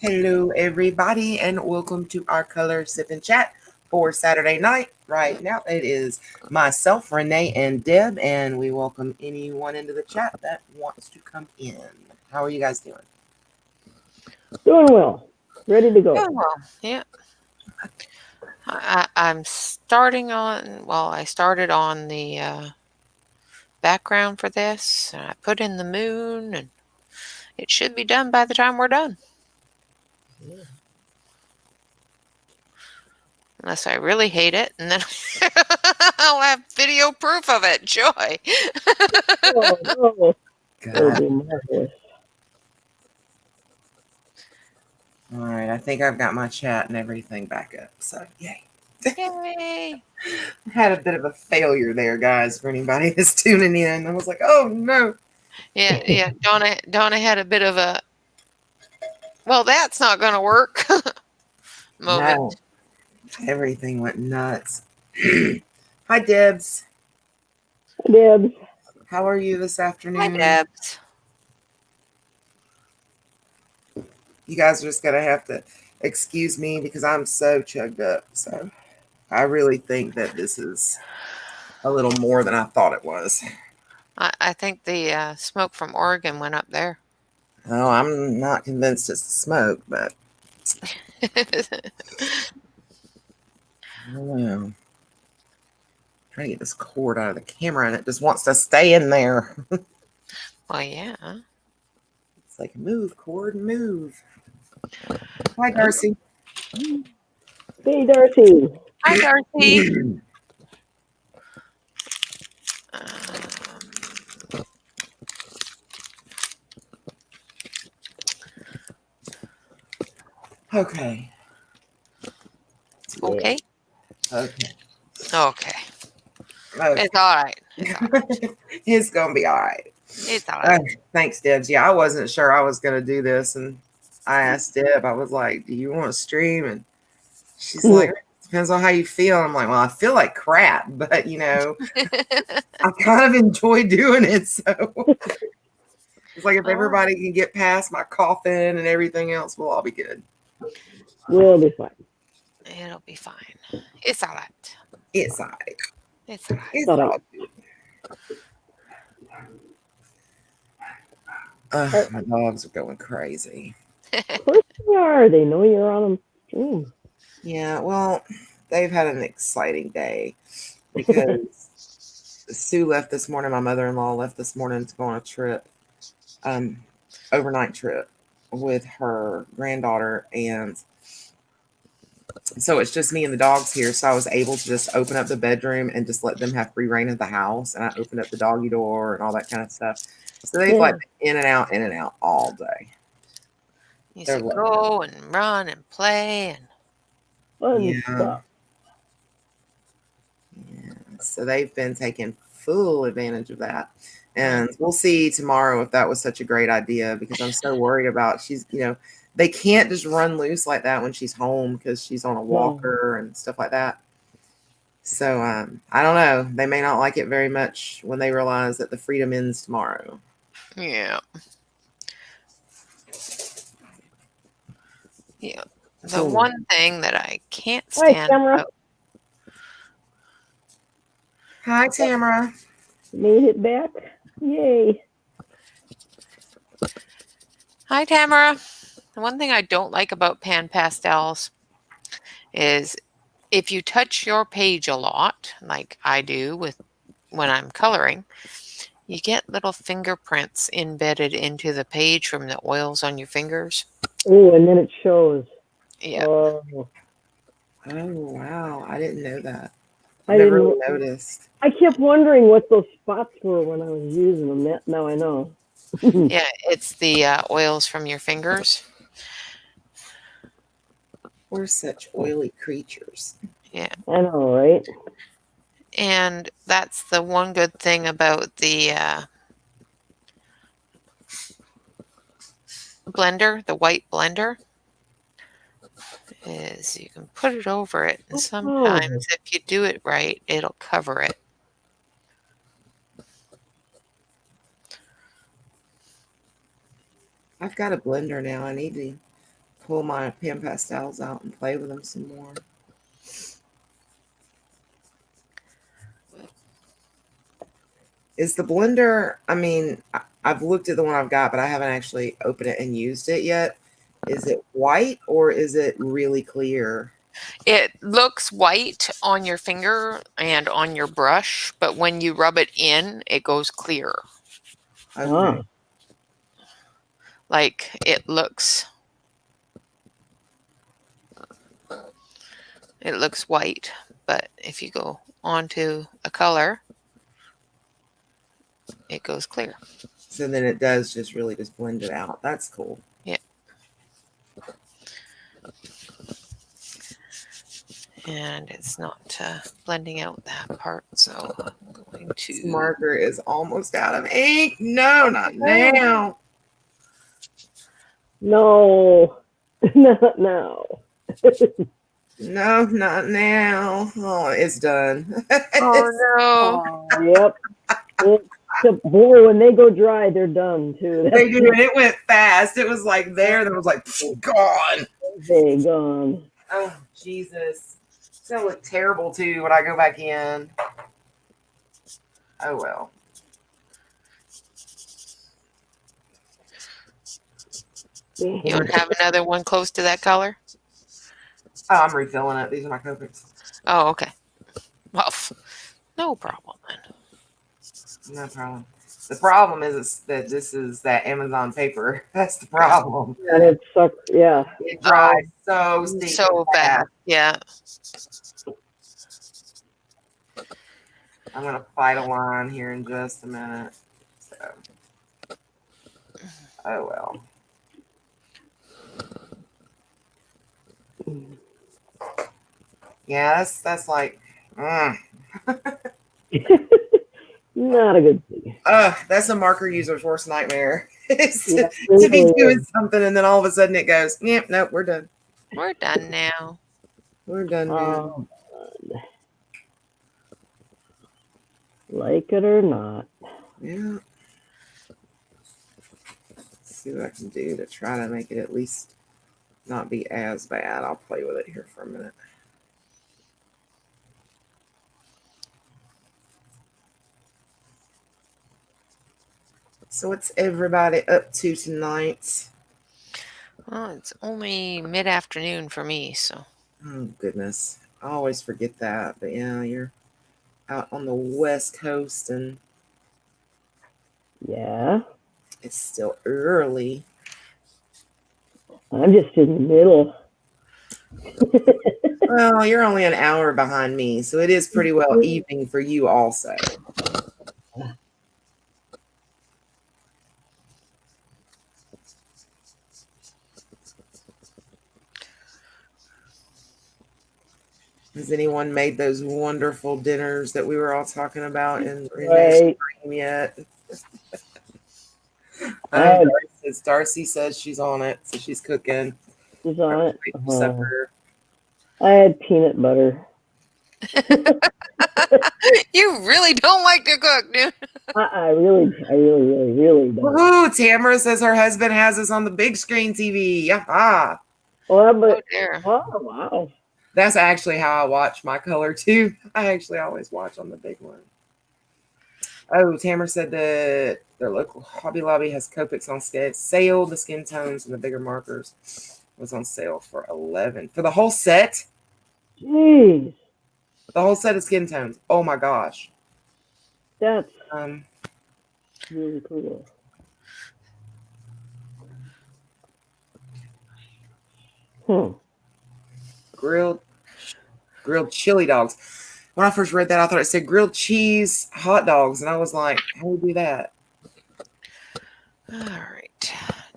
Hello, everybody, and welcome to our Color Sip and Chat for Saturday night. Right now, it is myself, Rene, and Deb, and we welcome anyone into the chat that wants to come in. How are you guys doing? Doing well. Ready to go. Doing well, yeah. I'm starting on, well, I started on the background for this, and I put in the moon, and it should be done by the time we're done. Yeah. Unless I really hate it, and then I'll have video proof of it. Joy. Oh, no. That would God. be marvelous. All right, I think I've got my chat and everything back up, so yay. Yay. I had a bit of a failure there, guys, for anybody that's tuning in. I was like, oh, no. Yeah. Donna had a bit of a, well, that's not going to work moment. No. Everything went nuts. Hi, Debs. Debs. How are you this afternoon? Hi, Debs. You guys are just going to have to excuse me because I'm so chugged up. So I really think that this is a little more than I thought it was. I think the smoke from Oregon went up there. Oh, I'm not convinced it's the smoke, but I don't know. Trying to get this cord out of the camera and it just wants to stay in there. Well, yeah. It's like, move, cord, move. Hi, Darcy. Hey, Darcy. Hi, Darcy. Okay. Okay. Okay. Okay. Okay. It's all right. It's all right. It's going to be all right. It's all right. Thanks, Debs. Yeah, I wasn't sure I was going to do this. And I asked Deb, I was like, do you want to stream? And she's like, depends on how you feel. I'm like, well, I feel like crap, but, you know, I kind of enjoy doing it. So it's like if everybody can get past my coughing and everything else, we'll all be good. We'll be fine. It'll be fine. It's all right. It's all right. It's all right. It's all all right. good. My dogs are going crazy. Of course they are. They know you're on a stream. Yeah, well, they've had an exciting day because Sue left this morning. My mother-in-law left this morning to go on a trip, overnight trip with her granddaughter. And so it's just me and the dogs here. So I was able to just open up the bedroom and just let them have free reign of the house. And I opened up the doggy door and all that kind of stuff. So they've like been in and out all day. You should go and run and play and Fun stuff. Yeah. So they've been taking full advantage of that. And we'll see tomorrow if that was such a great idea, because I'm so worried about she's, you know, they can't just run loose like that when she's home because she's on a walker and stuff like that. So I don't know. They may not like it very much when they realize that the freedom ends tomorrow. Yeah. Yeah. The one thing that I can't stand about. Hi, Tamara. Made it back. Yay. Hi, Tamara. The one thing I don't like about pan pastels is if you touch your page a lot, like I do with when I'm coloring, you get little fingerprints embedded into the page from the oils on your fingers. Oh, and then it shows. Yeah. Oh, wow. I didn't know that. I never really noticed. I kept wondering what those spots were when I was using them. Now I know. Yeah, it's the oils from your fingers. We're such oily creatures. Yeah. I know, right? And that's the one good thing about the blender, the white blender, is you can put it over it. And sometimes if you do it right, it'll cover it. I've got a blender now. I need to pull my pan pastels out and play with them some more. Is the blender, I mean, I've looked at the one I've got, but I haven't actually opened it and used it yet. Is it white or is it really clear? It looks white on your finger and on your brush, but when you rub it in, it goes clear. Okay. Like it looks white, but if you go onto a color, it goes clear. So then it does just really just blend it out. That's cool. Yeah. And it's not blending out that part, so I'm going to... This marker is almost out of ink. No, not now. No, not now. No, not now. Oh, it's done. Oh no. Yep. Boy, when they go dry, they're done too. They do, and it went fast. It was like there, and it was like gone. They gone. Oh, Jesus. It's gonna look terrible too when I go back in. Oh well. You don't have another one close to that color? Oh, I'm refilling it. These are my Copics. Oh, okay. Well, no problem then. No problem. The problem is that this is that Amazon paper. That's the problem. And it sucks. Yeah. It dries so stinking So fast. Yeah. I'm gonna fight a line here in just a minute. So, oh well. Yeah, that's like, Not a good thing. that's a marker user's worst nightmare. It's Yeah, to be really doing is. something and then all of a sudden it goes, yep, nope, we're done. We're done now. We're done, man. Oh, God. Like it or not. Yeah. Let's see what I can do to try to make it at least not be as bad. I'll play with it here for a minute. So what's everybody up to tonight? Well, it's only mid-afternoon for me, so. Oh, goodness. I always forget that. But yeah, you're out on the West Coast and Yeah. it's still early. I'm just in the middle. Well, you're only an hour behind me, so it is pretty well evening for you also. Has anyone made those wonderful dinners that we were all talking about in Rene's Right. stream yet? I- Darcy says she's on it, so she's cooking. She's on it. For supper. I had peanut butter. You really don't like to cook, dude. I really don't. Woohoo! Tamara says her husband has us on the big screen TV. Yaha! Well, Oh but dear. oh wow. That's actually how I watch my color too. I actually always watch on the big one. Oh, Tamara said that their local Hobby Lobby has Copics on sale. The skin tones and the bigger markers was on sale for $11 for the whole set. Jeez, The whole set of skin tones. Oh my gosh. that's Um, really cool. grilled chili dogs. When I first read that, I thought it said grilled cheese hot dogs, and I was like, how do we do that? All right.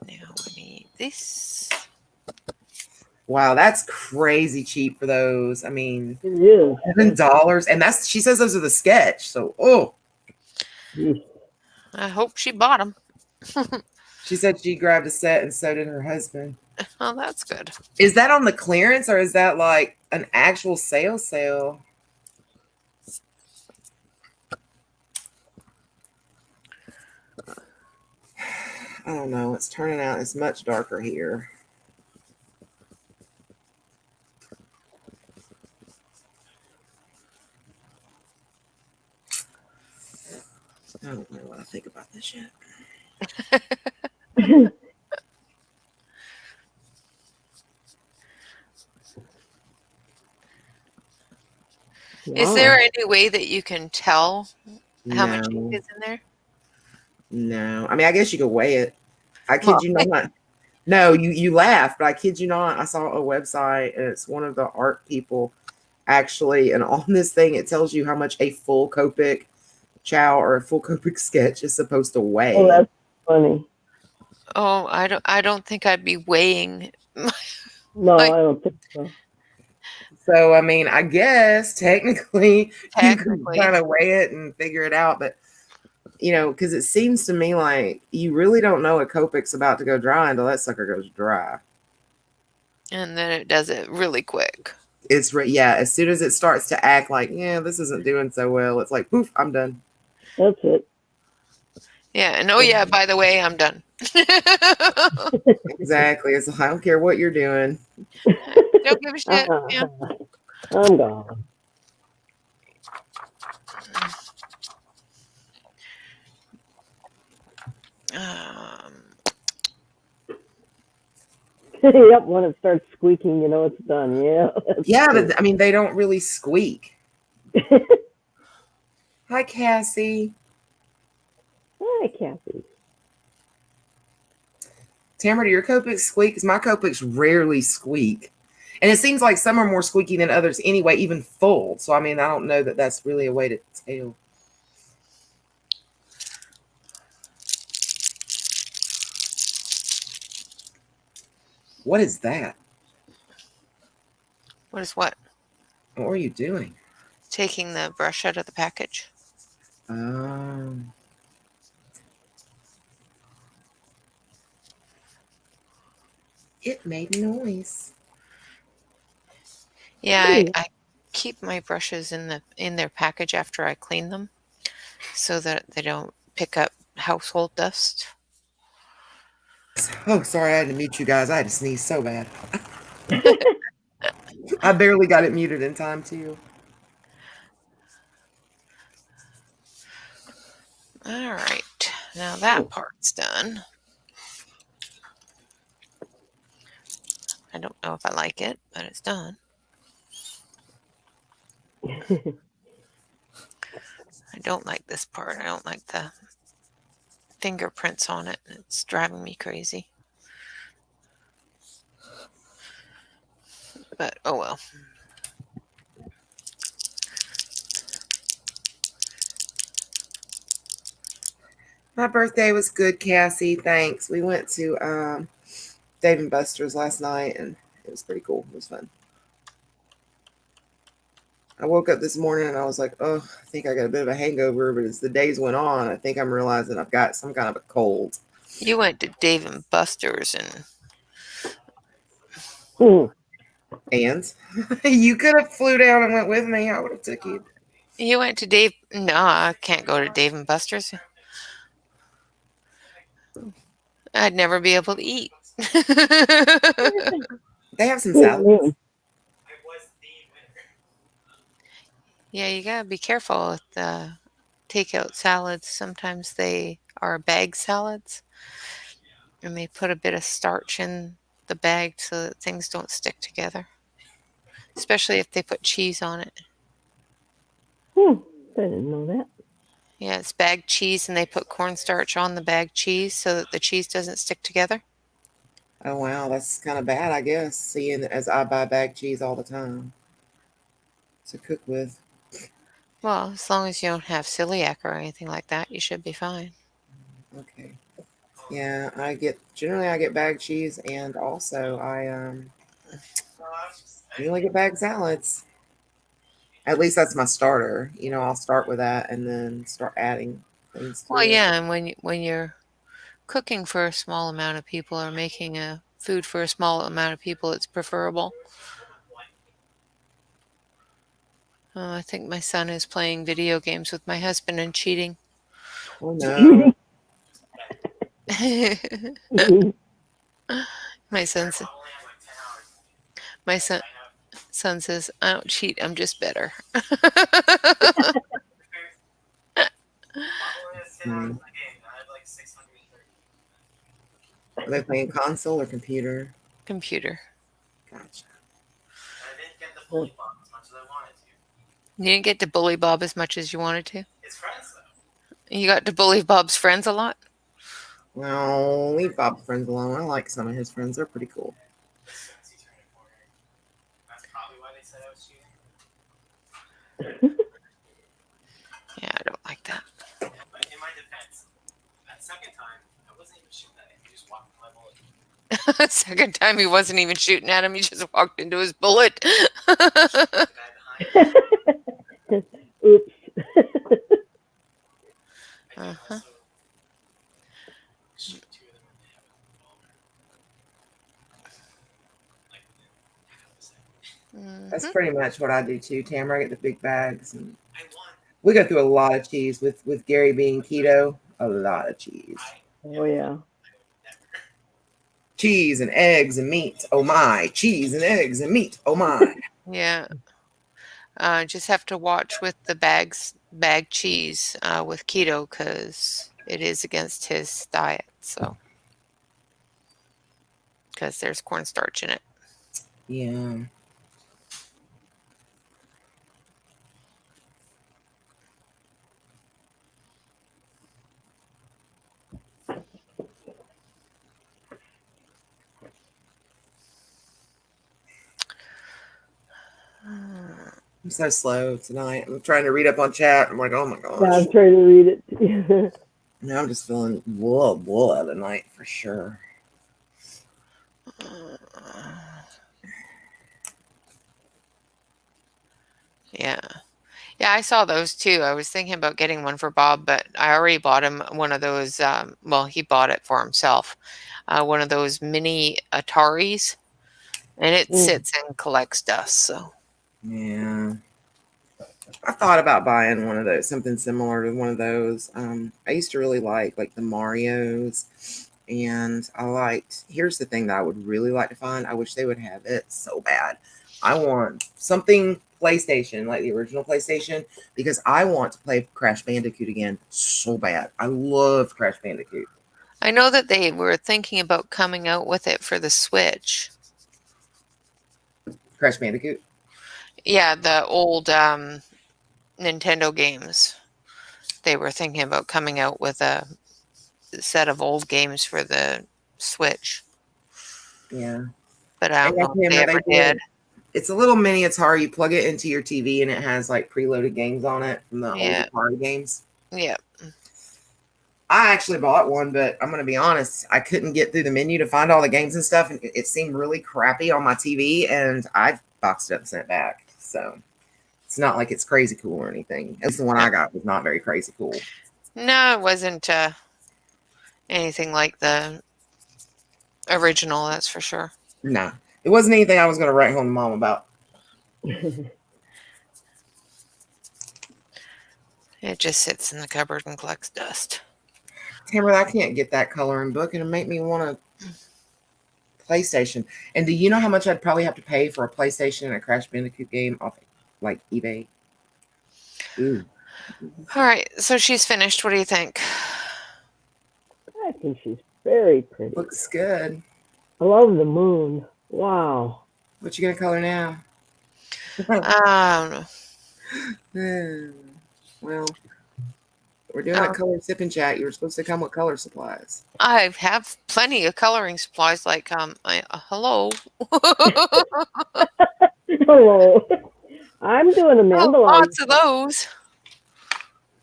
Now we need this. Wow, that's crazy cheap for those. I mean, It is. $7, and that's she says those are the sketch. So, oh, Jeez. I hope she bought them. she said she grabbed a set, and so did her husband. Oh, that's good. Is that on the clearance, or is that like an actual sale? I don't know. It's turning out. It's much darker here. I don't know what I think about this yet. Is there Wow. any way that you can tell how much ink No, is in there? no. I mean, I guess you could weigh it. I kid Huh. you not. No, you laugh, but I kid you not. I saw a website, and it's one of the art people actually, and on this thing it tells you how much a full Copic chow or a full Copic sketch is supposed to Oh, weigh. that's funny. Oh, I don't think I'd be weighing No, like I don't think so. So I mean, I guess technically you can technically. kind of weigh it and figure it out, but because it seems to me like you really don't know a Copic's about to go dry until that sucker goes dry. And then it does it really quick. Yeah, as soon as it starts to act like, yeah, this isn't doing so well, it's like, poof, I'm done. That's it. Yeah, and oh yeah, by the way, I'm done. Exactly. It's like, I don't care what you're doing. Don't give a shit, man. I'm gone. Um, Yep, when it starts squeaking, you know it's done. Yeah, that's Yeah, true. but I mean, they don't really squeak. Hi, Cassie. Hi, Kathy. Tamara, do your Copics squeak? Because my Copics rarely squeak. And it seems like some are more squeaky than others anyway, even full. So, I mean, I don't know that that's really a way to tell. What is that? what is what? What are you doing? Taking the brush out of the package. Um, it made noise. Yeah, Ooh. I keep my brushes in their package after I clean them, so that they don't pick up household dust. Oh, sorry, I had to mute you guys. I had to sneeze so bad. I barely got it muted in time, too. All right, now that part's done. I don't know if I like it, but it's done. I don't like this part. I don't like the fingerprints on it. It's driving me crazy. But oh well. My birthday was good, Cassie. Thanks. We went to Dave and Buster's last night, and it was pretty cool. It was fun. I woke up this morning and I was like, oh, I think I got a bit of a hangover. But as the days went on, I think I'm realizing I've got some kind of a cold. You went to Dave and Buster's and And you could have flew down and went with me. I would have took you. you went to Dave. No, I can't go to Dave and Buster's. I'd never be able to eat. They have some salads. Yeah, you gotta be careful with the takeout salads. Sometimes they are bag salads, and they put a bit of starch in the bag so that things don't stick together, especially if they put cheese on it. I didn't know that. Yeah, it's bagged cheese, and they put cornstarch on the bagged cheese so that the cheese doesn't stick together. Oh, wow. That's kind of bad, I guess, seeing as I buy bag cheese all the time to cook with. Well, as long as you don't have celiac or anything like that, you should be fine. Okay. Yeah, generally I get bag cheese, and also I usually get bag salads. At least that's my starter. I'll start with that and then start adding things to Well, it. yeah, and when you're cooking for a small amount of people or making a food for a small amount of people, it's preferable. I think my son is playing video games with my husband and cheating. Oh no. my son my son says, I don't cheat, I'm just better. Mm. Are they playing console or computer? Computer. Gotcha. You didn't get to bully Bob as much as you wanted to? You got to bully Bob's friends a lot? Well, leave Bob's friends alone. I like some of his friends. They're pretty cool. Yeah, I don't like that. Second time he wasn't even shooting at him, he just walked into his bullet. Oops. Uh-huh. That's Mhm. pretty much what I do too, Tamara. I get the big bags, and we go through a lot of cheese with Gary being keto. A lot of cheese, Oh yeah. cheese and eggs and meat. Oh my, cheese and eggs and meat. Oh my. Yeah. Just have to watch with the bag cheese with keto because it is against his diet. So, because there's cornstarch in it. Yeah. I'm so slow tonight. I'm trying to read up on chat. I'm like, oh my Yeah, gosh. I'm trying to read it. Now I'm just feeling blah tonight for sure. Yeah. Yeah, I saw those too. I was thinking about getting one for Bob, but I already bought him one of those. Well, he bought it for himself. One of those mini Ataris, and it Mm. sits and collects dust. So, Yeah. I thought about buying one of those, something similar to one of those. I used to really like the Marios, and I liked. Here's the thing that I would really like to find. I wish they would have it so bad. I want something PlayStation, like the original PlayStation, because I want to play Crash Bandicoot again so bad. I loved Crash Bandicoot. I know that they were thinking about coming out with it for the Switch. Crash Bandicoot. Yeah, the old Nintendo games. They were thinking about coming out with a set of old games for the Switch, Yeah. but I And don't I know can't if they remember ever they did. did. It's a little mini Atari. You plug it into your TV and it has like preloaded games on it from the old Yeah, Atari games. yeah. I actually bought one, but I'm going to be honest, I couldn't get through the menu to find all the games and stuff. And it seemed really crappy on my TV, and I boxed it up and sent it back. So it's not like it's crazy cool or anything. At least the one I got was not very crazy cool. No, it wasn't anything like the original, that's for sure. Nah, it wasn't anything I was going to write home to mom about. It just sits in the cupboard and collects dust. Tamara, I can't get that coloring book, and it made me want a PlayStation. And do you know how much I'd probably have to pay for a PlayStation and a Crash Bandicoot game off like eBay? Ooh. All right, so she's finished. What do you think? I think she's very pretty. Looks good. I love the moon. Wow. What you gonna color now? Um, Well, we're doing a color sip and chat. You were supposed to come with color supplies. I have plenty of coloring supplies. Like, hello. Hello. I'm doing Amanda Oh, line. lots of those.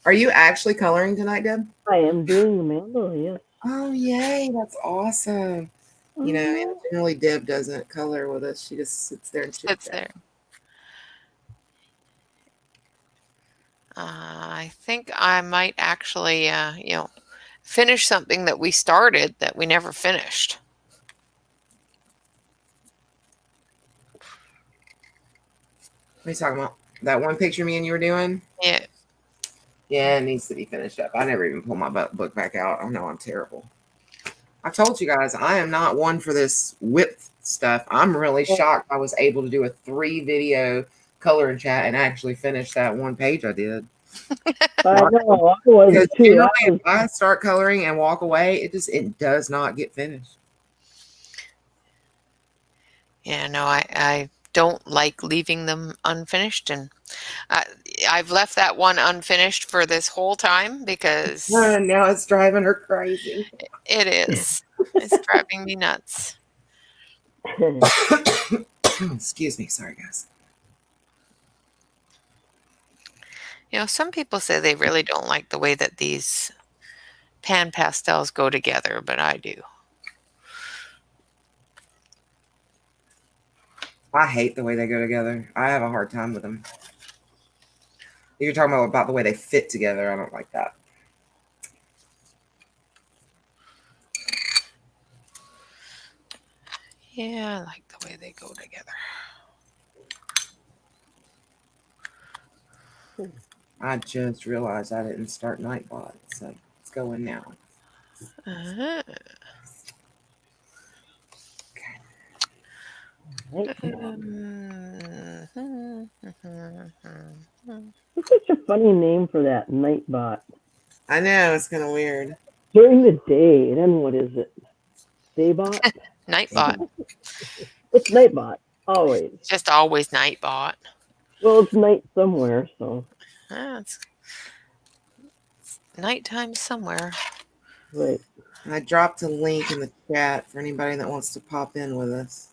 Are you actually coloring tonight, Deb? I am doing Amanda, yes. Oh, yay. That's awesome. You know, and generally Deb doesn't color with us. She just sits there and chit It's chat. there. I think I might actually, finish something that we started that we never finished. What are you talking about? That one picture me and you were doing? Yeah. Yeah, it needs to be finished up. I never even pull my book back out. I know I'm terrible. I told you guys, I am not one for this whip stuff. I'm really shocked I was able to do a 3-video color and chat and actually finish that one page I did. I know, I was Because too. generally, if I start coloring and walk away, it does not get finished. Yeah, no, I don't like leaving them unfinished, and I've left that one unfinished for this whole time because Now it's driving her crazy. it is. It's driving me nuts. Excuse me. Sorry, guys. You know, some people say they really don't like the way that these pan pastels go together, but I do. I hate the way they go together. I have a hard time with them. You're talking about the way they fit together. I don't like that. Yeah, I like the way they go together. I just realized I didn't start Nightbot, so it's going now. Uh-huh. It's such a funny name for that, Nightbot. I know, it's kind of weird. During the day, then what is it? Daybot? Nightbot. It's Nightbot, always. Just always Nightbot. Well, it's night somewhere, so. It's nighttime somewhere. Right. I dropped a link in the chat for anybody that wants to pop in with us.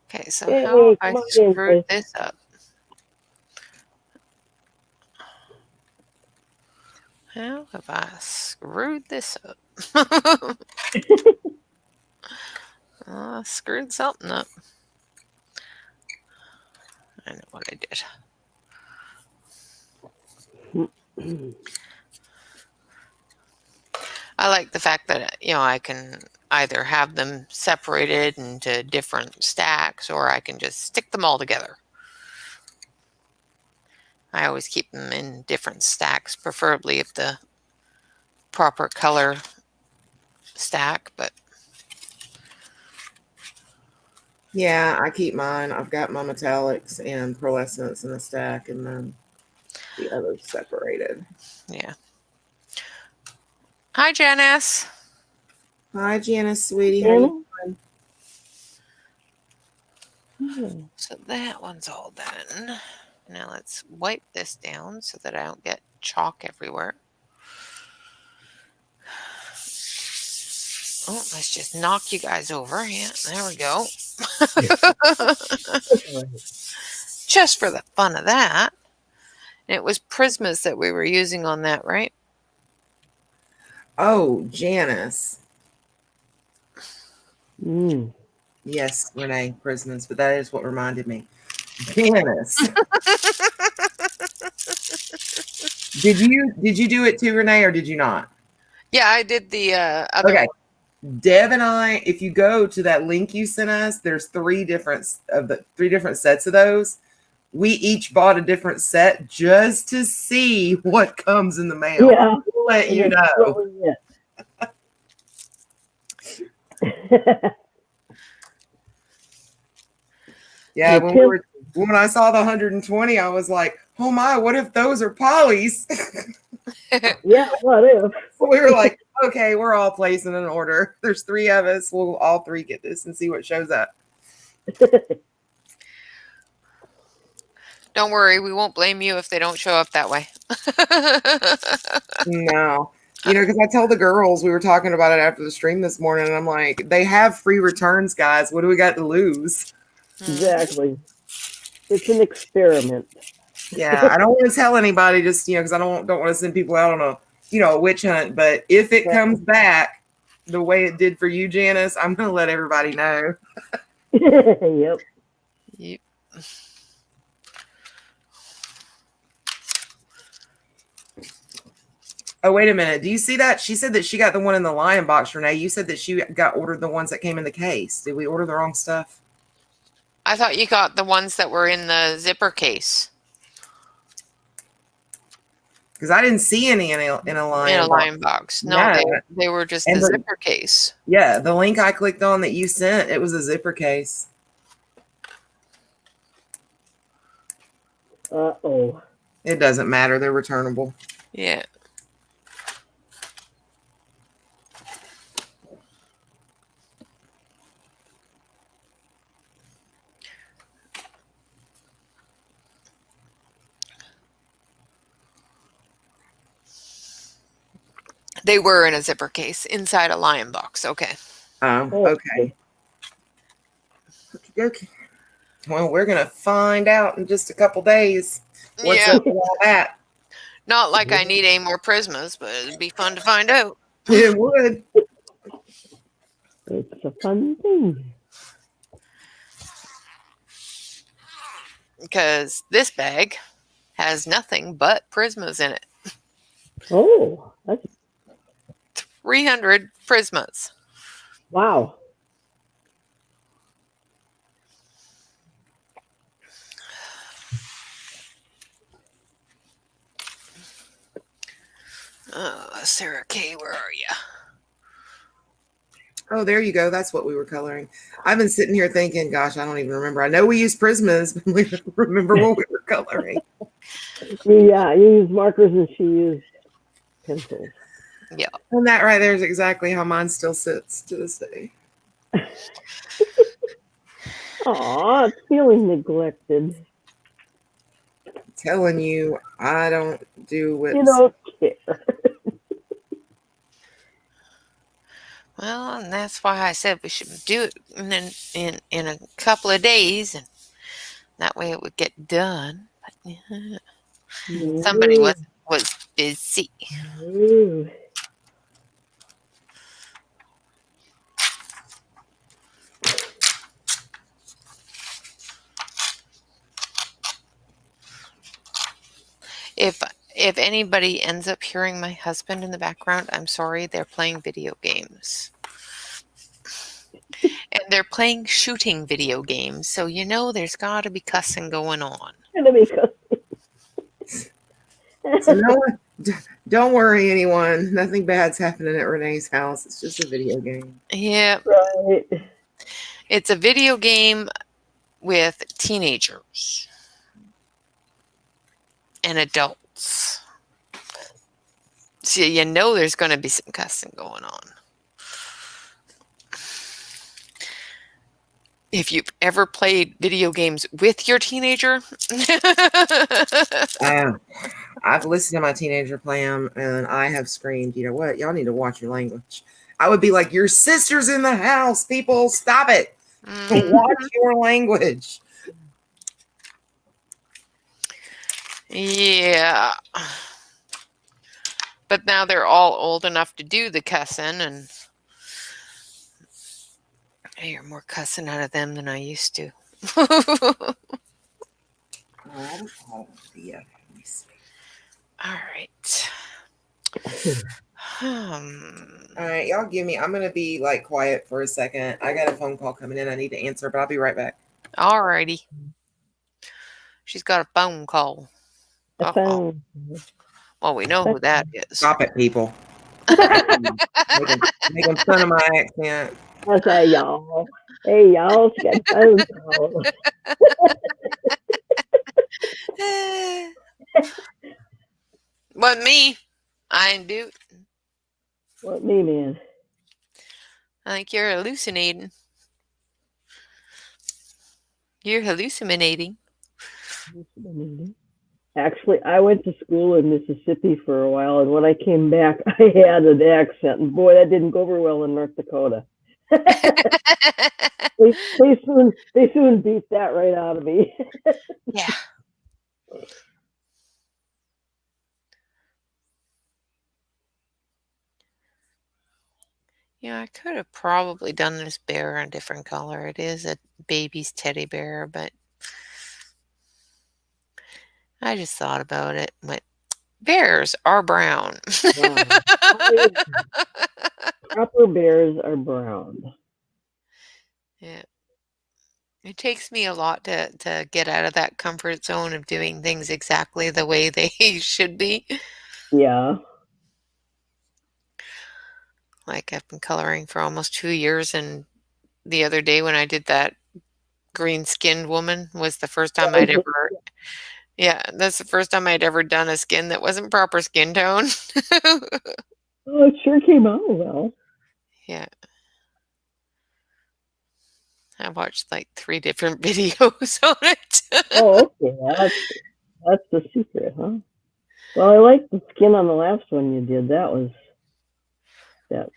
Okay, so Hey, how have I come on in, screwed Chris. this up? How have I screwed this up? I screwed something up. I know what I did. I like the fact that, you know, I can either have them separated into different stacks or I can just stick them all together. I always keep them in different stacks, preferably if the proper color stack, but Yeah, I keep mine. I've got my metallics and pearlescents in a stack, and then the others separated. yeah. Hi, Janice. Hi, Janice, sweetie. How you doing? So that one's all done. Now let's wipe this down so that I don't get chalk everywhere. Oh, let's just knock you guys over. Yeah, there we go. Just for the fun of that. And it was Prismas that we were using on that, right? Oh, Janice. Mm. Yes, Rene, Prismas, but that is what reminded me. Janice. Did you do it too, Rene, or did you not? Yeah, I did the other Okay. one. Deb and I, if you go to that link you sent us, there's three different sets of those. We each bought a different set just to see what comes in the mail. Yeah. We'll let you know. Yeah, when I saw the 120, I was like, oh my, what if those are polys? Yeah, what if? We were like, okay, we're all placing an order. There's 3 of us. We'll all 3 get this and see what shows up. Don't worry, we won't blame you if they don't show up that way. No. You know, because I told the girls, we were talking about it after the stream this morning, and I'm like, they have free returns, guys. What do we got to lose? Exactly. It's an experiment. Yeah, I don't want to tell anybody just, because I don't want to send people out on a witch hunt. But if it comes back the way it did for you, Janice, I'm going to let everybody know. Yep. Oh, wait a minute. Do you see that? She said that she got the one in the lion box, Renee. You said that she got ordered the ones that came in the case. Did we order the wrong stuff? I thought you got the ones that were in the zipper case. Because I didn't see any in a in lion a box. lion box. No, No. they were just And the zipper case. yeah, the link I clicked on that you sent, it was a zipper case. Uh-oh. It doesn't matter. They're returnable. Yeah. They were in a zipper case inside a lion box. Okay. Oh, okay. Okay. Well, we're going to find out in just a couple days what's Yeah. up with all that. Not like I need any more Prismas, but it'd be fun to find out. It would. It's a fun thing. Because this bag has nothing but Prismas in it. Oh, that's 300 Prismas. wow. Sarah K, where are you? Oh, there you go. That's what we were coloring. I've been sitting here thinking, gosh, I don't even remember. I know we used Prismas, but we don't remember what we were coloring. Yeah, you used markers and she used pencils. Yeah. And that right there is exactly how mine still sits to this day. Aw, it's feeling neglected. I'm telling you, I don't do whips. You don't care. Well, and that's why I said we should do it in a couple of days, and that way it would get done. But, somebody was busy. Ooh. If anybody ends up hearing my husband in the background, I'm sorry, they're playing video games. And they're playing shooting video games, so you know there's got to be cussing going on. So don't worry, anyone. Nothing bad's happening at Renee's house. It's just a video game. Yeah. Right. It's a video game with teenagers and adults. So you know there's going to be some cussing going on. If you've ever played video games with your teenager. I've listened to my teenager play them, and I have screamed, you know what? Y'all need to watch your language. I would be like, your sister's in the house. People, stop it. Watch your language. Yeah. But now they're all old enough to do the cussing, and I hear more cussing out of them than I used to. Yeah. All right. All right, y'all give me. I'm gonna be like quiet for a second. I got a phone call coming in. I need to answer, but I'll be right back. All righty. She's got a phone call. Phone. Well, we know who that is. Stop it, people. making fun of my accent. I say, y'all. Hey, y'all, she got phone call. What me? I ain't do. What me, man? I think you're hallucinating. You're hallucinating. Actually, I went to school in Mississippi for a while, and when I came back, I had an accent, and boy, that didn't go over well in North Dakota. they soon beat that right out of me. Yeah. Yeah, I could have probably done this bear in a different color. It is a baby's teddy bear, but I just thought about it. But bears are brown. Proper bears are brown. Yeah. It takes me a lot to get out of that comfort zone of doing things exactly the way they should be. Yeah. Like I've been coloring for almost 2 years, and the other day when I did that green-skinned woman was the first time I'd ever yeah, that's the first time I'd ever done a skin that wasn't proper skin tone. Oh, it sure came out well. Yeah. I watched like 3 different videos on it. Oh, okay. That's the secret, huh? Well, I like the skin on the last one you did. That was that.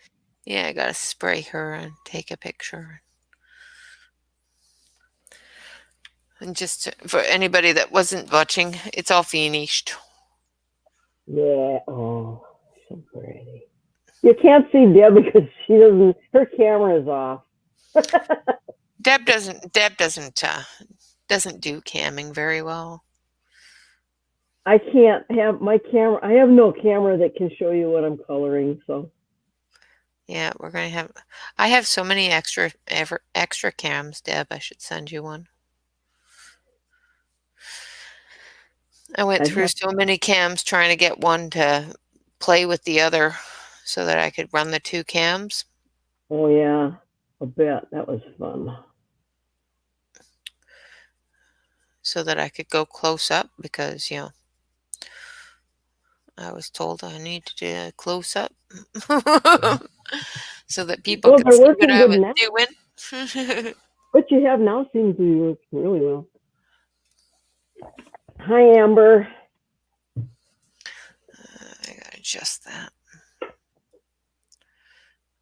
Yeah, I gotta spray her and take a picture. And just for anybody that wasn't watching, it's all finished. Yeah. Oh, so pretty. You can't see Deb because she doesn't. Her camera is off. Deb doesn't do camming very well. I can't have my camera. I have no camera that can show you what I'm coloring. So Yeah, I have so many extra cams, Deb. I should send you one. I went I'd through have. so many cams trying to get one to play with the other so that I could run the 2 cams. Oh yeah, I bet that was fun. So that I could go close up because, I was told I need to do a close up so that people Well, could they're see what working I good was now. doing. What you have now seems to be working really well. Hi, Amber. I gotta adjust that.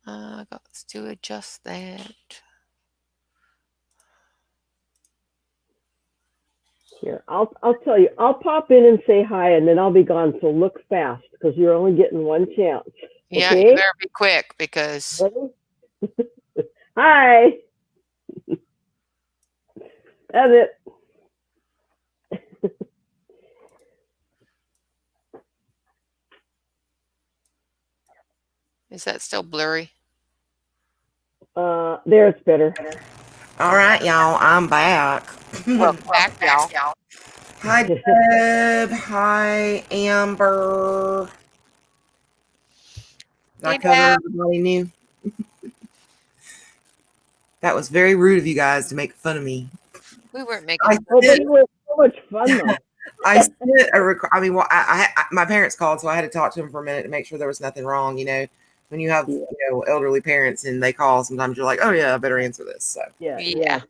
I got to adjust that. Here, I'll tell you. I'll pop in and say hi, and then I'll be gone. So look fast because you're only getting one chance. Yeah, you Okay? better be quick because Ready? Hi. That's it. is that still blurry? There, it's better. All right, y'all, I'm back. Welcome back, y'all. Hi, Deb. Hi, Amber. Did I Hey, cover Deb. everybody new? That was very rude of you guys to make fun of me. We weren't making I fun Oh, of but sent, it you. was so much fun though. I sent a I mean, well, my parents called, so I had to talk to them for a minute to make sure there was nothing wrong. When you have Yeah. elderly parents and they call, sometimes you're like, oh yeah, I better answer this. Yeah.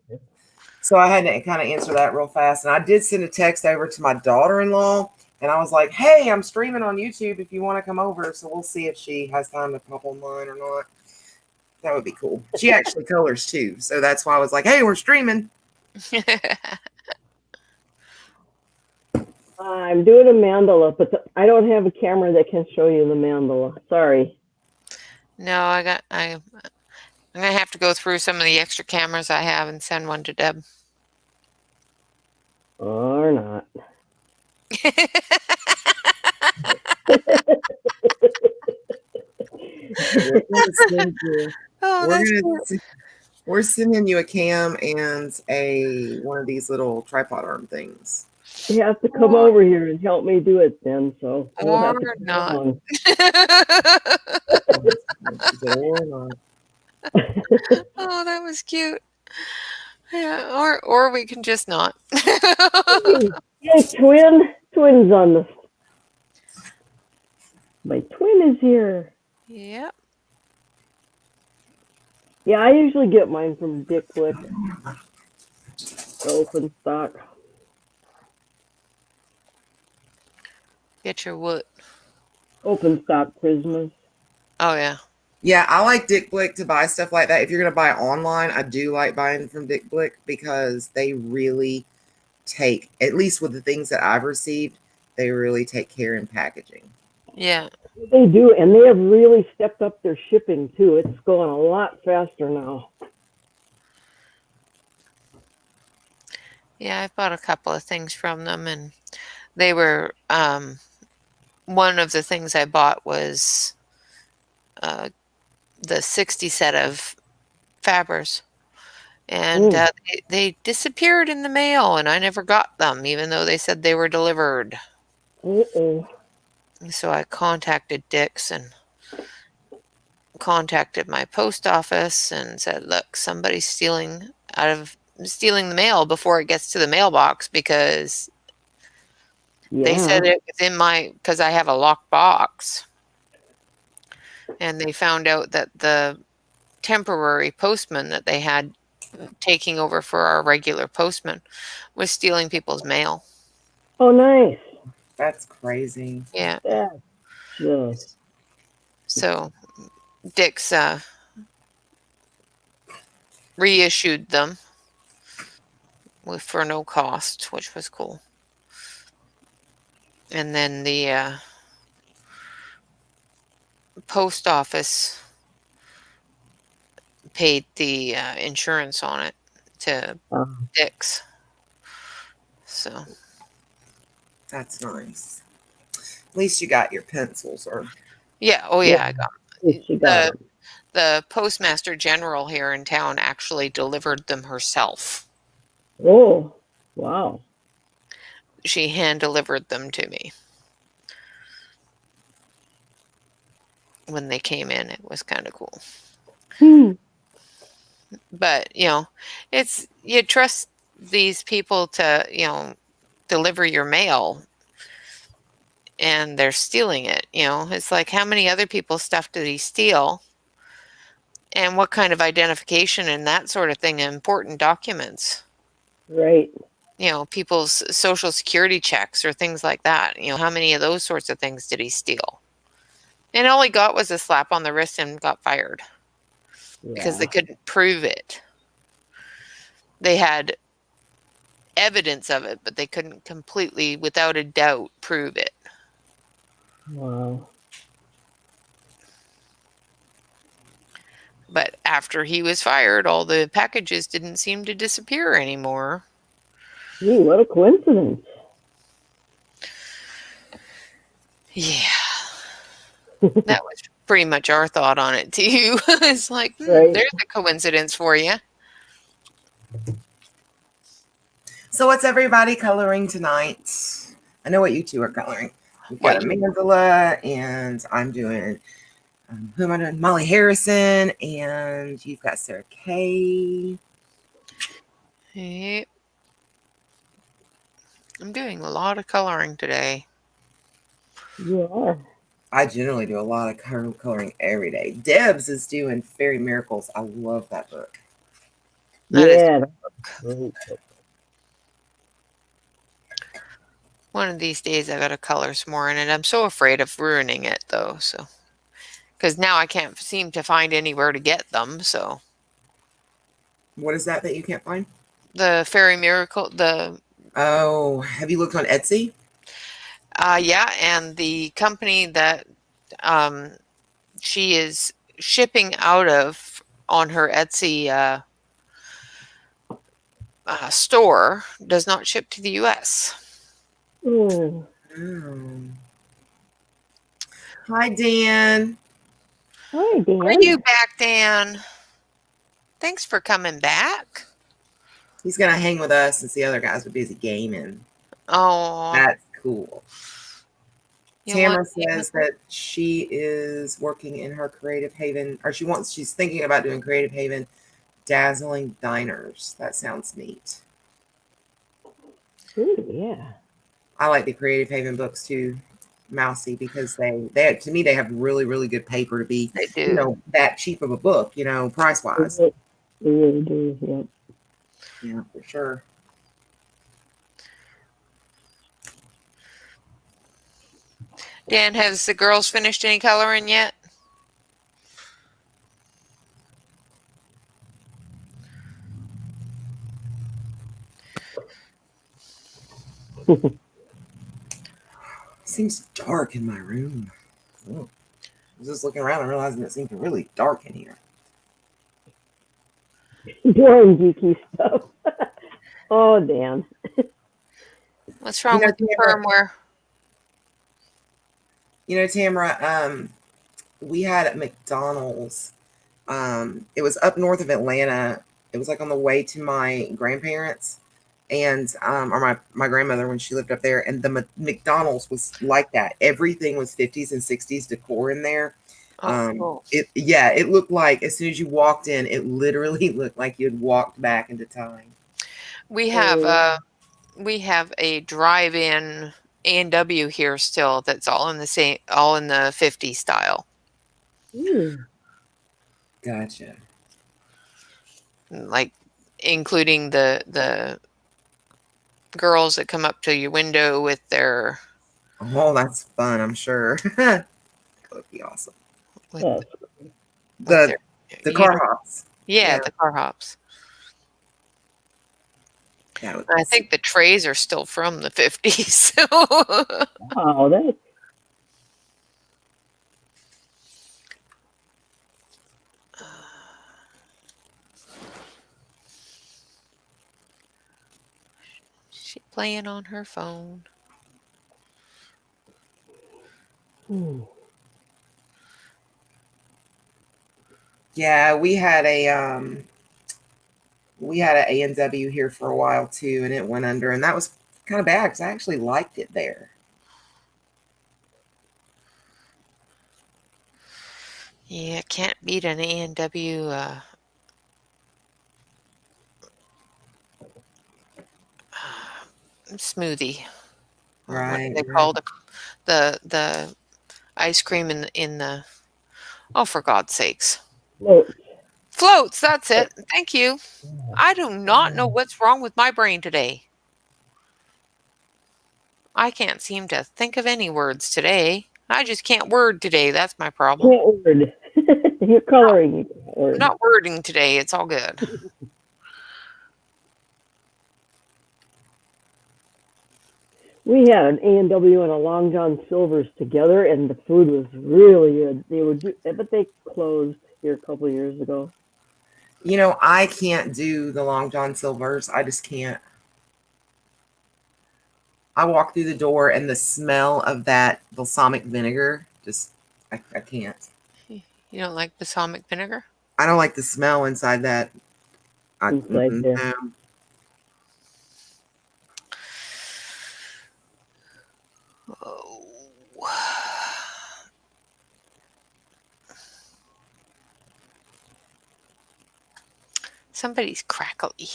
So I had to kind of answer that real fast, and I did send a text over to my daughter-in-law, and I was like, hey, I'm streaming on YouTube if you want to come over. So we'll see if she has time to pop online or not. That would be cool. She actually colors too, so that's why I was like, hey, we're streaming. I'm doing a mandala, but I don't have a camera that can show you the mandala. Sorry. No, I'm gonna have to go through some of the extra cameras I have and send one to Deb. Or not. We're gonna send you. Oh, We're that's gonna. cute. We're sending you a cam and a one of these little tripod arm things. You have to come over here and help me do it then, so you'll have to Or come not. along. She said, or not. Oh, that was cute. Yeah, or we can just not. Hey, twins on the. My twin is here. Yep. Yeah, I usually get mine from Dick Blick. Open stock. Get your wood. Open stock Prismas. Oh yeah. Yeah, I like Dick Blick to buy stuff like that. If you're gonna buy online, I do like buying from Dick Blick because they really take, at least with the things that I've received, they really take care in packaging. Yeah. They do, and they have really stepped up their shipping too. It's going a lot faster now. Yeah, I bought a couple of things from them, and they were one of the things I bought was the 60 set of Fabbers, and they disappeared in the mail, and I never got them, even though they said they were delivered. Uh-oh. So I contacted Dick's and contacted my post office and said, look, somebody's stealing the mail before it gets to the mailbox, because they said Yeah. it was in my, because I have a locked box. And they found out that the temporary postman that they had taking over for our regular postman was stealing people's mail. Oh, nice. That's crazy. Yeah. That's just. So Dick's reissued them for no cost, which was cool. And then the post office paid the insurance on it to Dick's. So That's nice. At least you got your pencils, or yeah. Oh yeah, I got She got it. the postmaster general here in town actually delivered them herself. Oh, wow. She hand delivered them to me when they came in. It was kind of cool. But, it's, you trust these people to, deliver your mail, and they're stealing it. It's like, how many other people's stuff did he steal? And what kind of identification and that sort of thing, important documents, Right. people's social security checks or things like that. How many of those sorts of things did he steal? And all he got was a slap on the wrist and got fired because they Yeah. couldn't prove it. They had evidence of it, but they couldn't completely, without a doubt, prove it. Wow. But after he was fired, all the packages didn't seem to disappear anymore. Gee, what a coincidence. Yeah. That was pretty much our thought on it too. It's like, Right. there's a coincidence for you. so what's everybody coloring tonight? I know what you two are coloring. We've got What a mandala, and I'm doing who am I doing? Molly Harrison, and you've got Sarah Kay. Yep. I'm doing a lot of coloring today. You are. I generally do a lot of coloring every day. Debs is doing Fairy Miracles. I love that book. That is Yeah. Great. one of these days I gotta color some more in it. I'm so afraid of ruining it though, so because now I can't seem to find anywhere to get them. So What is that you can't find? the Fairy Miracle, Oh, have you looked on Etsy? yeah, and the company that she is shipping out of on her Etsy store does not ship to the U.S. Oh. Oh. Hi, Dan. Hi, Dan. Are you back, Dan? Thanks for coming back. He's gonna hang with us since the other guys are busy gaming. Oh, That's cool. you want Tamara says that she is working in her Creative Haven, or she's thinking about doing Creative Haven Dazzling Diners. That sounds neat. Ooh, yeah. I like the Creative Haven books too, Mousy, because they to me they have really, really good paper to be, They do. that cheap of a book, price wise. They really do. Yep. Yeah, for sure. Dan, has the girls finished any coloring yet? Seems dark in my room. Oh, I was just looking around and realizing it seems really dark in here. Boring geeky stuff. Oh, Dan. What's wrong with the firmware? Tamara, we had at McDonald's, it was up north of Atlanta. It was like on the way to my grandparents, and or my grandmother when she lived up there, and the McDonald's was like that. Everything was 50s and 60s decor in there. Oh, It looked like as soon as you walked in, it literally looked like you had walked back into time. we have Oh, we have a drive-in A&W here still that's all in the same, all in the 50 style. Gotcha. Like including the girls that come up to your window with their Oh, that's fun, I'm sure. That would be awesome. with, that's with The their car hops. yeah, Yeah, the car hops. that would be I think the trays are still from the 50s. wow. That's She playing on her phone. hmm. Yeah, we had a A&W here for a while too, and it went under, and that was kind of bad because I actually liked it there. Yeah, can't beat an A&W smoothie. What do Right, they right. call the ice cream in the oh, for God's sakes. Notes. Floats, that's it. Thank you. Yeah. I do not know what's wrong with my brain today. I can't seem to think of any words today. I just can't word today. That's my problem. Can't word. You're coloring. You can't I'm word. not wording today. It's all good. We had an A&W and a Long John Silver's together, and the food was really good. They would do, but they closed here a couple of years ago. You know, I can't do the Long John Silver's. I just can't. I walk through the door and the smell of that balsamic vinegar just I can't. You don't like balsamic vinegar? I don't like the smell inside that. Inside there. No. Oh. Somebody's crackly.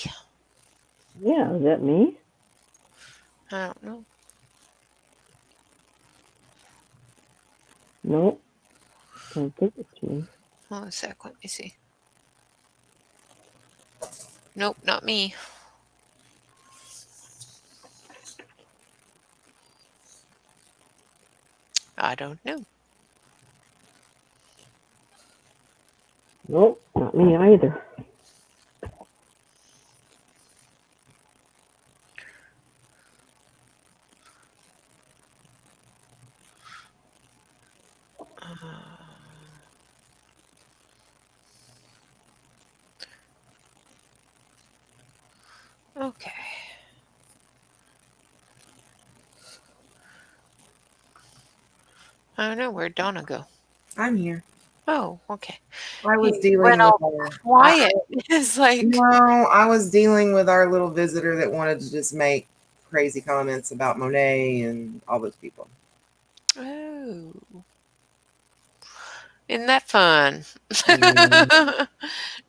Yeah, is that me? I don't know. No, don't think it's me. Hold on a sec. Let me see. Nope, not me. I don't know. Nope, not me either. Okay. I don't know. Where'd Donna go? I'm here. Oh, okay. I was He went dealing with all our quiet. It's like, no, I was dealing with our little visitor that wanted to just make crazy comments about Monet and all those people. oh, isn't that fun? Yeah,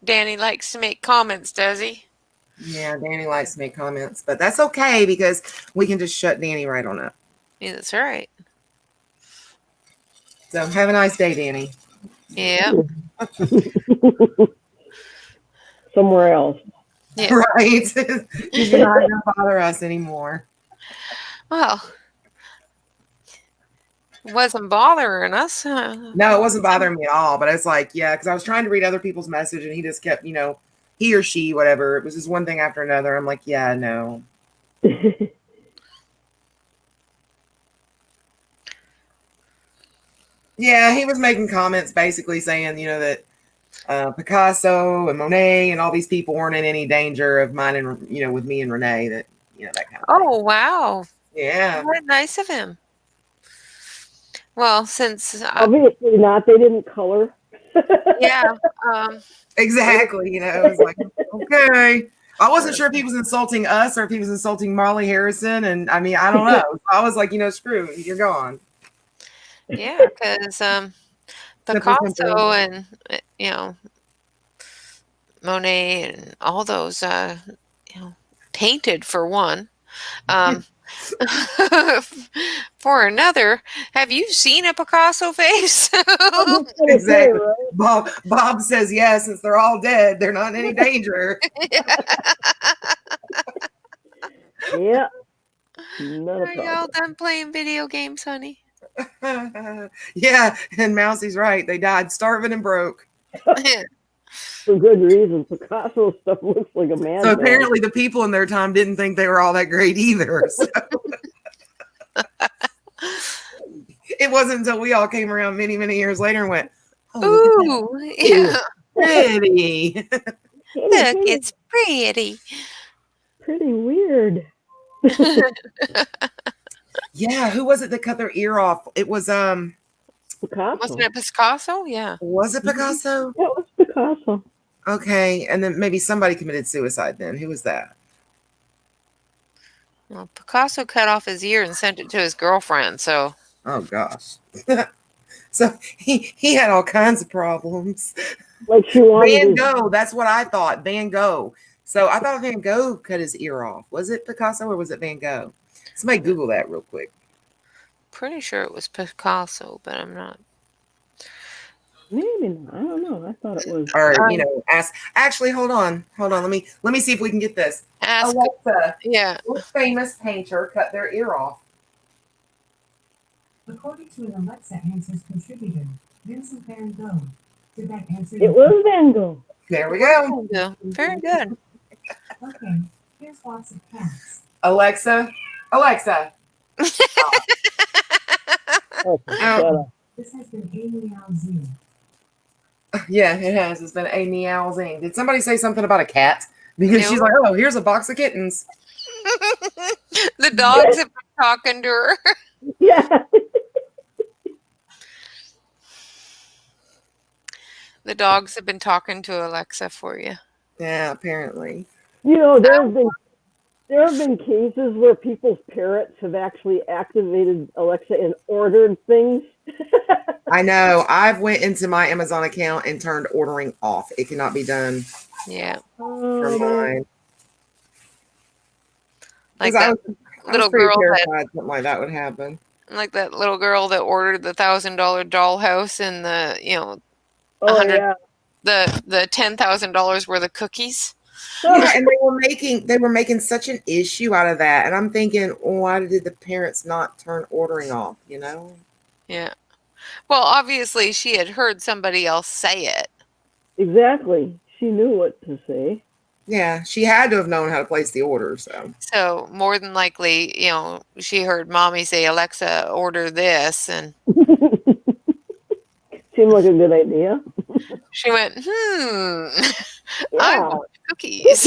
Danny likes to make comments, does he? yeah, Danny likes to make comments, but that's okay because we can just shut Danny right on up. Yeah, that's right. So have a nice day, Danny. Yeah, Somewhere else. yeah. Right? You're not gonna bother us anymore. Well, it wasn't bothering us. No, it wasn't bothering me at all. But it's like, yeah, because I was trying to read other people's message and he just kept, he or she, whatever. It was just one thing after another. I'm like, yeah, no. Yeah, he was making comments basically saying, that Picasso and Monet and all these people weren't in any danger of mine and, with me and Rene, that kind of thing. Oh, wow. Yeah. What nice of him. Well, since Obviously not. They didn't color. yeah, um, Exactly. It was like, okay. I wasn't sure if he was insulting us or if he was insulting Molly Harrison. And I mean, I don't know. So I was like, screw it, you're gone. Yeah, because Snipper, snipper. Picasso and Monet and all those painted for one. For another, have you seen a Picasso face? Exactly. Bob says yes, since they're all dead, they're not in any danger. Yeah. Not a Are y'all problem. done playing video games, honey? Yeah, and Mousie's right. They died starving and broke. For good reason. Picasso stuff looks like a madman. So apparently the people in their time didn't think they were all that great either. So. It wasn't until we all came around many, many years later and went, oh, ooh, yeah. Pretty. Look, it's pretty. Pretty weird. Yeah, who was it that cut their ear off? It was Picasso. Wasn't it Picasso? Yeah. Was it Picasso? Yeah, it was Picasso. Okay, and then maybe somebody committed suicide then. Who was that? Well, Picasso cut off his ear and sent it to his girlfriend, so. Oh gosh. So he had all kinds of problems. Like she wanted Van Gogh, that's what I thought. Van Gogh. So I thought Van Gogh cut his ear off. Was it Picasso or was it Van Gogh? Somebody Google that real quick. Pretty sure it was Picasso, but I'm not. Maybe not. I don't know. I thought it was. Or ask. Actually, hold on. Let me see if we can get this. Ask. Alexa, Yeah. what famous painter cut their ear off? According to an Alexa Answers contributor, Vincent Van Gogh. Did that answer? It was Van Gogh. There we go. Yeah. Very good. Okay, here's lots of cats. Alexa. Oh, shut up. This has been Amy Alzine. Yeah, it has. It's been a meowsing. Did somebody say something about a cat? Because she's like, oh, here's a box of kittens. The dogs have been talking to her. Yeah. The dogs have been talking to Alexa for you. Yeah, apparently. There have been cases where people's parrots have actually activated Alexa and ordered things. I know. I've went into my Amazon account and turned ordering off. It cannot be done Yeah. for mine. Like I that was little pretty girl terrified something like that would happen. like that little girl that ordered the $1,000 dollhouse and the Oh, 100 yeah. the $10,000 worth of cookies. Yeah, and they were making such an issue out of that, and I'm thinking, why did the parents not turn ordering off? Yeah. Well, obviously she had heard somebody else say it. Exactly. She knew what to say. Yeah, she had to have known how to place the order. So more than likely, she heard mommy say, Alexa, order this, and Seemed like a good idea. she went, Yeah. I want cookies.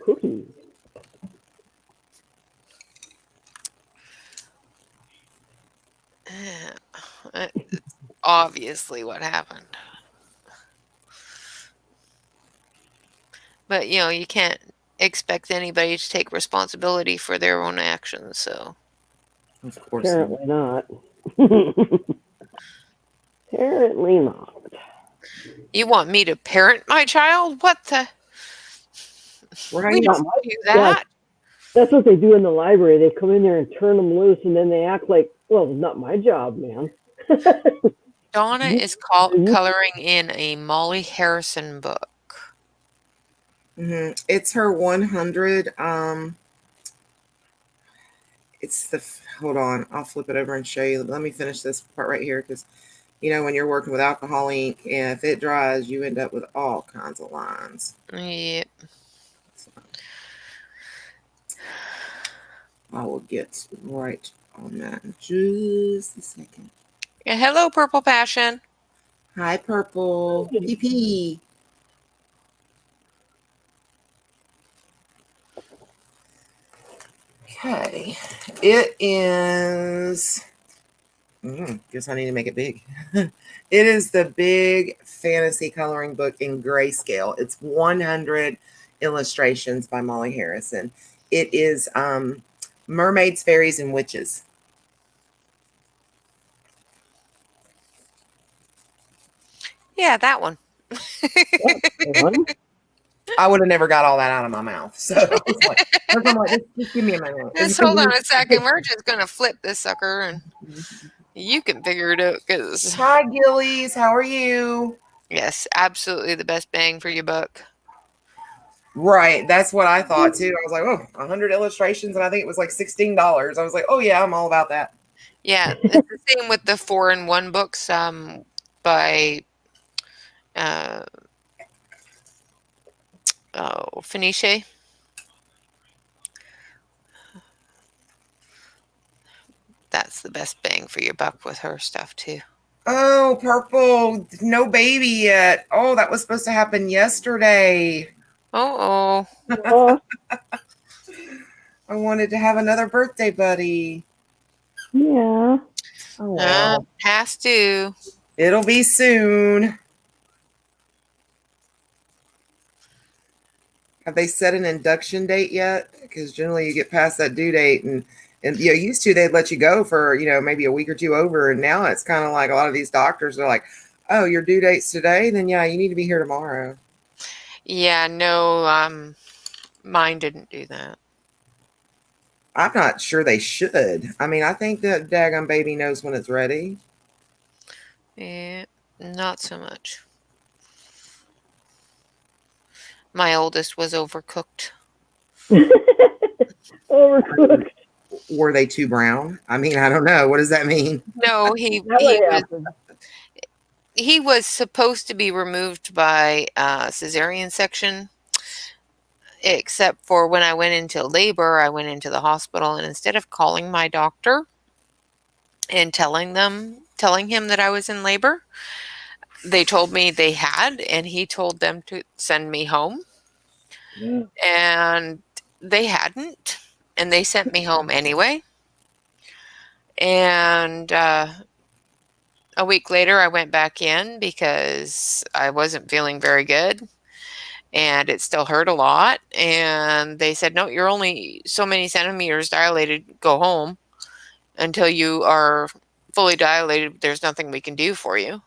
Cookies. It's obviously what happened. But, you can't expect anybody to take responsibility for their own actions, so. Of course. Apparently not. Apparently not. You want me to parent my child? What the? Right. We don't do that. That's what they do in the library. They come in there and turn them loose, and then they act like, well, it's not my job, man. Donna is coloring in a Molly Harrison book. Mm-hmm. It's her 100. Hold on. I'll flip it over and show you. Let me finish this part right here because, when you're working with alcohol ink, and if it dries, you end up with all kinds of lines. Yep. I will get right on that in just a second. Yeah, hello, Purple Passion. Hi, Purple. PP. Okay. It is. Guess I need to make it big. It is the big fantasy coloring book in grayscale. It's 100. Illustrations by Molly Harrison. It is mermaids, fairies, and witches. Yeah, that one. Fun. I would have never got all that out of my mouth. So I was like, just give me a minute. Just hold on a second. We're just going to flip this sucker and you can figure it out. Cause Hi, Gillies. How are you? yes, absolutely the best bang for your buck. Right. That's what I thought too. I was like, oh, 100 illustrations. And I think it was like $16. I was like, oh, yeah, I'm all about that. Yeah, it's the same with the 4-in-1 books by Fenice. That's the best bang for your buck with her stuff too. Oh, purple. No baby yet. Oh, that was supposed to happen yesterday. Oh, Oh, I wanted to have another birthday buddy. yeah. Oh, well. has to. It'll be soon. Have they set an induction date yet? Because generally you get past that due date and used to they'd let you go for, maybe a week or two over. And now it's kind of like a lot of these doctors are like, oh, your due date's today? Then yeah, you need to be here tomorrow. Yeah, no, mine didn't do that. I'm not sure they should. I mean, I think that daggone baby knows when it's ready. Yeah, not so much. My oldest was overcooked. Overcooked. Were they too brown? I mean, I don't know. What does that mean? No, he was supposed to be removed by cesarean section, except for when I went into labor, I went into the hospital, and instead of calling my doctor and telling him that I was in labor, they told me they had, and he told them to send me home. Yeah. And they hadn't, and they sent me home anyway. And a week later, I went back in because I wasn't feeling very good and it still hurt a lot. And they said, no, you're only so many centimeters dilated. Go home until you are fully dilated. There's nothing we can do for you.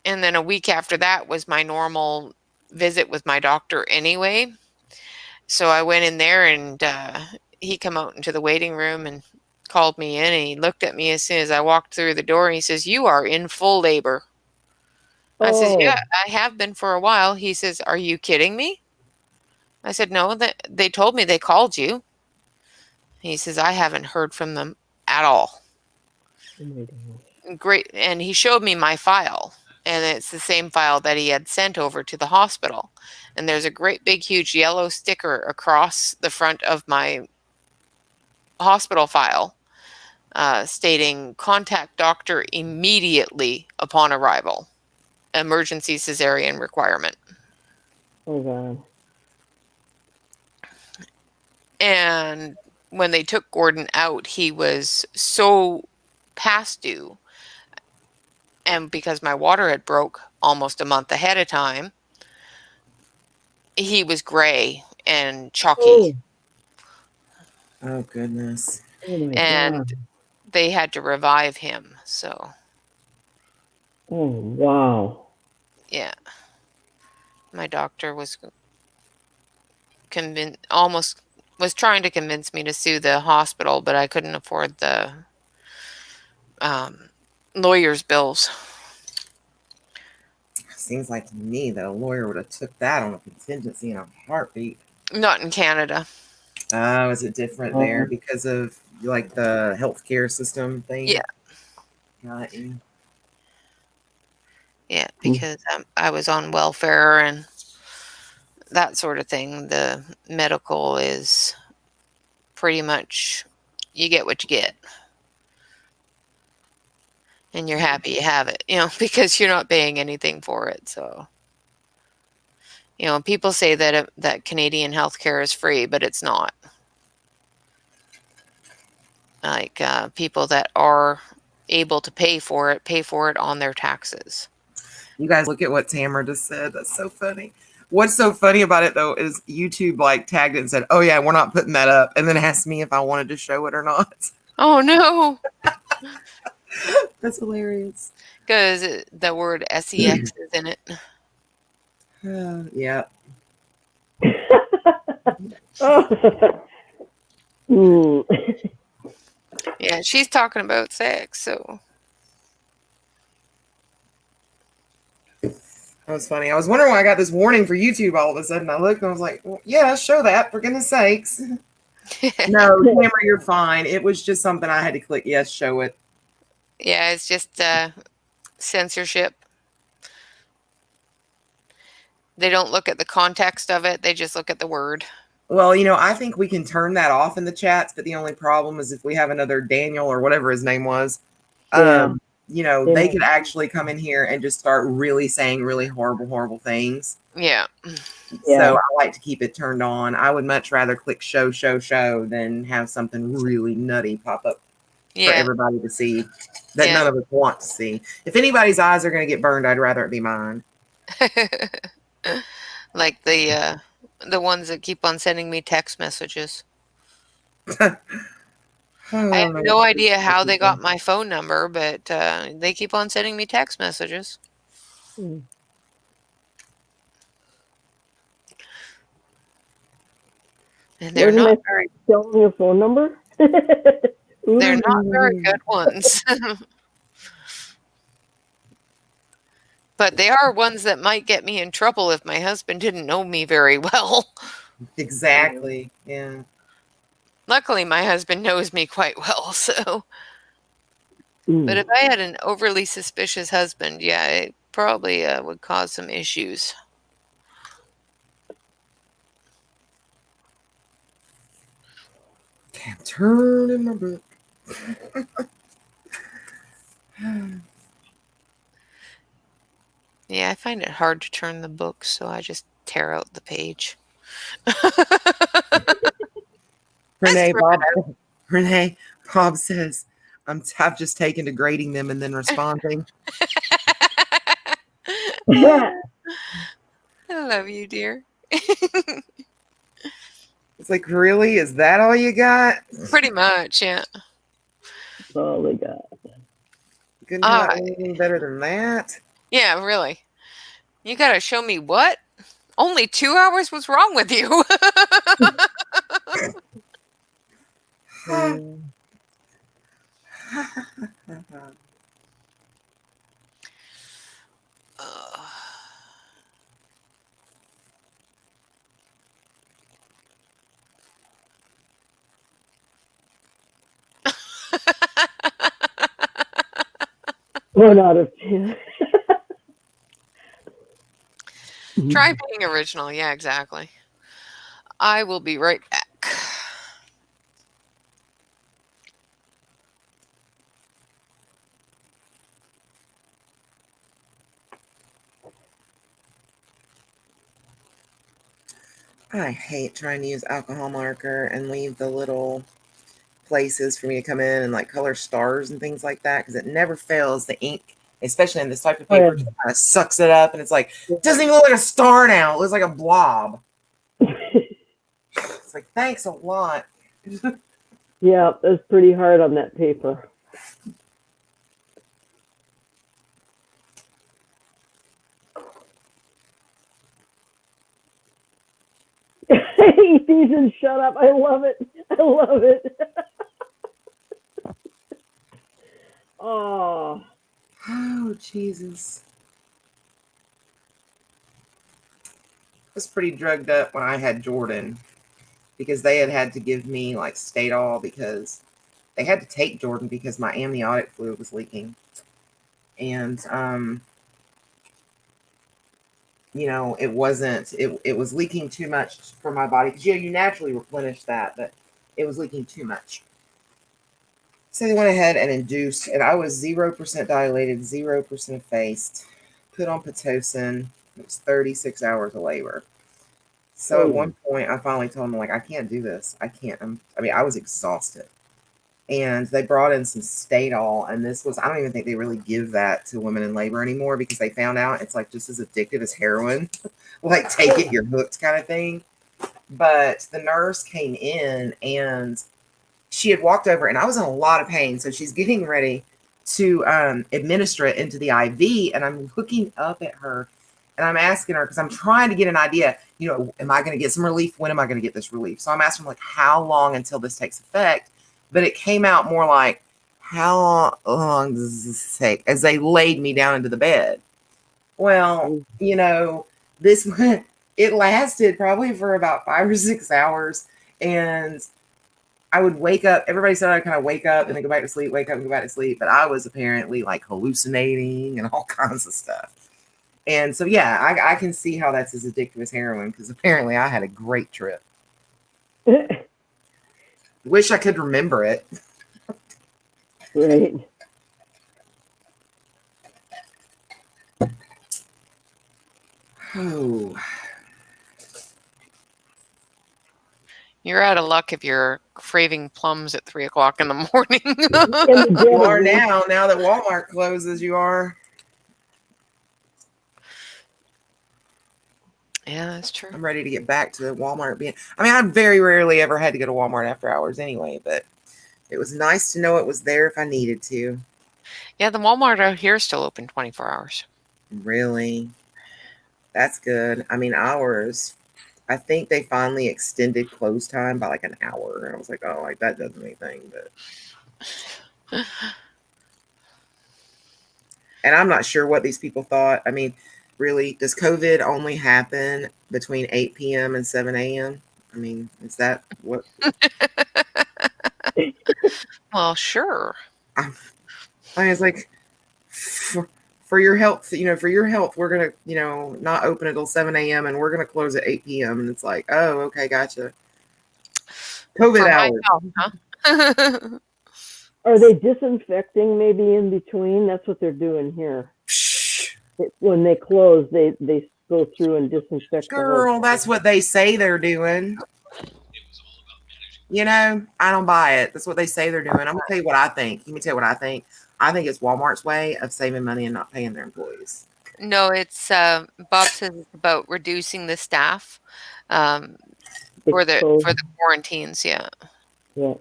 And then a week after that was my normal visit with my doctor anyway. So I went in there and he come out into the waiting room and called me in, and he looked at me as soon as I walked through the door, and he says, you are in full labor. I says, Oh, yeah, I have been for a while. He says, are you kidding me? I said, no, that they told me they called you. He says, I haven't heard from them at all. oh my gosh. Great. And he showed me my file, and it's the same file that he had sent over to the hospital. And there's a great big huge yellow sticker across the front of my hospital file stating contact doctor immediately upon arrival, emergency cesarean requirement. Oh God. And when they took Gordon out, he was so past due, and because my water had broke almost a month ahead of time, he was gray and chalky. Oh, goodness. Oh my And God. they had to revive him. So Oh wow. yeah, my doctor was almost was trying to convince me to sue the hospital, but I couldn't afford the lawyer's bills. Seems like to me that a lawyer would have took that on a contingency in a heartbeat. Not in Canada. Oh, is it different there because of like the healthcare system thing? Yeah. Got you. Yeah, because I was on welfare and that sort of thing. The medical is pretty much you get what you get. And you're happy you have it, because you're not paying anything for it. So, people say that that Canadian healthcare is free, but it's not. Like people that are able to pay for it on their taxes. You guys look at what Tamara just said. That's so funny. What's so funny about it though is YouTube like tagged it and said, "Oh yeah, we're not putting that up," and then asked me if I wanted to show it or not. Oh no, That's hilarious. because the word sex is in it. Yeah. Oh. Mm. Yeah, she's talking about sex, so That was funny. I was wondering why I got this warning for YouTube all of a sudden. I looked and I was like, well, yeah, show that for goodness sakes. No, Tamara, you're fine. It was just something I had to click yes, show it. yeah, it's just censorship. They don't look at the context of it; they just look at the word. Well, I think we can turn that off in the chats, but the only problem is if we have another Daniel or whatever his name was, Yeah. they could actually come in here and just start really saying really horrible, horrible things. Yeah. So I like to keep it turned on. I would much rather click show than have something really nutty pop up for everybody to see that none of us want to see. If anybody's eyes are going to get burned, I'd rather it be mine. Like the ones that keep on sending me text messages. I have no idea how they got my phone number, but they keep on sending me text messages. Mm. And they're not very telling your phone number. They're not very good ones. But they are ones that might get me in trouble if my husband didn't know me very well. Exactly. Yeah. Luckily, my husband knows me quite well, so. But if I had an overly suspicious husband, yeah, it probably would cause some issues. Can't turn in my book. Yeah, I find it hard to turn the book, so I just tear out the page. Rene, Bob says, I've just taken to grading them and then responding. I love you, dear. It's like, really? Is that all you got? Pretty much, yeah. That's all they got. Couldn't have anything better than that. Yeah, really. You gotta show me what? Only 2 hours? What's wrong with you? One out of 10. Try being original. Yeah, exactly. I will be right back. I hate trying to use alcohol marker and leave the little places for me to come in and like color stars and things like that because it never fails. The ink, especially in this type of paper, just kind of sucks it up and it's like, it doesn't even look like a star now. It looks like a blob. It's like, thanks a lot. Yeah, that's pretty hard on that paper. Ethan, shut up. I love it. I love it. Oh, Jesus. I was pretty drugged up when I had Jordan because they had to give me like Stadol because they had to take Jordan because my amniotic fluid was leaking. And, it wasn't, it was leaking too much for my body because, you naturally replenish that, but it was leaking too much. So they went ahead and induced, and I was 0% dilated, 0% effaced, put on Pitocin. It was 36 hours of labor. So at one point, I finally told him, like, I can't do this. I can't. I was exhausted. and they brought in some Stadol, and this was, I don't even think they really give that to women in labor anymore because they found out it's like just as addictive as heroin. Like, take it, you're hooked kind of thing. But the nurse came in and she had walked over, and I was in a lot of pain. So she's getting ready to administer it into the IV, and I'm looking up at her and I'm asking her, because I'm trying to get an idea, am I going to get some relief? When am I going to get this relief? So I'm asking her, like, how long until this takes effect? But it came out more like, how long does this take? As they laid me down into the bed. Well, this it lasted probably for about 5 or 6 hours. And I would wake up. Everybody said I'd kind of wake up and then go back to sleep, wake up and go back to sleep. But I was apparently like hallucinating and all kinds of stuff. And so, yeah, I can see how that's as addictive as heroin, because apparently I had a great trip. Wish I could remember it. Right. Oh. You're out of luck if you're craving plums at 3 o'clock in the morning. You are now that Walmart closes, you are. Yeah, that's true. I'm ready to get back to Walmart being. I mean, I very rarely ever had to go to Walmart after hours anyway, but it was nice to know it was there if I needed to. Yeah, the Walmart out here is still open 24 hours. Really? That's good. I mean, hours. I think they finally extended close time by like an hour. And I was like, oh, like that doesn't mean anything, but. And I'm not sure what these people thought. I mean, really, does COVID only happen between 8 p.m. and 7 a.m.? I mean, is that what? Well, sure. I mean, it's like, for your health, we're going to, not open until 7 a.m. and we're going to close at 8 p.m. And it's like, oh, okay, gotcha. COVID hours. Health, huh? Are they disinfecting maybe in between? That's what they're doing here. When they close, they go through and disinfect. Girl, that's what they say they're doing. I don't buy it. That's what they say they're doing. I'm gonna tell you what I think. Let me tell you what I think. I think it's Walmart's way of saving money and not paying their employees. No, it's Bob says it's about reducing the staff for the quarantines. Yeah. Yeah.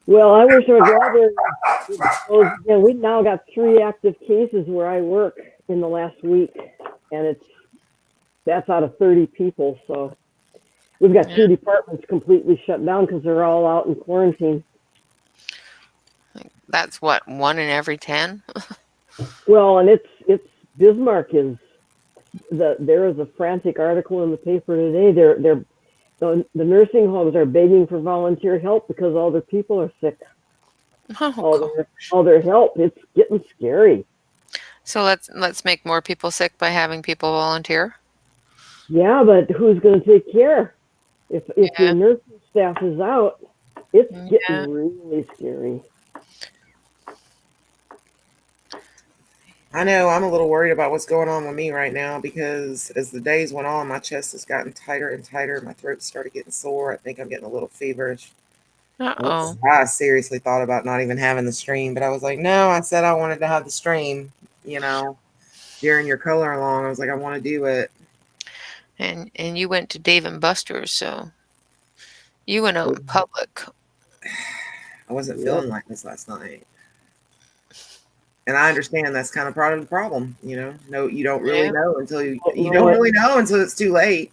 Well, I wish I was rather. Yeah, we now got 3 active cases where I work in the last week, and that's out of 30 people. So we've got 2 departments completely shut down because they're all out in quarantine. That's what, 1 in every 10. Well, and it's Bismarck is there is a frantic article in the paper today. The nursing homes are begging for volunteer help because all their people are sick. All their help. It's getting scary. So let's make more people sick by having people volunteer. Yeah, but who's going to take care? If your nursing staff is out, it's getting really scary. I know I'm a little worried about what's going on with me right now, because as the days went on, my chest has gotten tighter and tighter. My throat started getting sore. I think I'm getting a little feverish. Uh-oh. I seriously thought about not even having the stream, but I was like, no, I said I wanted to have the stream, during your color along. I was like, I want to do it. And you went to Dave and Buster's, so you went out in public. I wasn't feeling like this last night. And I understand that's kind of part of the problem, No, you don't really know until you don't really know until it's too late.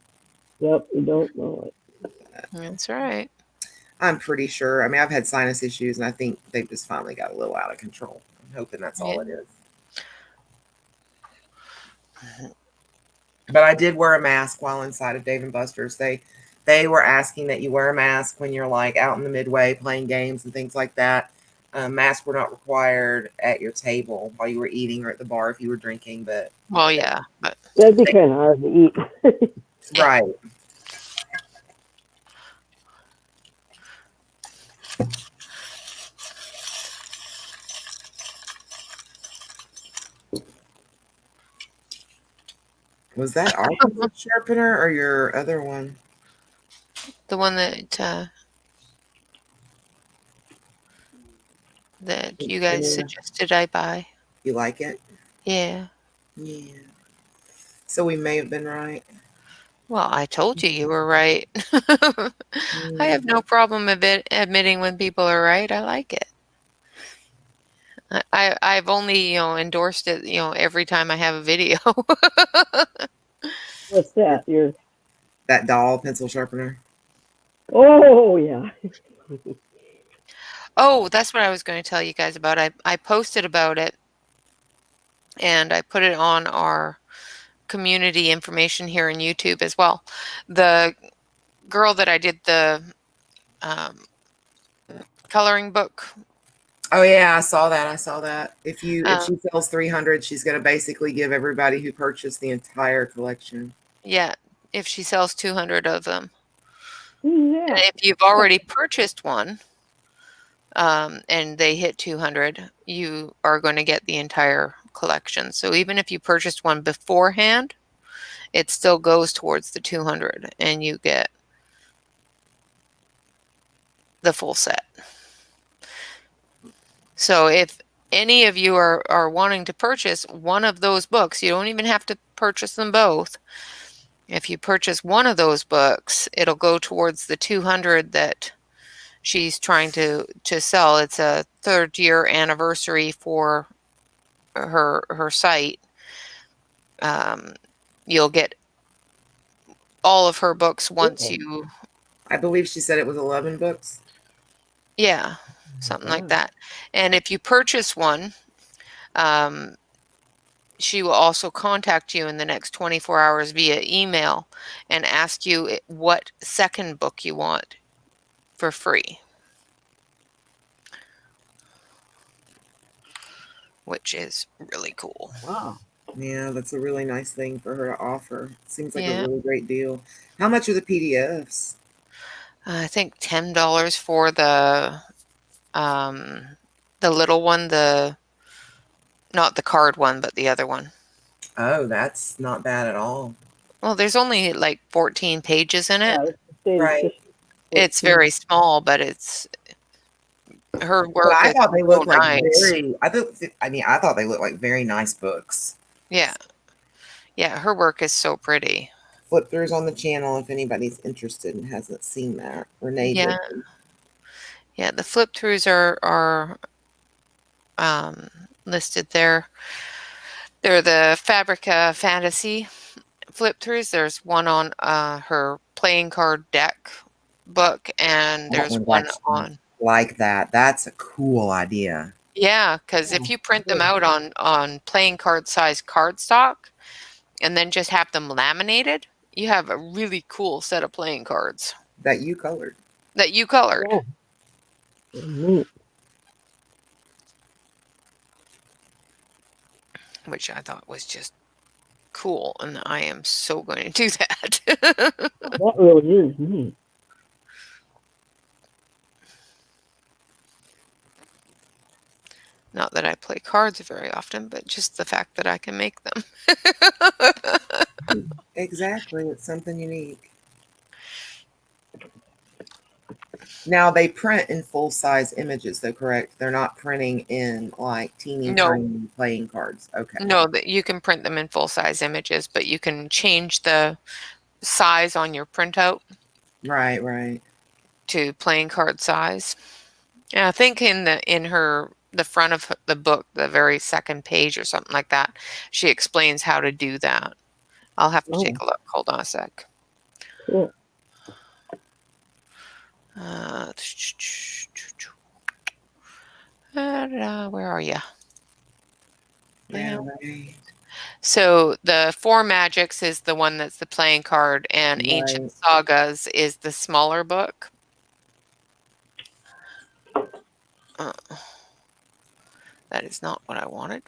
Yep, you don't know it. That's right. I'm pretty sure. I mean, I've had sinus issues, and I think they've just finally got a little out of control. I'm hoping that's all it is. But I did wear a mask while inside of Dave & Buster's. They were asking that you wear a mask when you're like out in the midway playing games and things like that. Masks were not required at your table while you were eating or at the bar if you were drinking. But well, yeah, but that'd be kind of hard to eat. Right. Was that our sharpener or your other one? The one that you guys Yeah. suggested I buy. You like it? Yeah. Yeah. So we may have been right. Well, I told you were right. I have no problem admitting when people are right. I like it. I've only, endorsed it, every time I have a video. What's that? You're, That doll pencil sharpener. oh, yeah. Oh, that's what I was going to tell you guys about. I posted about it and I put it on our community information here in YouTube as well. The girl that I did the um, coloring book. Oh yeah, I saw that. I saw that. If Um, she sells 300, she's going to basically give everybody who purchased the entire collection. yeah, if she sells 200 of them. Who's And that? if you've already purchased one, and they hit 200, you are going to get the entire collection. So even if you purchased one beforehand, it still goes towards the 200 and you get the full set. So if any of you are wanting to purchase one of those books, you don't even have to purchase them both. If you purchase one of those books, it'll go towards the 200 that she's trying to sell. It's a 3rd year anniversary for her site. You'll get all of her books once Cool. you, I believe she said it was 11 books. yeah, something like Wow. that. And if you purchase one, she will also contact you in the next 24 hours via email and ask you what second book you want for free, which is really cool. Wow. Yeah, that's a really nice thing for her to offer. Seems like a Yeah. really great deal. How much are the PDFs? I think $10 for the little one, not the card one, but the other one. Oh, that's not bad at all. Well, there's only like 14 pages in it. Yeah, it's Right. just It's 14. very small, but her But work I is thought they so looked like nice. I thought they looked like very nice books. Yeah. Yeah, her work is so pretty. Flip throughs on the channel if anybody's interested and hasn't seen that. Rene Yeah. did. Yeah, the flip throughs are listed there. They're the Fabrica Fantasy flip throughs. There's one on her playing card deck book, and That there's one's one actually on. like that. That's a cool idea. Yeah, because if you print them out on playing card size cardstock and then just have them laminated, you have a really cool set of playing cards That you colored. that you colored. Yeah. Neat. Which I thought was just cool, and I am so going to do that. That really is neat. Not that I play cards very often, but just the fact that I can make them. Exactly. It's something unique. Now they print in full size images, though, correct? They're not printing in like teeny No. tiny playing cards. Okay. No, that you can print them in full size images, but you can change the size on your printout Right, right. to playing card size. And I think in the front of the book, the very second page or something like that, she explains how to do that. I'll have to take a look. Hold on a sec. Cool. Where are you? Yeah, right. So the Four Magics is the one that's the playing card, and Ancient Right. Sagas is the smaller book. That is not what I wanted.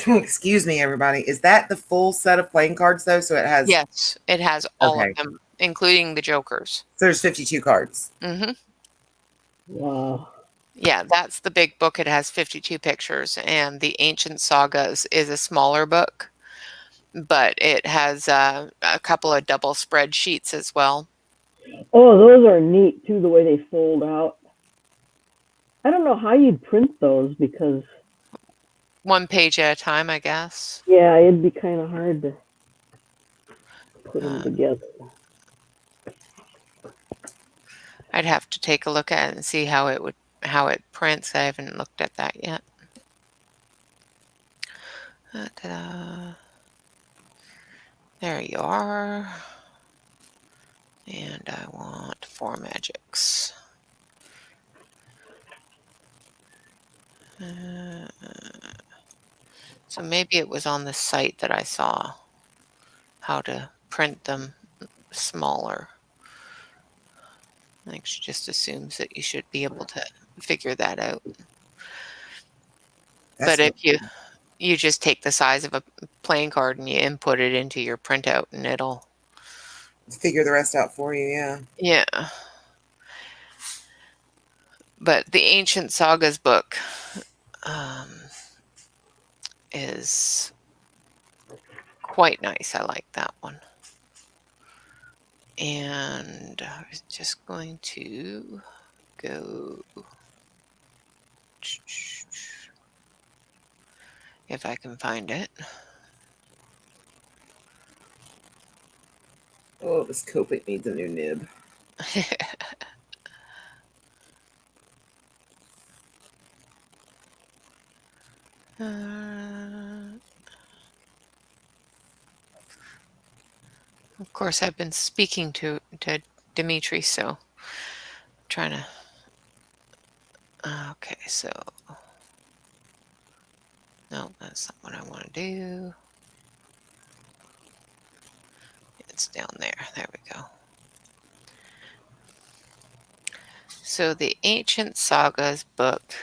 Excuse me, everybody. Is that the full set of playing cards, though? So it has. Yes, it has all Okay. of them, including the Jokers. So there's 52 cards. Mm-hmm. Wow. Yeah, that's the big book. It has 52 pictures, and the Ancient Sagas is a smaller book, but it has a couple of double spreadsheets as well. Oh, those are neat too, the way they fold out. I don't know how you'd print those because, One page at a time, I guess. yeah, it'd be kind of hard to put them Uh, together. I'd have to take a look at it and see how it prints. I haven't looked at that yet. Ta-da. There you are. And I want 4 magics. So maybe it was on the site that I saw how to print them smaller. I think she just assumes that you should be able to figure that out. That's But if you just take the size of a playing card and you input it into your printout and it'll figure the rest out for you. Yeah. yeah. But the Ancient Sagas book is quite nice. I like that one. And I was just going to go if I can find it. Oh, this Copic needs a new nib. Of course, I've been speaking to Dimitri, so I'm trying to. Okay, so no, that's not what I want to do. It's down there. There we go. So the Ancient Sagas book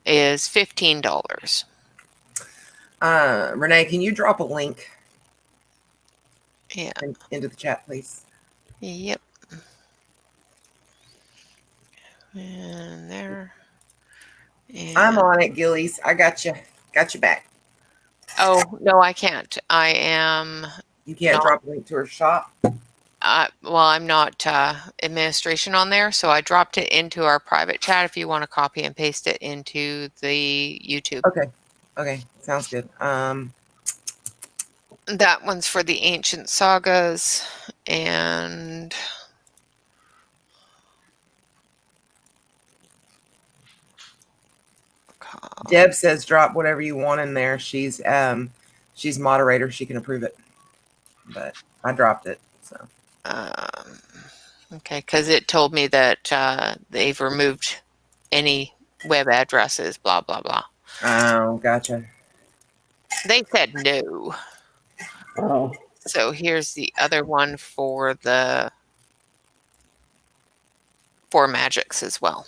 is $15. Renee, can you drop a link Yeah. into the chat, please? Yep. And there. And I'm on it, Gillies. I got you. Got you back. oh no, I can't. I am. You can't drop a link to her shop. Well, I'm not administration on there, so I dropped it into our private chat. If you want to copy and paste it into the YouTube. Okay, sounds good. That one's for the Ancient Sagas, and Deb says drop whatever you want in there. She's moderator. She can approve it. But I dropped it. So okay, because it told me that they've removed any web addresses, blah blah blah. Oh, gotcha. They said no. Oh. So here's the other one for the 4 magics as well.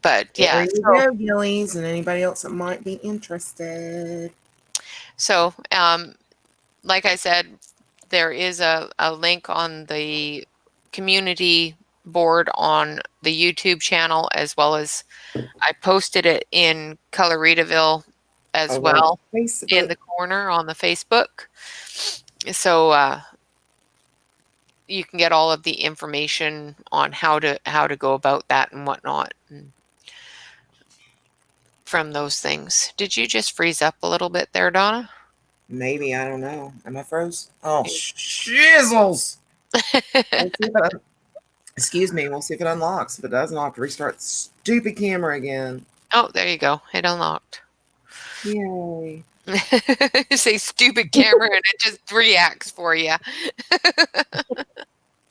But yeah, there you go, Gillies, and anybody else that might be interested. So, like I said, there is a link on the community board on the YouTube channel, as well as I posted it in Coloritaville as well in the corner on the Facebook. So you can get all of the information on how to go about that and whatnot from those things. Did you just freeze up a little bit there, Donna? Maybe, I don't know. Am I froze? Oh, shizzles! Excuse me. We'll see if it unlocks. If it doesn't, I'll have to restart the stupid camera again. Oh, there you go. It unlocked. Yay. You say stupid camera and it just reacts for you.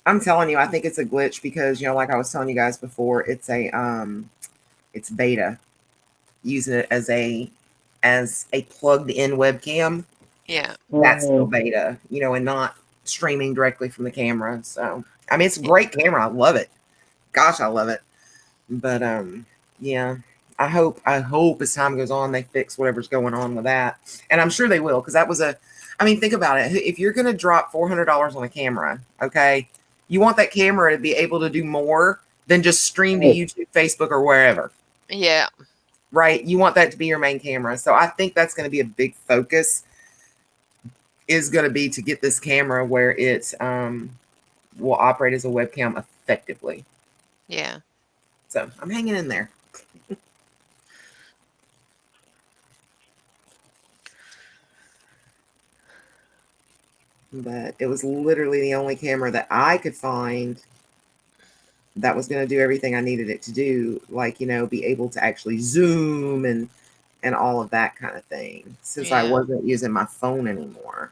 I'm telling you, I think it's a glitch because, like I was telling you guys before, it's it's beta. Using it as a plugged in webcam. Yeah. That's still beta, and not streaming directly from the camera. So, I mean, it's a great camera. I love it. Gosh, I love it. But, yeah, I hope as time goes on, they fix whatever's going on with that. And I'm sure they will, because that was think about it. If you're going to drop $400 on a camera, okay, you want that camera to be able to do more than just stream to YouTube, Facebook, or wherever. Yeah. right? You want that to be your main camera. So I think that's going to be a big focus, is going to be to get this camera where it will operate as a webcam effectively. Yeah. So I'm hanging in there. But it was literally the only camera that I could find that was going to do everything I needed it to do, like, you know, be able to actually zoom and all of that kind of thing, since I Yeah. wasn't using my phone anymore.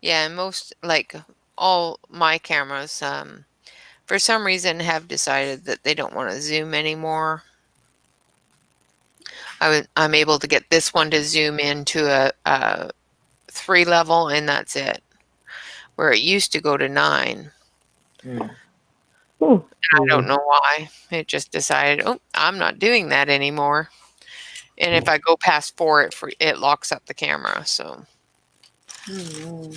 Yeah, and most, like, all my cameras, for some reason have decided that they don't want to zoom anymore. I'm able to get this one to zoom into a 3 level, and that's it. Where it used to go to 9. Mm. I don't know why. It just decided, oh, I'm not doing that anymore. And if I go past 4, it locks up the camera. So, Oh,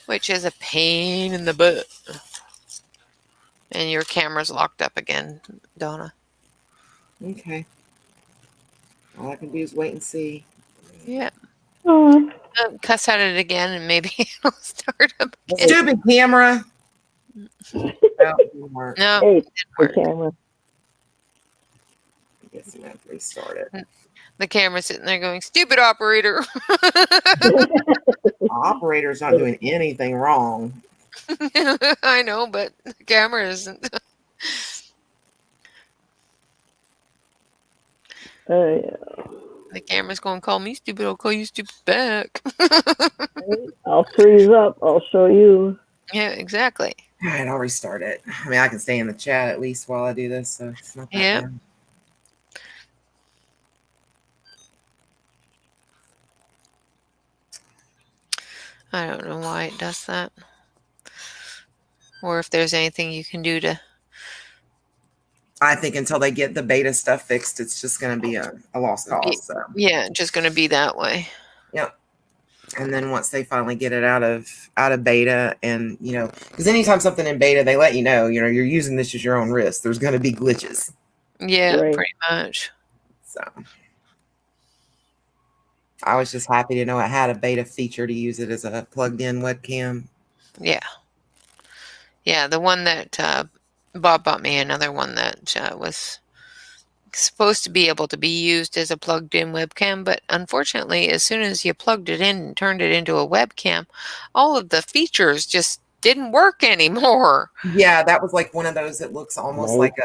which is a pain in the butt. And your camera's locked up again, Donna. no. Okay. All I can do is wait and see. Yeah. Oh, Cuss at it again, and maybe it'll start up again. Stupid camera. Oh, it didn't work. No, hey, it didn't the work. camera. I guess I'm gonna have to restart it. The camera's sitting there going, "Stupid operator." Operator's not doing anything wrong. I know, but the camera isn't. Yeah. The camera's going to call me stupid. I'll call you stupid back. I'll freeze up. I'll show you. Yeah, exactly. All right, I'll restart it. I mean, I can stay in the chat at least while I do this, so it's not that Yeah. bad. I don't know why it does that. Or if there's anything you can do to. I think until they get the beta stuff fixed, it's just going to be a lost cause. So, Yeah, just going to be that way. yep. And then once they finally get it out of beta, and you know, because anytime something in beta, they let you know, you're using this at your own risk. There's going to be glitches. Yeah, Right. pretty much. So, I was just happy to know it had a beta feature to use it as a plugged-in webcam. Yeah. Yeah, the one that Bob bought me, another one that was supposed to be able to be used as a plugged-in webcam, but unfortunately, as soon as you plugged it in and turned it into a webcam, all of the features just didn't work anymore. Yeah, that was like one of those that looks almost Right. like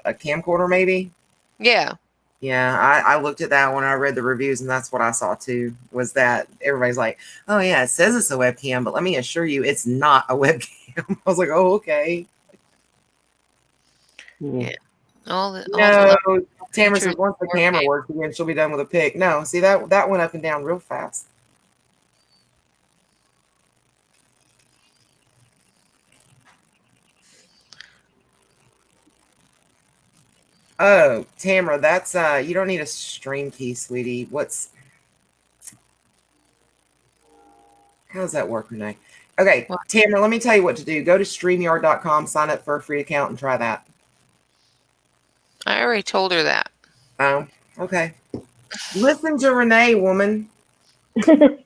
a camcorder, maybe. Yeah. Yeah, I looked at that when I read the reviews, and that's what I saw too, was that everybody's like, oh yeah, it says it's a webcam, but let me assure you, it's not a webcam. I was like, oh, okay. Yeah. All the No, Tamara features says once the weren't camera working. works again, she'll be done with a pic. No, see, that went up and down real fast. Oh, Tamara, that's you don't need a stream key, sweetie. How does that work, Rene? Okay, What? Tamara, let me tell you what to do. Go to StreamYard.com, sign up for a free account, and try that. I already told her that. Oh, okay. Listen to Rene, woman. I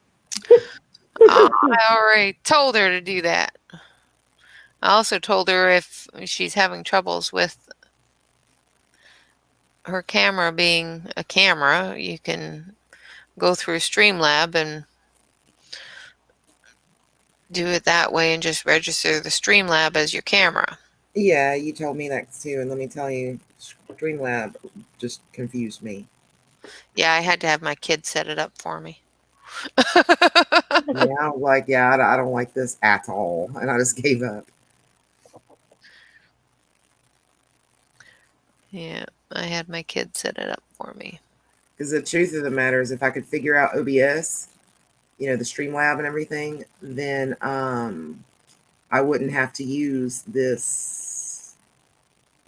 already told her to do that. I also told her if she's having troubles with her camera being a camera, you can go through Streamlab and do it that way and just register the Streamlab as your camera. Yeah, you told me that too, and let me tell you, Streamlab just confused me. Yeah, I had to have my kid set it up for me. Yeah, I was like, yeah, I don't like this at all, and I just gave up. Yeah, I had my kid set it up for me. Because the truth of the matter is, if I could figure out OBS, the Streamlab and everything, then I wouldn't have to use this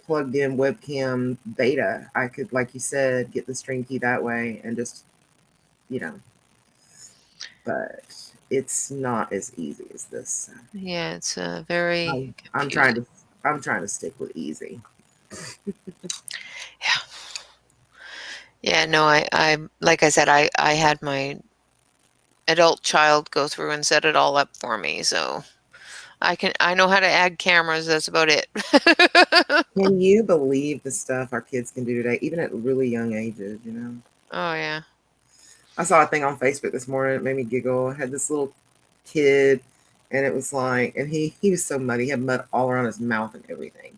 plugged-in webcam beta. I could, like you said, get the stream key that way and just, but it's not as easy as this. Yeah, it's very I'm trying to stick with easy. Yeah. Yeah, no, I like I said, I had my adult child go through and set it all up for me, so I know how to add cameras. That's about it. Can you believe the stuff our kids can do today, even at really young ages, you know? Oh yeah. I saw a thing on Facebook this morning. It made me giggle. It had this little kid, and it was like, and he was so muddy. He had mud all around his mouth and everything.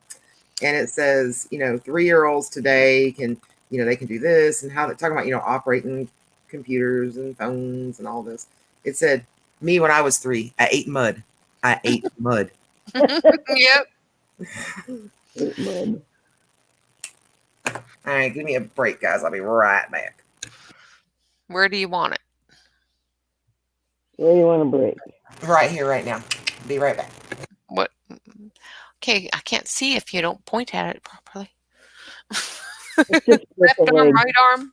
And it says, 3-year-olds today can, they can do this, and how they're talking about, operating computers and phones and all this. It said, me when I was 3, I ate mud. I ate mud. Yep. Mud. All right, give me a break, guys. I'll be right back. Where do you want it? Where do you want to break? Right here, right now. Be right back. What? Okay, I can't see if you don't point at it properly. It's just break Left a arm, leg. right arm,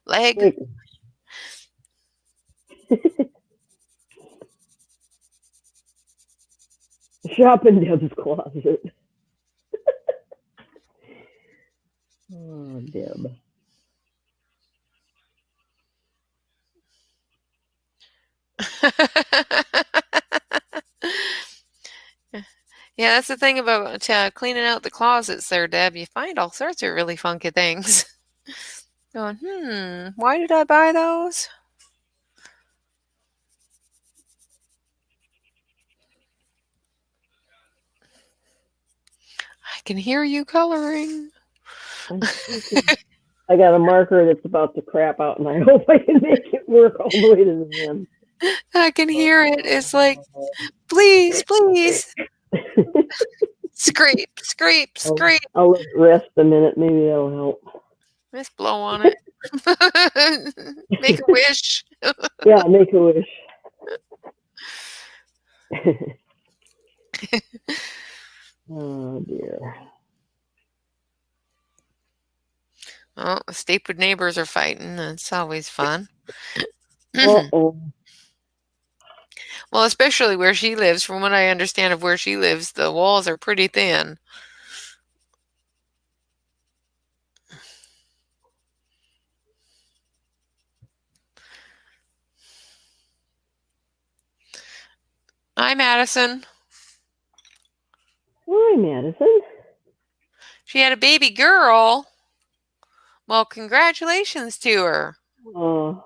leg. Break. Shop in Deb's closet. Oh, Deb. Yeah, that's the thing about cleaning out the closets there, Deb. You find all sorts of really funky things. Going, why did I buy those? I can hear you coloring. I got a marker that's about to crap out, and I hope I can make it work all the way to the end. I can hear it. It's like, please, please. Scrape, scrape, scrape. I'll let it rest a minute. Maybe that'll help. Just blow on it. Make a wish. Yeah, make a wish. Oh, dear. Oh, stupid neighbors are fighting. That's always fun. Uh-oh. Well, especially where she lives. From what I understand of where she lives, the walls are pretty thin. Hi, Madison. Hi, Madison. She had a baby girl. Well, congratulations to her. Oh.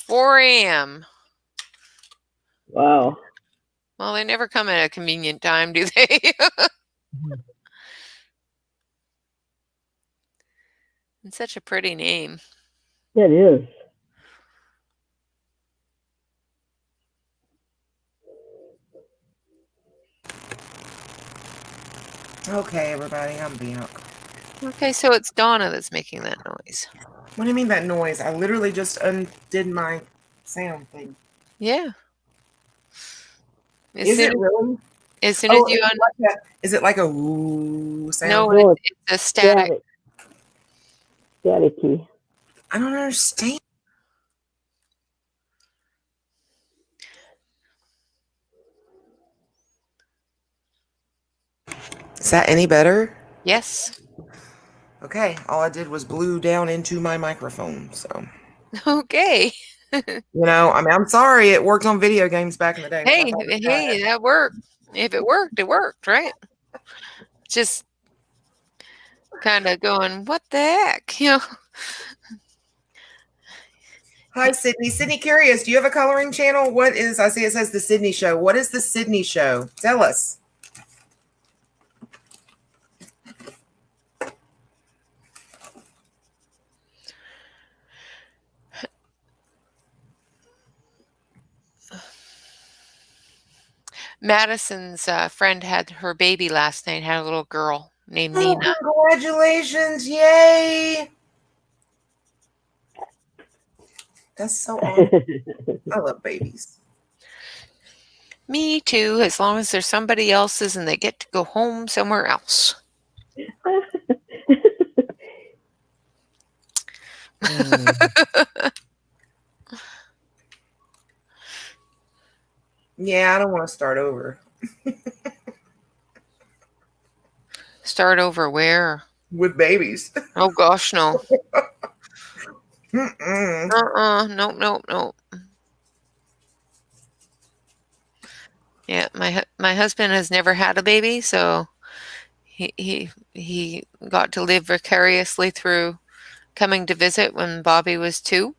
4 a.m. Wow. Well, they never come at a convenient time, do they? It's such a pretty name. It is. Okay, everybody, I'm back. Okay, so it's Donna that's making that noise. What do you mean that noise? I literally just undid my sound thing. Yeah. Is it really? As soon as you is it like a woo sound? No, No, it's a static. Staticky. I don't understand. Is that any better? Yes. Okay, all I did was blew down into my microphone, so. Okay. I'm sorry, it worked on video games back in the day. Hey, that worked. If it worked, it worked, right? Just kind of going, what the heck? Hi, Sydney. Sydney Curious, do you have a coloring channel? I see it says The Sydney Show. What is The Sydney Show? Tell us. Madison's friend had her baby last night, had a little girl named Oh, Nina. congratulations. Yay. That's so awesome. I love babies. Me too, as long as there's somebody else's and they get to go home somewhere else. Yeah, I don't want to start over Start over where? with babies. Oh gosh, no. Mm-mm. Nope, nope, nope. Yeah, my husband has never had a baby, so he got to live vicariously through coming to visit when Bobby was 2.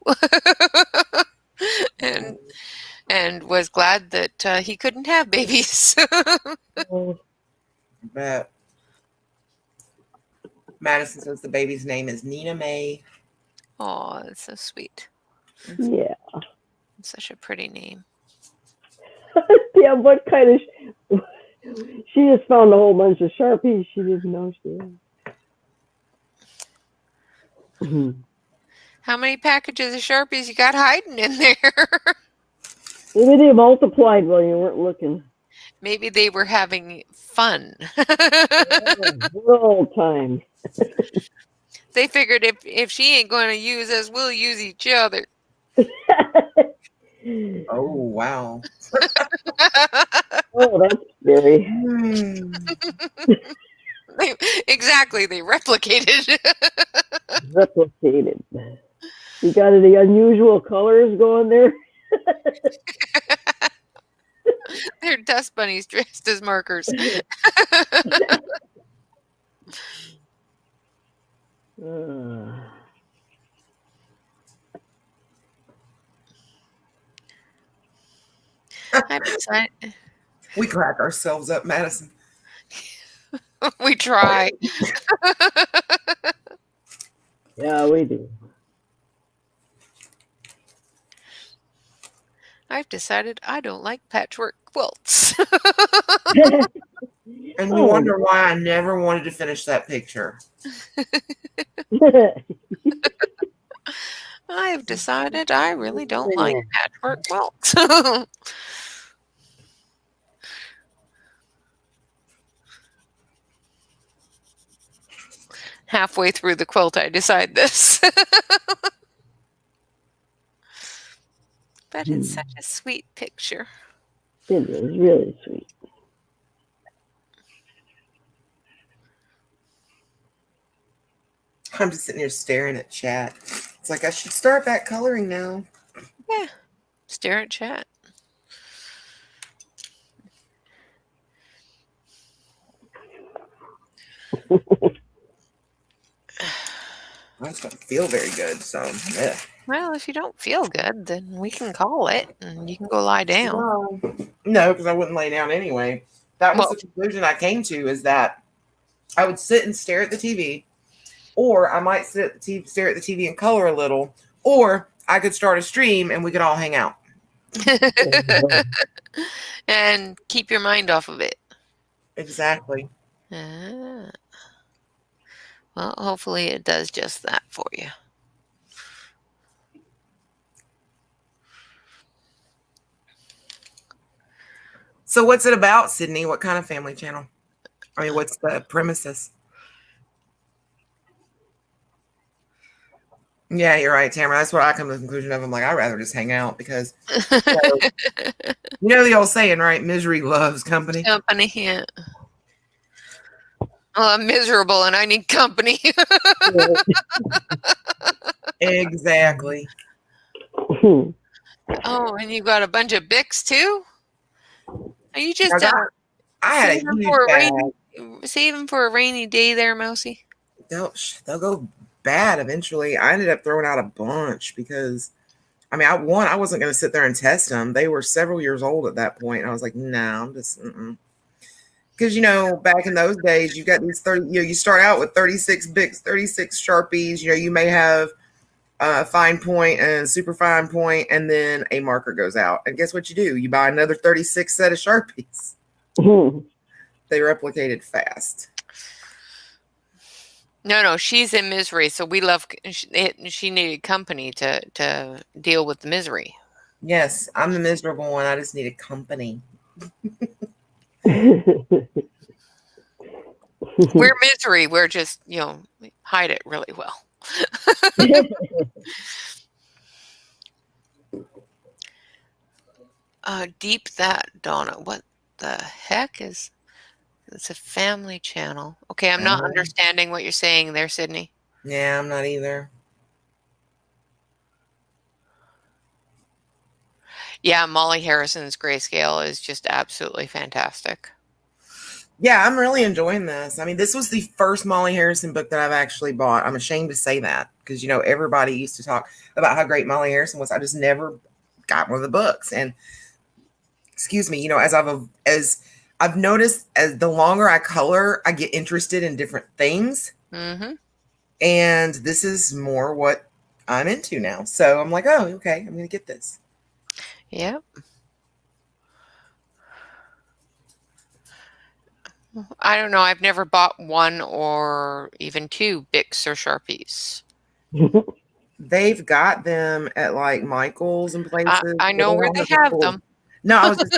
and and was glad that he couldn't have babies. But Madison says the baby's name is Nina May. Oh, that's so sweet. Yeah. It's such a pretty name. Yeah, what kind of... She just found a whole bunch of Sharpies she didn't know she had. How many packages of Sharpies you got hiding in there? Maybe they multiplied while you weren't looking. Maybe they were having fun. Good old time. They figured if she ain't going to use us, we'll use each other. Oh, wow. Oh, that's scary. Exactly, they replicated. Replicated. You got any unusual colors going there? They're dust bunnies dressed as markers. I've decided We crack ourselves up, Madison. we try. Yeah, we do. I've decided I don't like patchwork quilts. And you wonder why I never wanted to finish that picture. I have decided I really don't like patchwork quilts. Halfway through the quilt, I decide this. But it's such a sweet picture. It is really sweet. I'm just sitting here staring at chat. It's like I should start back coloring now. Yeah, stare at chat. I just don't feel very good, so yeah. Well, if you don't feel good, then we can call it and you can go lie down. No, because I wouldn't lay down anyway. That was Well, the conclusion I came to, is that I would sit and stare at the TV, or I might sit at the TV, stare at the TV and color a little, or I could start a stream and we could all hang out. and keep your mind off of it. Exactly. Well, hopefully it does just that for you. So what's it about, Sydney? What kind of family channel? I mean, what's the premises? Yeah, you're right, Tamara. That's what I come to the conclusion of. I'm like, I'd rather just hang out because, you know the old saying, right? Misery loves company. Company, yeah. Well, I'm miserable and I need company. Exactly. Oh, and you got a bunch of Bics too? Are you just I had a huge bag. Saving for a rainy day there, Mousy? They'll go bad eventually. I ended up throwing out a bunch because, I mean, I wasn't going to sit there and test them. They were several years old at that point. And I was like, no, I'm just, because, you know, back in those days, you've got these 30, you know, you start out with 36 Bics, 36 Sharpies, you know, you may have a fine point and super fine point, and then a marker goes out. And guess what you do? You buy another 36 set of Sharpies. They replicated fast. No, she's in misery, so we love. She needed company to deal with the misery. Yes, I'm the miserable one. I just needed company. We're misery. We're just, hide it really well. Deep that, Donna. What the heck is... It's a family channel. Okay, I'm not understanding what you're saying there, Sydney. Yeah, I'm not either. Yeah, Molly Harrison's Grayscale is just absolutely fantastic. Yeah, I'm really enjoying this. I mean, this was the first Molly Harrison book that I've actually bought. I'm ashamed to say that because, you know, everybody used to talk about how great Molly Harrison was. I just never got one of the books. And excuse me, you know, as I've noticed, as the longer I color, I get interested in different things. Mm-hmm. And this is more what I'm into now. So I'm like, oh, okay, I'm going to get this. Yeah. I don't know. I've never bought one or even two Bics or Sharpies. They've got them at like Michael's and places. I know where they have them. No, I was just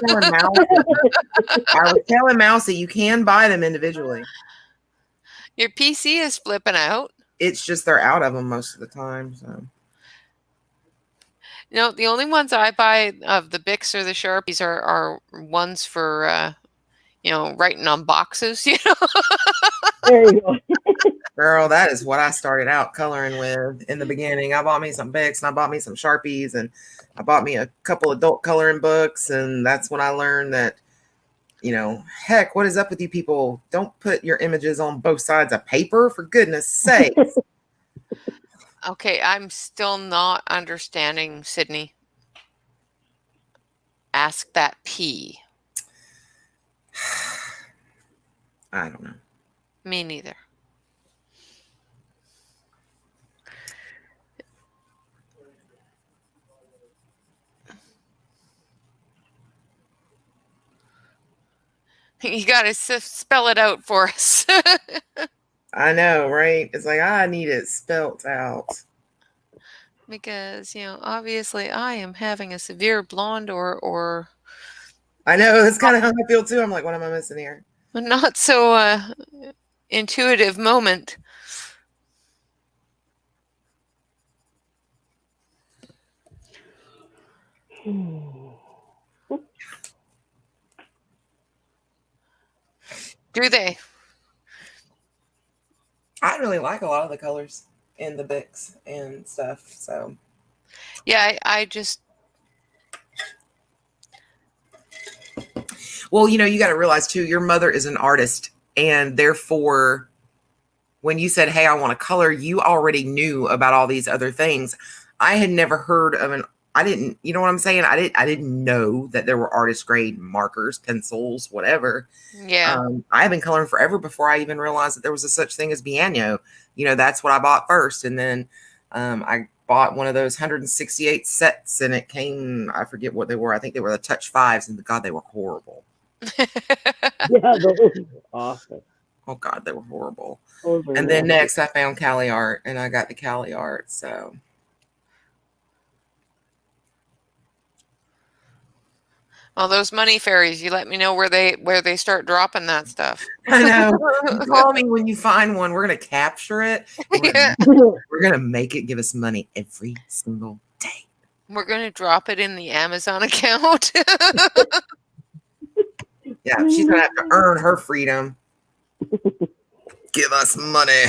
telling Mousy you can buy them individually. Your PC is flipping out. It's just they're out of them most of the time. So, you know, the only ones I buy of the Bics or the Sharpies are ones for you know, writing on boxes. You know. There you go. girl, that is what I started out coloring with in the beginning. I bought me some Bics and I bought me some Sharpies and I bought me a couple adult coloring books, and that's when I learned that, you know, heck, what is up with you people? Don't put your images on both sides of paper, for goodness sake. Okay, I'm still not understanding, Sydney. Ask that P. I don't know. Me neither. You got to spell it out for us. I know, right? It's like, I need it spelt out. Because, you know, obviously I am having a severe blonde or I know, that's kind of how I feel too. I'm like, what am I missing here? not so intuitive moment. Do they? I really like a lot of the colors in the Bics and stuff. So, yeah, I just... Well, you know, you got to realize too, your mother is an artist, and therefore, when you said, "Hey, I want to color," you already knew about all these other things. I had never heard of an. I didn't. You know what I'm saying? I didn't know that there were artist grade markers, pencils, whatever. Yeah. I have been coloring forever before I even realized that there was a such thing as Bianno. You know, that's what I bought first, and then I bought one of those 168 sets, and it came. I forget what they were. I think they were the Touch Fives, and God, they were horrible. Yeah, those were awesome. Oh God, they were horrible. Those were And then nasty. next I found Cali Art, and I got the Cali Art. So Well, those money fairies, you let me know where they start dropping that stuff. I know. You call me when you find one. We're gonna capture it. Yeah. We're gonna make it give us money every single day. We're going to drop it in the Amazon account. Yeah, she's gonna have to earn her freedom. Give us money.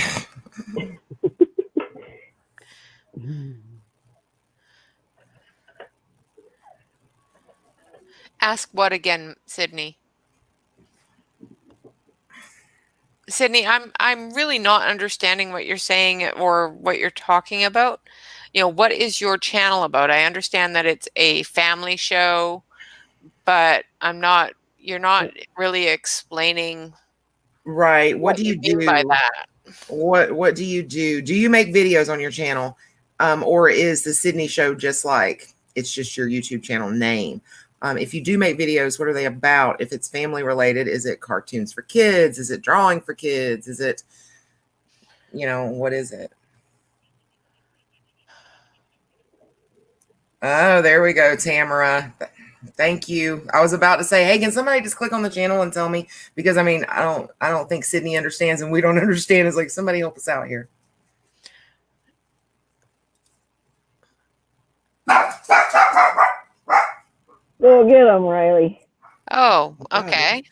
Ask what again, Sydney? Sydney, I'm really not understanding what you're saying or what you're talking about. You know, what is your channel about? I understand that it's a family show, but you're not really explaining Right. What do you mean do? by that. What do you do? Do you make videos on your channel? Or is the Sydney Show just like it's just your YouTube channel name? If you do make videos, what are they about? If it's family related, is it cartoons for kids? Is it drawing for kids? Is it, you know, what is it? Oh, there we go, Tamara. Thank you. I was about to say, hey, can somebody just click on the channel and tell me? Because I mean, I don't think Sydney understands and we don't understand. It's like, somebody help us out here. Go get them, Riley. Oh, Got it. okay.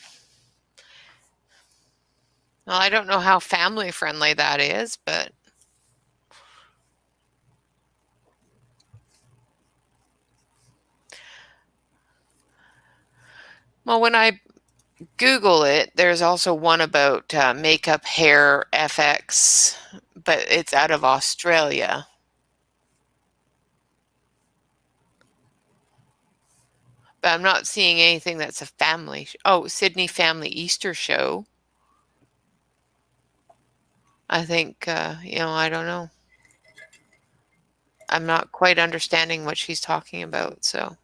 Well, I don't know how family friendly that is, but well, when I Google it, there's also one about makeup hair FX, but it's out of Australia. But I'm not seeing anything that's a family. Oh, Sydney Family Easter Show. I think, I don't know. I'm not quite understanding what she's talking about, so.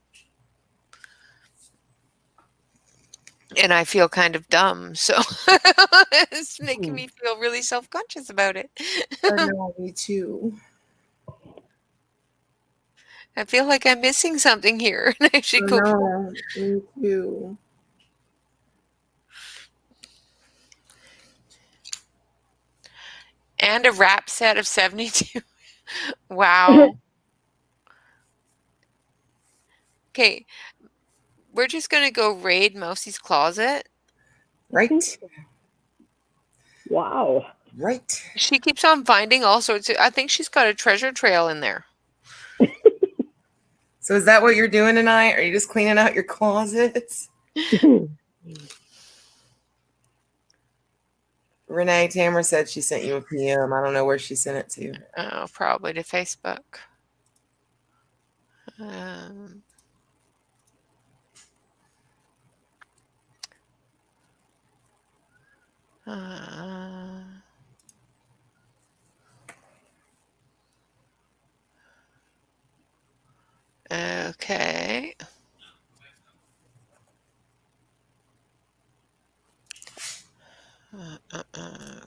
And I feel kind of dumb, so it's making me feel really self-conscious about it. I know, me too. I feel like I'm missing something here, and I should go. No, me too. And a wrap set of 72. Wow. Okay, we're just going to go raid Mousie's closet. Right. Wow. Right. She keeps on finding all sorts of, I think she's got a treasure trail in there. So is that what you're doing tonight? Are you just cleaning out your closets? Renee Tamara said she sent you a PM. I don't know where she sent it to. Oh, probably to Facebook. Um, uh, okay.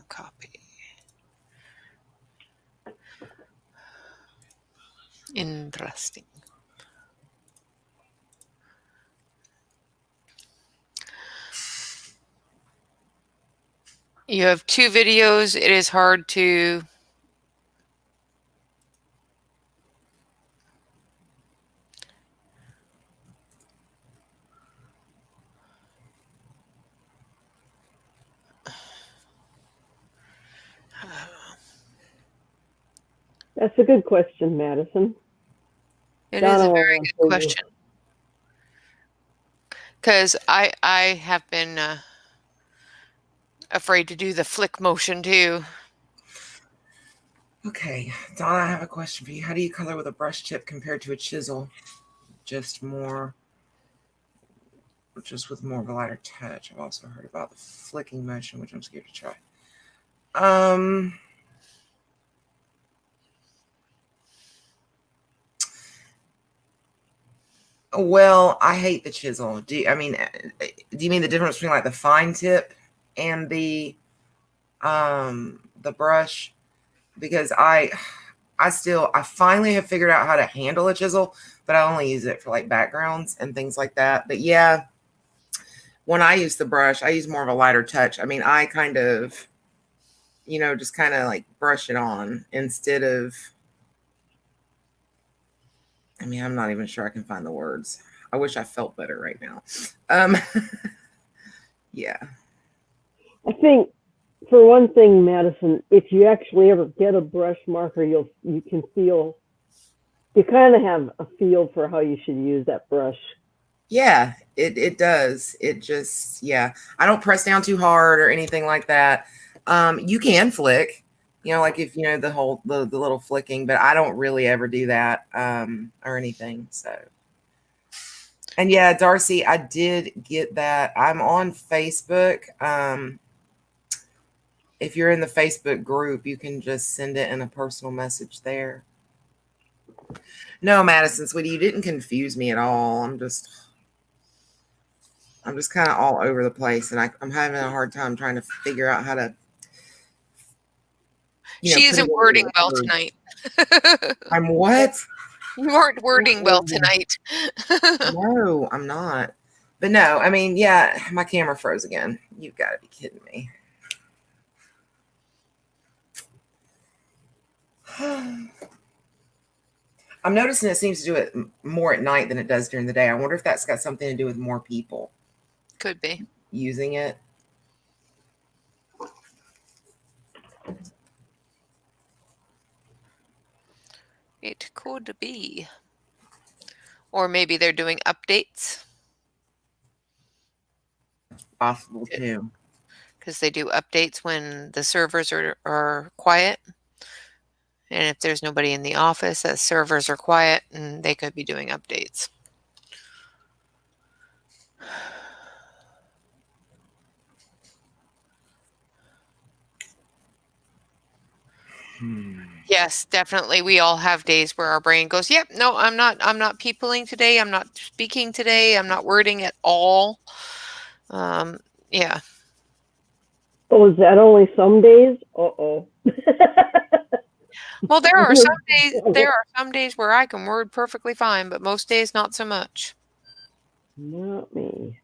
Copy. Interesting. You have 2 videos. It is hard to That's a good question, Madison. It Donna is a will very answer good you. question. Because I have been afraid to do the flick motion too. Okay, Donna, I have a question for you. How do you color with a brush tip compared to a chisel? Just with more of a lighter touch. I've also heard about the flicking motion, which I'm scared to try. Well, I hate the chisel. Do you mean the difference between like the fine tip and the brush? Because I finally have figured out how to handle a chisel, but I only use it for like backgrounds and things like that. But yeah, when I use the brush, I use more of a lighter touch. I mean, I kind of, just kind of like brush it on instead of, I mean, I'm not even sure I can find the words. I wish I felt better right now. Yeah. I think, for one thing, Madison, if you actually ever get a brush marker, you kind of have a feel for how you should use that brush. Yeah, it does. It just, yeah. I don't press down too hard or anything like that. You can flick, like if the little flicking, but I don't really ever do that or anything. So, and yeah, Darcy, I did get that. I'm on Facebook. If you're in the Facebook group, you can just send it in a personal message there. No, Madison, sweetie, you didn't confuse me at all. I'm just kind of all over the place, and I'm having a hard time trying to figure out how to. She isn't wording well tonight. I'm what? You aren't wording well tonight. No, I'm not. But no, I mean, yeah, my camera froze again. You've got to be kidding me. I'm noticing it seems to do it more at night than it does during the day. I wonder if that's got something to do with more people Could be. using it. It could be. Or maybe they're doing updates. Possible too. Because they do updates when the servers are quiet. And if there's nobody in the office, the servers are quiet and they could be doing updates. Yes, definitely. We all have days where our brain goes, yep, no, I'm not peopling today. I'm not speaking today. I'm not wording at all. Yeah. Oh, is that only some days? Uh-oh. Well, there are some days where I can word perfectly fine, but most days not so much. Not me.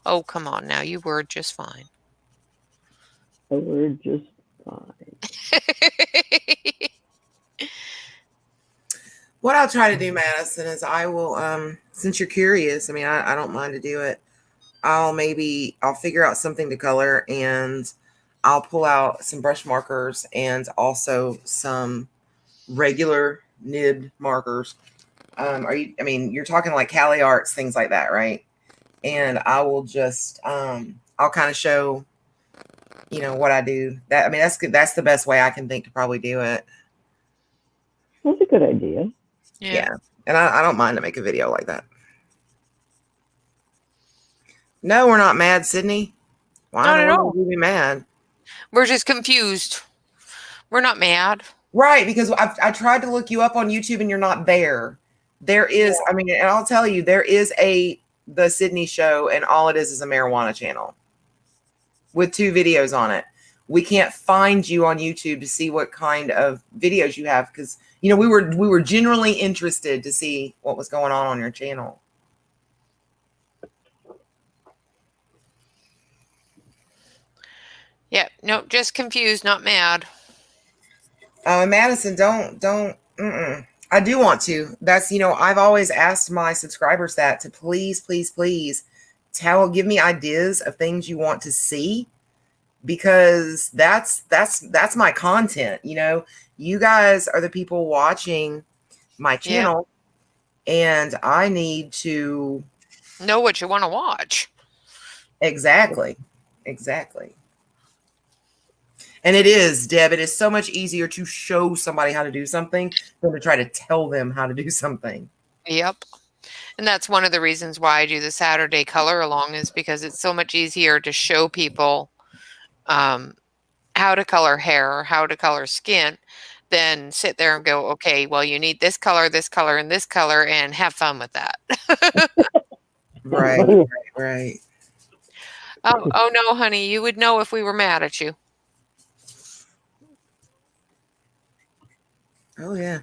Oh, come on now. You word just fine. I word just fine. What I'll try to do, Madison, is I will, since you're curious, I mean, I don't mind to do it. I'll figure out something to color, and I'll pull out some brush markers and also some regular nib markers. You're talking like Cali Arts, things like that, right? And I will just, I'll kind of show, what I do. That's good. That's the best way I can think to probably do it. That's a good idea. Yeah. And I don't mind to make a video like that. No, we're not mad, Sydney. Why Not at all. would we be mad? We're just confused. We're not mad. Right, because I tried to look you up on YouTube and you're not there. There is, and I'll tell you, there is the Sydney show, and all it is a marijuana channel with 2 videos on it. We can't find you on YouTube to see what kind of videos you have, because we were genuinely interested to see what was going on your channel. Yeah, no, just confused, not mad. Madison, don't. I do want to. That's I've always asked my subscribers that to please give me ideas of things you want to see, because that's my content. You guys are the people watching my channel, and I need to know what you want to watch. Exactly. And it is, Deb, it is so much easier to show somebody how to do something than to try to tell them how to do something. Yep. And that's one of the reasons why I do the Saturday color along, is because it's so much easier to show people how to color hair or how to color skin than sit there and go, okay, well, you need this color, and this color, and have fun with that. Right. Oh no, honey, you would know if we were mad at you. Oh, yeah.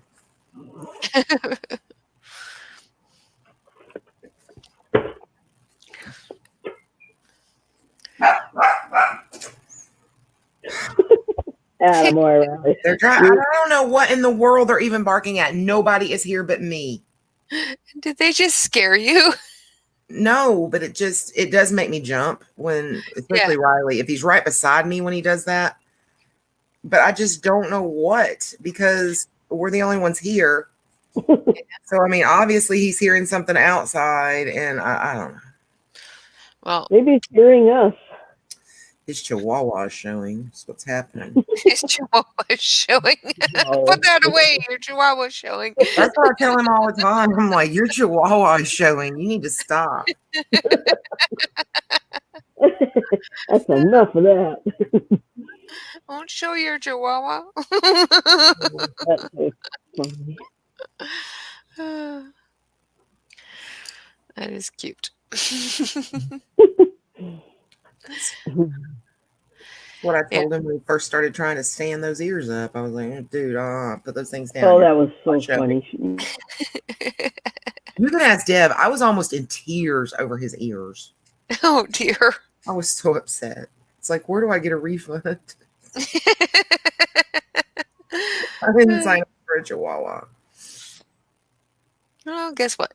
Attaboy, They're trying. I don't know what in the world they're even barking at. Nobody is here but me. Did they just scare you? No, but it does make me jump especially Riley, if he's right beside me when he does that. But I just don't know what, because we're the only ones here. So, obviously he's hearing something outside, and I don't know. Well, maybe he's hearing us. His chihuahua is showing. That's what's happening. His chihuahua is showing. No. Put that away. Your chihuahua is showing. That's what I tell him all the time. I'm like, your chihuahua is showing. You need to stop. That's enough of that. Don't show your chihuahua. That's so funny. That is cute. What I told him when he first started trying to stand those ears up. I was like, dude, put those things down. Oh, that was so funny. You can ask Deb. I was almost in tears over his ears. Oh, dear. I was so upset. It's like, where do I get a refund? I didn't sign up for a chihuahua. Oh, guess what?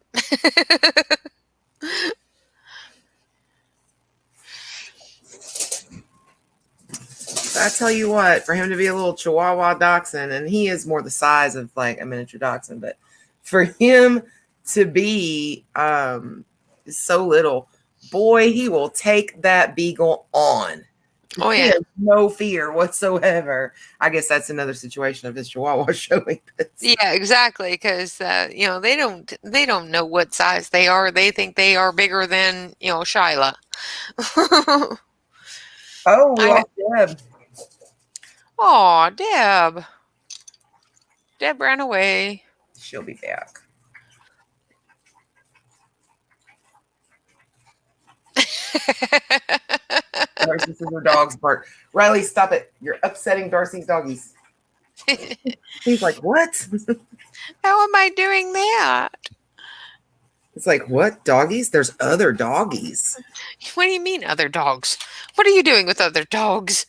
I tell you what, for him to be a little Chihuahua dachshund, and he is more the size of like a miniature dachshund, but for him to be so little, boy, he will take that beagle on. Oh He yeah. has no fear whatsoever. I guess that's another situation of his Chihuahua showing this. Yeah, exactly. Because they don't know what size they are. They think they are bigger than Shyla. Oh, we I lost Deb. Oh, Deb. Deb ran away. She'll be back. Darcy says her dogs bark. Riley, stop it. You're upsetting Darcy's doggies. He's like, what? How am I doing that? It's like, what? Doggies? There's other doggies. What do you mean, other dogs? What are you doing with other dogs?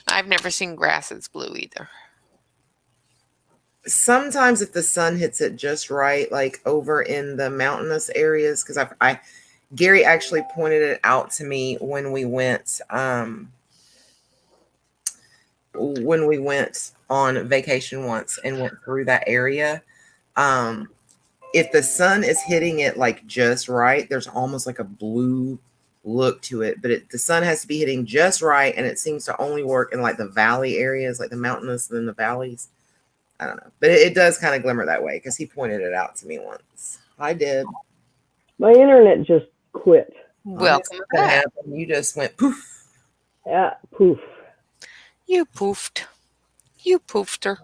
I've never seen grass that's blue either. Sometimes if the sun hits it just right, like over in the mountainous areas, because Gary actually pointed it out to me when we went on vacation once and went through that area. If the sun is hitting it like just right, there's almost like a blue look to it, but the sun has to be hitting just right, and it seems to only work in like the valley areas, like the mountainous and then the valleys. I don't know, but it does kind of glimmer that way because he pointed it out to me once. I did. My internet just quit. Welcome back. You just went poof. Yeah, poof. You poofed. You poofed her.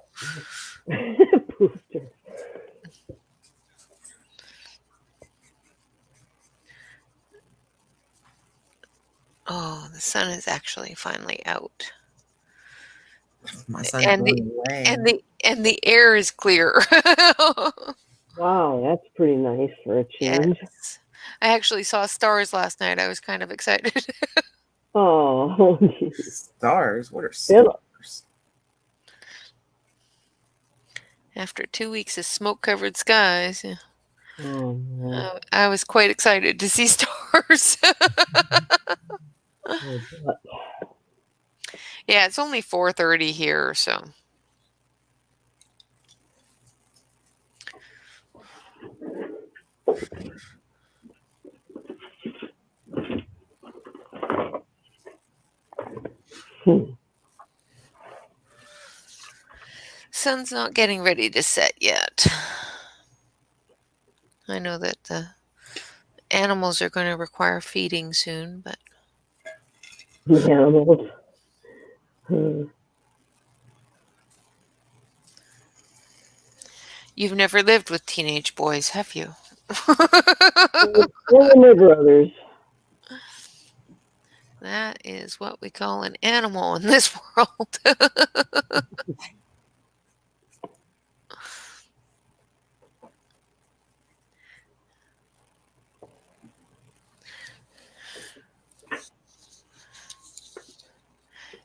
Poofed her. Oh, the sun is actually finally out. My son's And going away. And the air is clear. Wow, that's pretty nice for a change. Yes. I actually saw stars last night. I was kind of excited. Oh, Stars? What are stars? After 2 weeks of smoke-covered skies, yeah. oh no. I was quite excited to see stars. Oh, Yeah, it's only 4:30 here, so. Sun's not getting ready to set yet. I know that the animals are going to require feeding soon, but the animals. you've never lived with teenage boys, have you? They're my brothers. That is what we call an animal in this world.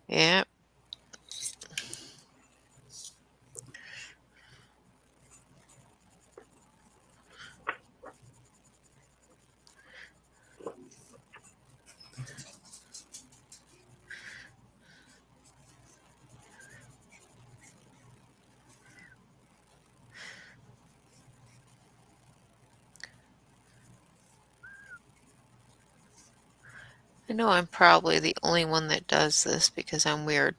Yeah. I know I'm probably the only one that does this because I'm weird.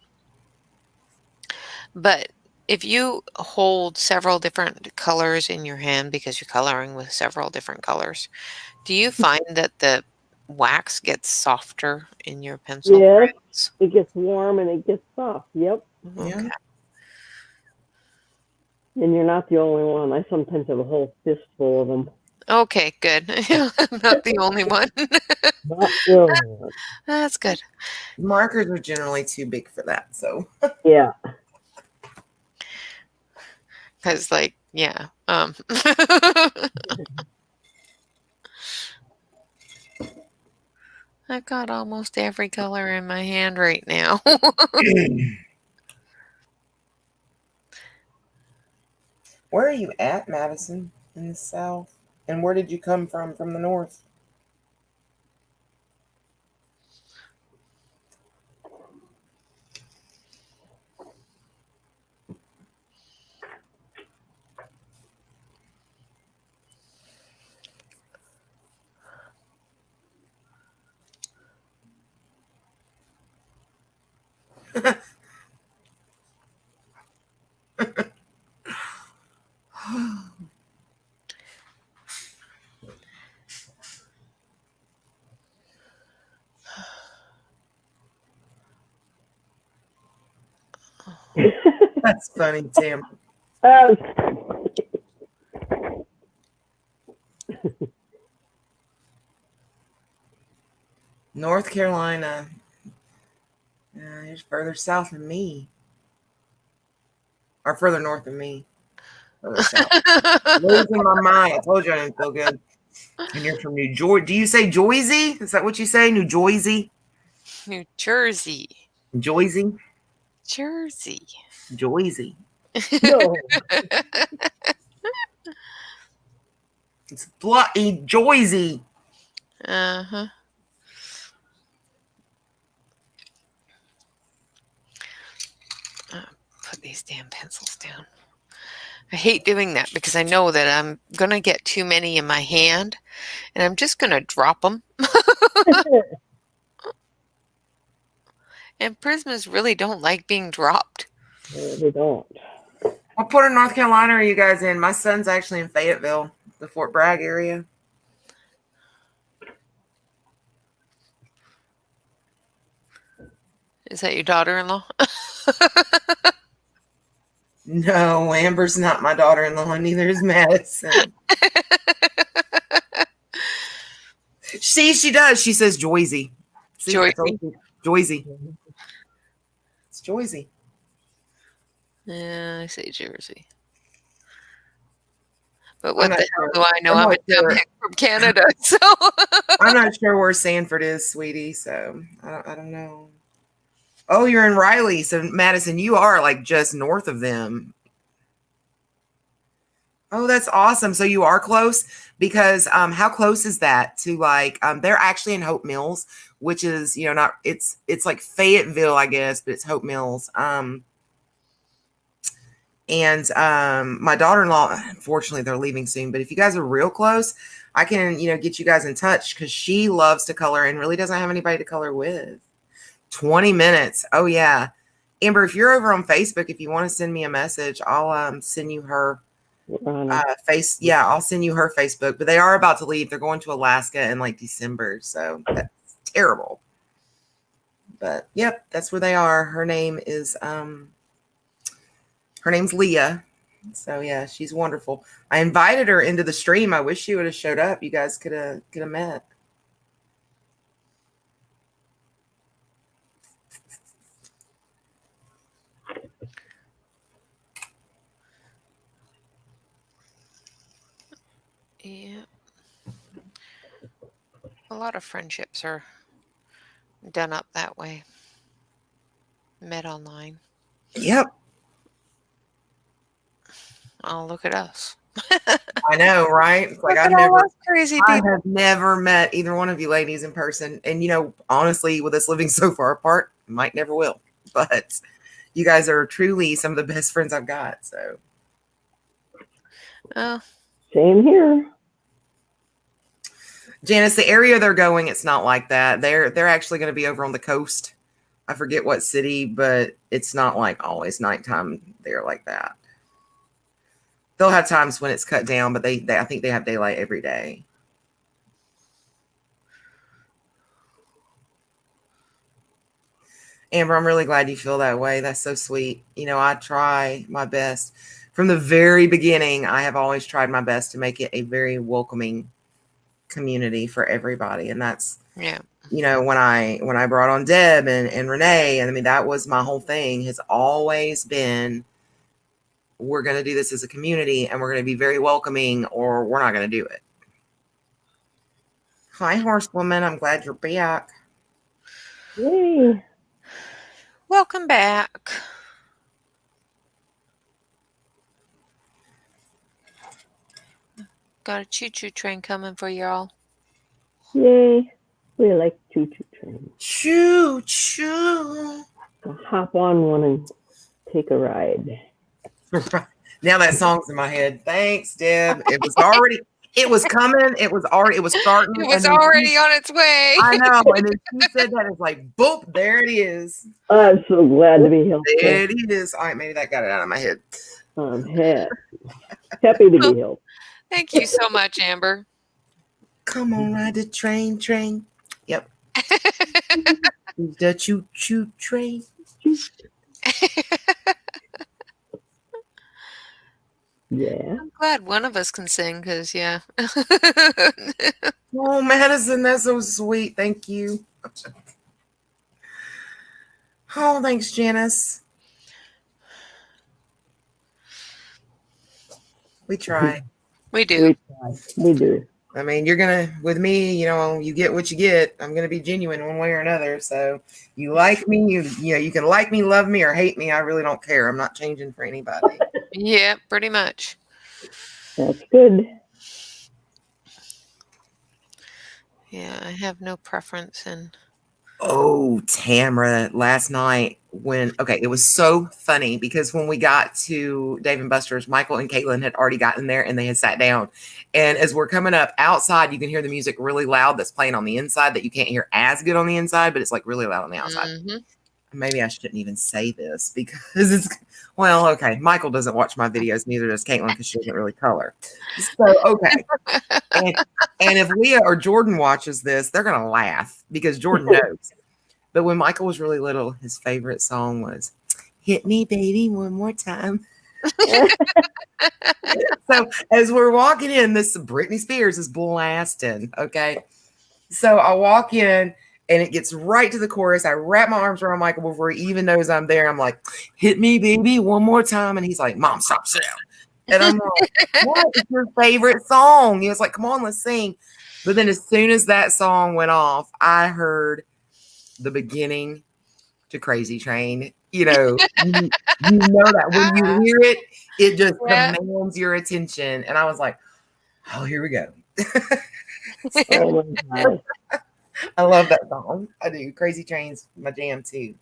But if you hold several different colors in your hand because you're coloring with several different colors, do you find that the wax gets softer in your pencil? Yes, Grips? it gets warm and it gets soft. Yep. Okay. Yeah. And you're not the only one. I sometimes have a whole fistful of them. Okay, good. I'm not the only one. Not the only one. That's good. Markers are generally too big for that, so. Yeah. Because, like, yeah. I've got almost every color in my hand right now. Where are you at, Madison? In the south? And where did you come from the north? That's funny, Tim. Uh, North Carolina. You're further south than me. Or further north than me. Further south. Losing my mind. I told you I didn't feel good. And you're from New Jersey. Do you say Jersey? Is that what you say? New Jersey? New Jersey. Jersey? Jersey. Jersey. no. It's bloody Jersey. Uh-huh. Put these damn pencils down. I hate doing that because I know that I'm going to get too many in my hand and I'm just going to drop them. And Prismas really don't like being dropped. No, they don't. What part of North Carolina are you guys in? My son's actually in Fayetteville, the Fort Bragg area. Is that your daughter-in-law? No, Amber's not my daughter-in-law, neither is Madison. See, she does. She says Joyzy. See, I told you. Joyzy. It's Joyzy. Yeah, I say Jersey. But I'm what not the hell sure. do I know? I'm I'm a not sure. dumb from Canada, so I'm not sure where Sanford is, sweetie, so I don't know. Oh, you're in Riley. So, Madison, you are like just north of them. Oh, that's awesome. So you are close because how close is that to like they're actually in Hope Mills, which is, not it's like Fayetteville, I guess, but it's Hope Mills. And my daughter-in-law, unfortunately, they're leaving soon, but if you guys are real close, I can, get you guys in touch because she loves to color and really doesn't have anybody to color with. 20 minutes. Oh yeah. Amber, if you're over on Facebook, if you want to send me a message, I'll send you her I'll send you her Facebook, but they are about to leave. They're going to Alaska in like December, so that's terrible. But yep, that's where they are. Her name's Leah. So yeah, she's wonderful. I invited her into the stream. I wish she would have showed up. You guys could have met. yeah. A lot of friendships are done up that way. Met online. Yep. Oh, look at us. I know, right? It's like Look at all us crazy I people. have never met either one of you ladies in person. And honestly, with us living so far apart, might never will. But you guys are truly some of the best friends I've got. So Oh, Same here. Janice, the area they're going, it's not like that. They're actually going to be over on the coast. I forget what city, but it's not like always nighttime there like that. They'll have times when it's cut down, but they I think they have daylight every day. Amber, I'm really glad you feel that way. That's so sweet. I try my best. From the very beginning, I have always tried my best to make it a very welcoming community for everybody. And that's, yeah. when I brought on Deb and Rene, and I mean, that was my whole thing, has always been, we're going to do this as a community and we're going to be very welcoming or we're not going to do it. Hi, horsewoman. I'm glad you're back. Yay. Welcome back. Got a choo-choo train coming for y'all. Yay. We like choo-choo trains. Choo choo. I'll hop on one and take a ride. Now that song's in my head. Thanks, Deb. It was coming. It was starting. It was and then already on its way. I know. And then she said that. It's like, boop, there it is. I'm so glad to be helpful. There it is. All right, maybe that got it out of my head. I'm happy to be helpful. Thank you so much, Amber. Come on, ride the train. Yep. The choo-choo train. Yeah. I'm glad one of us can sing because, yeah. Oh, Madison, that's so sweet. Thank you. Oh, thanks, Janice. We try. We do. We do. I mean, with me, you get what you get. I'm gonna be genuine one way or another. So you like me, you can like me, love me, or hate me. I really don't care. I'm not changing for anybody. Yeah, pretty much. That's good. Yeah, I have no preference in. Oh, Tamara, last night it was so funny because when we got to Dave and Buster's, Michael and Caitlin had already gotten there and they had sat down. And as we're coming up outside, you can hear the music really loud that's playing on the inside that you can't hear as good on the inside, but it's like really loud on the outside. Mm-hmm. Maybe I shouldn't even say this because okay. Michael doesn't watch my videos, neither does Caitlin because she doesn't really color. So, okay. And if Leah or Jordan watches this, they're going to laugh because Jordan knows. But when Michael was really little, his favorite song was "Hit Me, Baby, One More Time." So as we're walking in, this Britney Spears is blasting. Okay. So I walk in and it gets right to the chorus. I wrap my arms around Michael before he even knows I'm there. I'm like, "Hit me, baby, one more time." And he's like, "Mom, stop, sit down." And I'm like, "What is your favorite song?" He was like, "Come on, let's sing." But then as soon as that song went off, I heard the beginning to Crazy Train. You know that when you hear it, it just commands your attention. And I was like, "Oh, here we go." Oh my God. I love that song. I do. Crazy Train's my jam too.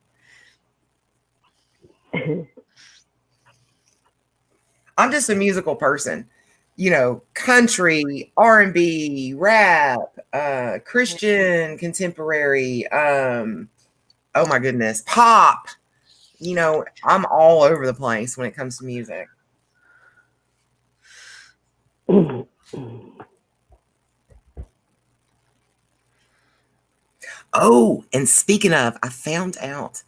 I'm just a musical person. Country, R&B, rap, Christian, contemporary, oh my goodness, pop. I'm all over the place when it comes to music. Oh, and speaking of, I found out.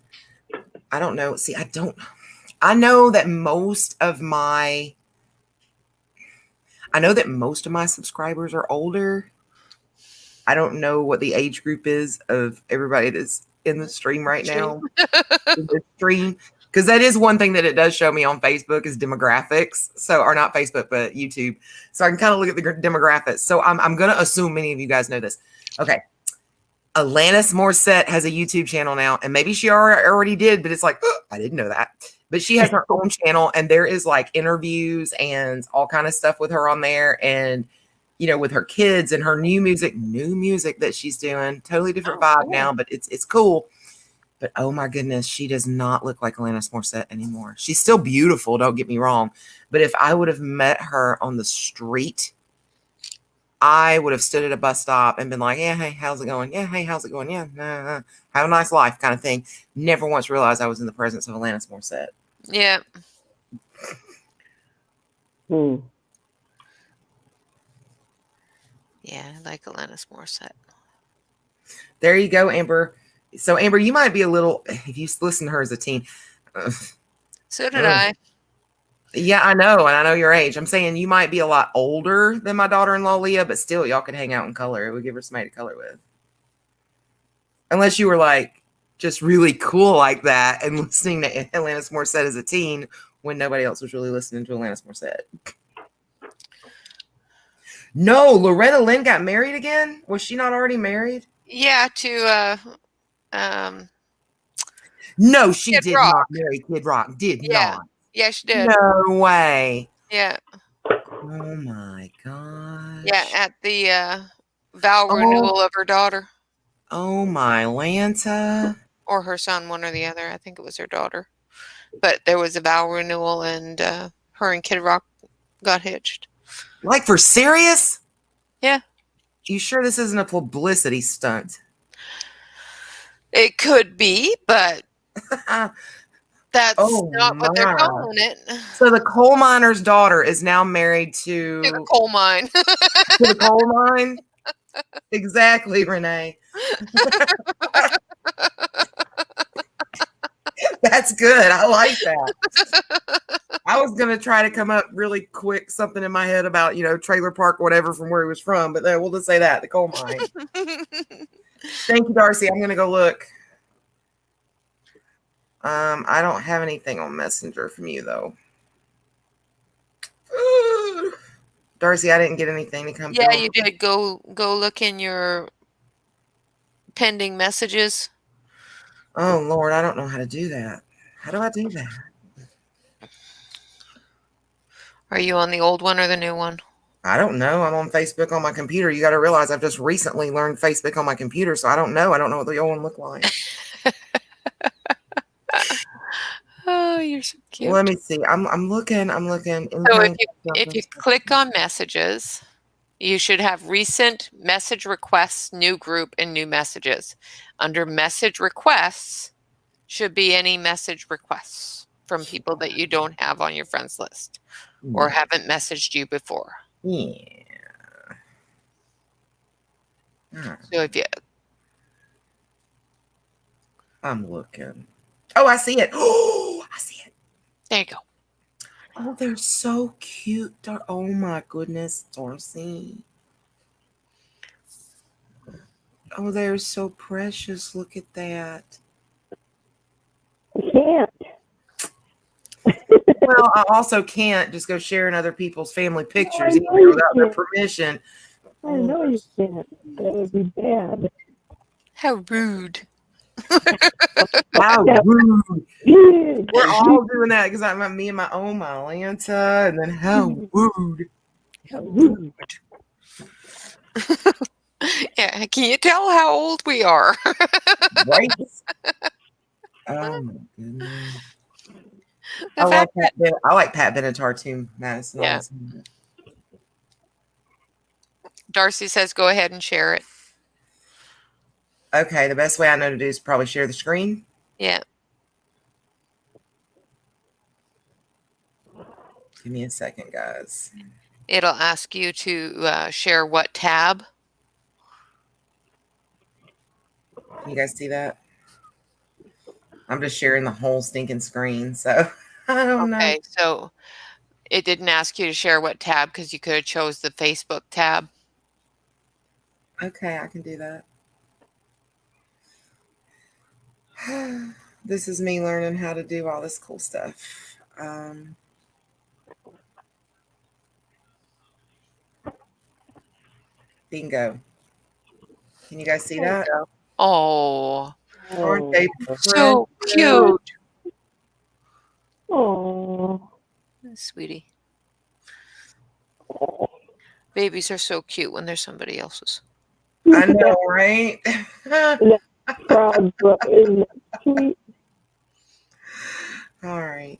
I don't know. See, I know that most of my subscribers are older. I don't know what the age group is of everybody that's in the stream right now. Because that is one thing that it does show me on Facebook is demographics. So, or not Facebook, but YouTube. So I can kind of look at the demographics. So I'm going to assume many of you guys know this. Okay. Alanis Morissette has a YouTube channel now, and maybe she already did, but it's like, oh, I didn't know that. But she has her own channel, and there is like interviews and all kind of stuff with her on there, and with her kids and her new music that she's doing. Totally different vibe now, but it's cool. But oh my goodness, she does not look like Alanis Morissette anymore. She's still beautiful, don't get me wrong. But if I would have met her on the street, I would have stood at a bus stop and been like, "Yeah, hey, how's it going? Yeah, hey, how's it going? Yeah, have a nice life," kind of thing. Never once realized I was in the presence of Alanis Morissette. Yeah. Yeah, I like Alanis Morissette. There you go, Amber. So, Amber, you might be a little, if you listen to her as a teen. So did I. Yeah, I know. And I know your age. I'm saying you might be a lot older than my daughter-in-law, Leah, but still, y'all could hang out in color. It would give her somebody to color with. Unless you were like just really cool like that and listening to Alanis Morissette as a teen when nobody else was really listening to Alanis Morissette. No, Loretta Lynn got married again? Was she not already married? Yeah, to No, she Kid did Rock. not marry Kid Rock. Did Yeah. not. Yeah, she did. No way. Yeah. Oh my gosh. Yeah, at the vow Oh. renewal of her daughter. Oh my Lanta. Or her son, one or the other. I think it was her daughter. But there was a vow renewal, and her and Kid Rock got hitched. Like, for serious? Yeah. You sure this isn't a publicity stunt? It could be, but that's Oh not what they're my. calling it. So the coal miner's daughter is now married To the to coal mine. the coal mine? Exactly, Rene. That's good. I like that. I was going to try to come up really quick, something in my head about, trailer park or whatever from where he was from, but we'll just say that, the coal mine. Thank you, Darcy. I'm going to go look. I don't have anything on Messenger from you, though. Darcy, I didn't get anything to come through. Yeah, you did. Go look in your pending messages. Oh, Lord, I don't know how to do that. How do I do that? Are you on the old one or the new one? I don't know. I'm on Facebook on my computer. You got to realize I've just recently learned Facebook on my computer, so I don't know. I don't know what the old one looked like. Oh, you're so cute. Let me see. I'm looking. So if you click on messages, you should have recent message requests, new group, and new messages. Under message requests should be any message requests from people that you don't have on your friends list or haven't messaged you before. Yeah. So if you, I'm looking. Oh, I see it. Oh, I see it. there you go. Oh, they're so cute. Oh my goodness, Darcy. Oh, they're so precious. Look at that. I can't. Well, I also can't just go sharing other people's family pictures I know either you without their can't. permission. I know you can't. That would be bad. How rude. How Yeah. rude. We're We're all doing that because I'm me and my own my Atlanta, and then how rude. How rude. Yeah, can you tell how old we are? Right? Oh my goodness. The I like fact Pat. I like Pat Benatar too, Madison. Yeah. Darcy says go ahead and share it. Okay, the best way I know to do is probably share the screen. Yeah. Give me a second, guys. It'll ask you to share what tab. Can you guys see that? I'm just sharing the whole stinking screen, so I don't know. Okay, so it didn't ask you to share what tab because you could have chose the Facebook tab. Okay, I can do that. This is me learning how to do all this cool stuff. Bingo. Can you guys see that? Oh, Aren't they so precious? cute. Oh. Sweetie. Babies are so cute when they're somebody else's. I know, right? Proud, isn't it sweet? All right.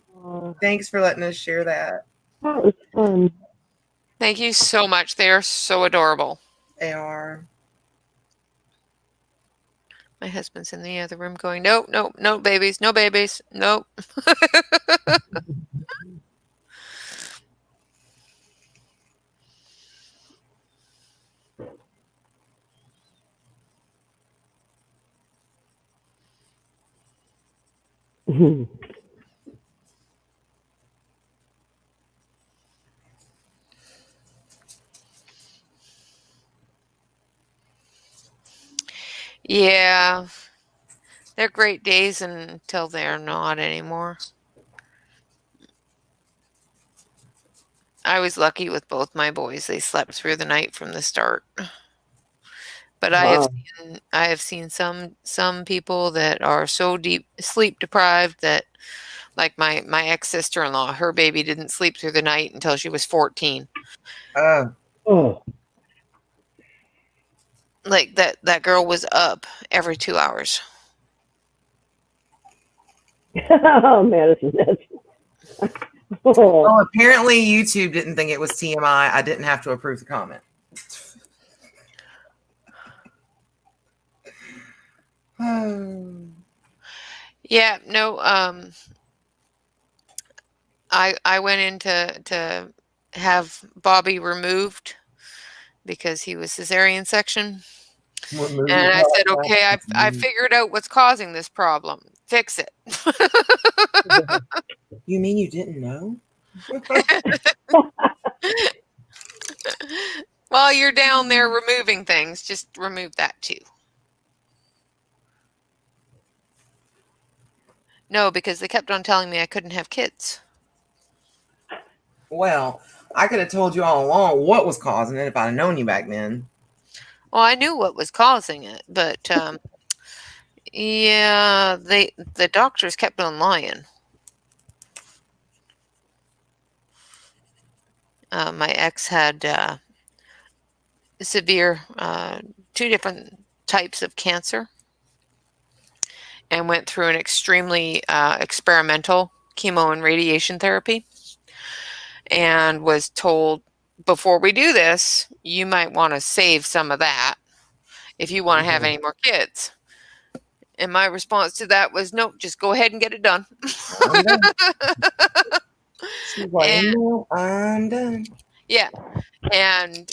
Thanks for letting us share that. That was fun. Thank you so much. They are so adorable. They are. My husband's in the other room going, nope, nope, no babies, no babies, nope. Yeah, they're great days until they're not anymore. I was lucky with both my boys. They slept through the night from the start. But Wow. I have seen some people that are so deep sleep deprived that, like my ex-sister-in-law, her baby didn't sleep through the night until she was 14. Oh, Oh. Like that girl was up every 2 hours. Oh, Madison, that's. Oh. well, apparently YouTube didn't think it was TMI. I didn't have to approve the comment. Oh. Yeah, no, I went in to have Bobby removed because he was cesarean section. And I said, okay, I figured out what's causing this problem. Fix it. You mean you didn't know? While you're down there removing things, just remove that too. No, because they kept on telling me I couldn't have kids. Well, I could have told you all along what was causing it if I'd have known you back then. Well, I knew what was causing it, but yeah, the doctors kept on lying. My ex had severe 2 different types of cancer and went through an extremely experimental chemo and radiation therapy, and was told, before we do this, you might want to save some of that if you want to have any more kids. And my response to that was, nope, just go ahead and get it done. I'm done. She's like, And no, I'm done. yeah, and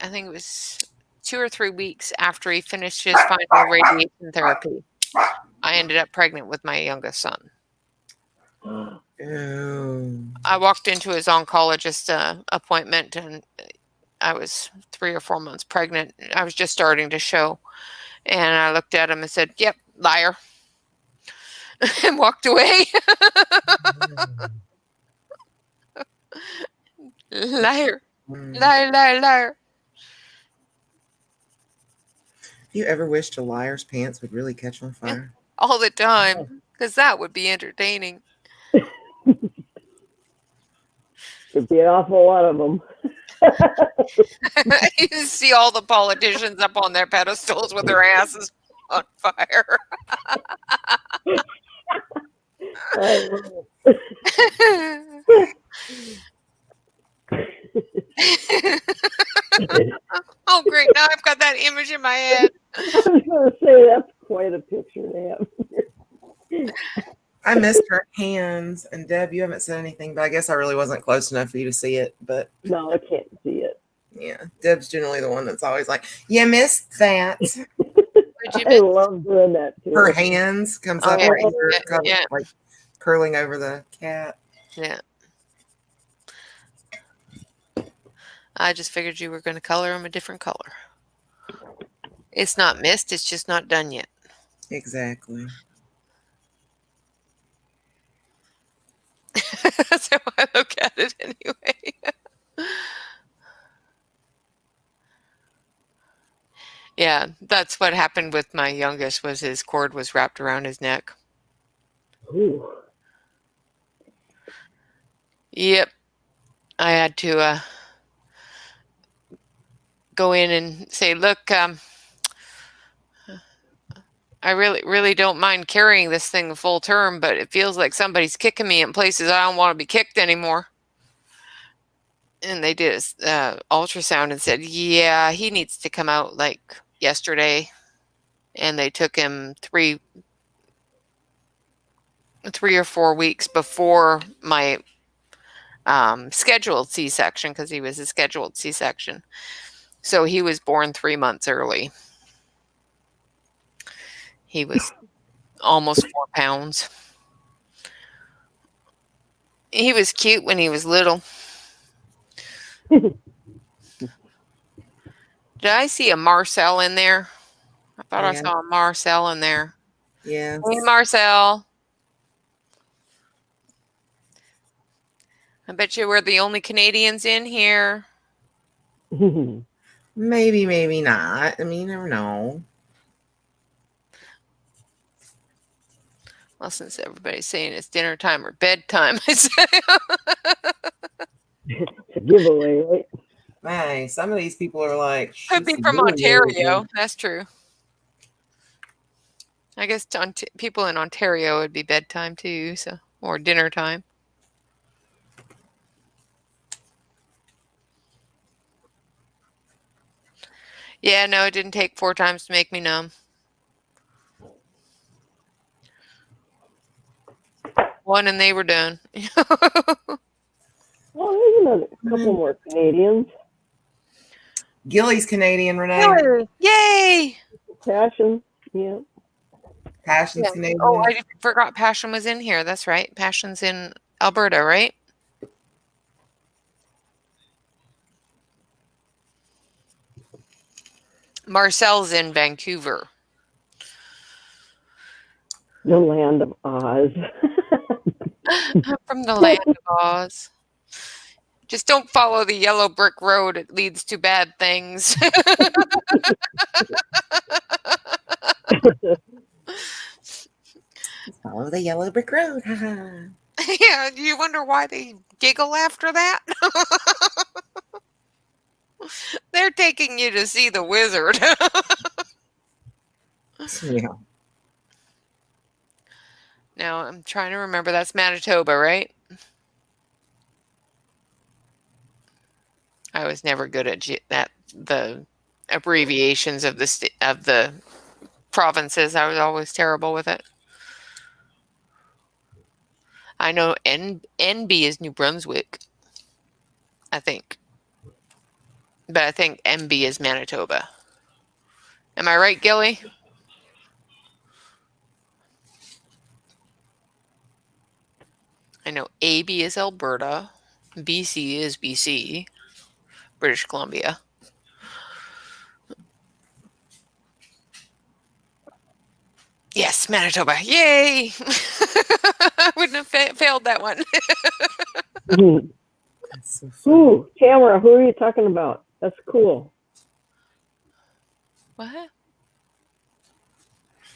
I think it was 2 or 3 weeks after he finished his final radiation therapy, I ended up pregnant with my youngest son. Ew. I walked into his oncologist appointment, and I was 3 or 4 months pregnant. I was just starting to show. And I looked at him and said, yep, liar. And walked away. Liar. Liar, liar, liar. You ever wished a liar's pants would really catch on fire? All the time. Because that would be entertaining. Could be an awful lot of them. You see all the politicians up on their pedestals with their asses on fire. Oh, great. Now I've got that image in my head. I was going to say, that's quite a picture to have. I missed her hands. And Deb, you haven't said anything, but I guess I really wasn't close enough for you to see it. But No, I can't see it. yeah, Deb's generally the one that's always like, you missed that. I love doing that too. Her hands comes up yeah. right here, Yeah. like curling over the cat. Yeah. I just figured you were going to color them a different color. It's not missed. It's just not done yet. Exactly. That's how I look at it anyway. Yeah, that's what happened with my youngest, was his cord was wrapped around his neck. Ooh. Yep. I had to go in and say, look, I really don't mind carrying this thing full term, but it feels like somebody's kicking me in places I don't want to be kicked anymore. And they did ultrasound and said, yeah, he needs to come out like yesterday. And they took him 3 or 4 weeks before my scheduled C-section, because he was a scheduled C-section. So he was born 3 months early. He was almost 4 pounds. He was cute when he was little. Did I see a Marcel in there? I thought I saw a Marcel in there. Yes. Hey, Marcel. I bet you we're the only Canadians in here. Maybe, maybe not. I mean, you never know. Well, since everybody's saying it's dinner time or bedtime, I say It's a giveaway, right? Man, some of these people are like, could be "She's from really, really Ontario. good." That's true. I guess people in Ontario would be bedtime too, so or dinner time. Yeah, no, it didn't take 4 times to make me numb. One and they were done. Well, there's a couple more Canadians. Gilly's Canadian, Renee. Yay! Passion, yeah. Passion's Yeah. Canadian. Oh, I forgot Passion was in here. That's right. Passion's in Alberta, right? Marcel's in Vancouver. The land of Oz. From the land of Oz. Just don't follow the yellow brick road. It leads to bad things. Follow the yellow brick road. Haha. Yeah, do you wonder why they giggle after that? They're taking you to see the wizard. Yeah. Now, I'm trying to remember. That's Manitoba, right? I was never good at the abbreviations of the provinces. I was always terrible with it. I know NB is New Brunswick, I think. But I think MB is Manitoba. Am I right, Gilly? I know AB is Alberta. BC is BC, British Columbia. Yes, Manitoba. Yay! I wouldn't have failed that one. That's so funny. Ooh, Tamara, who are you talking about? That's cool. What?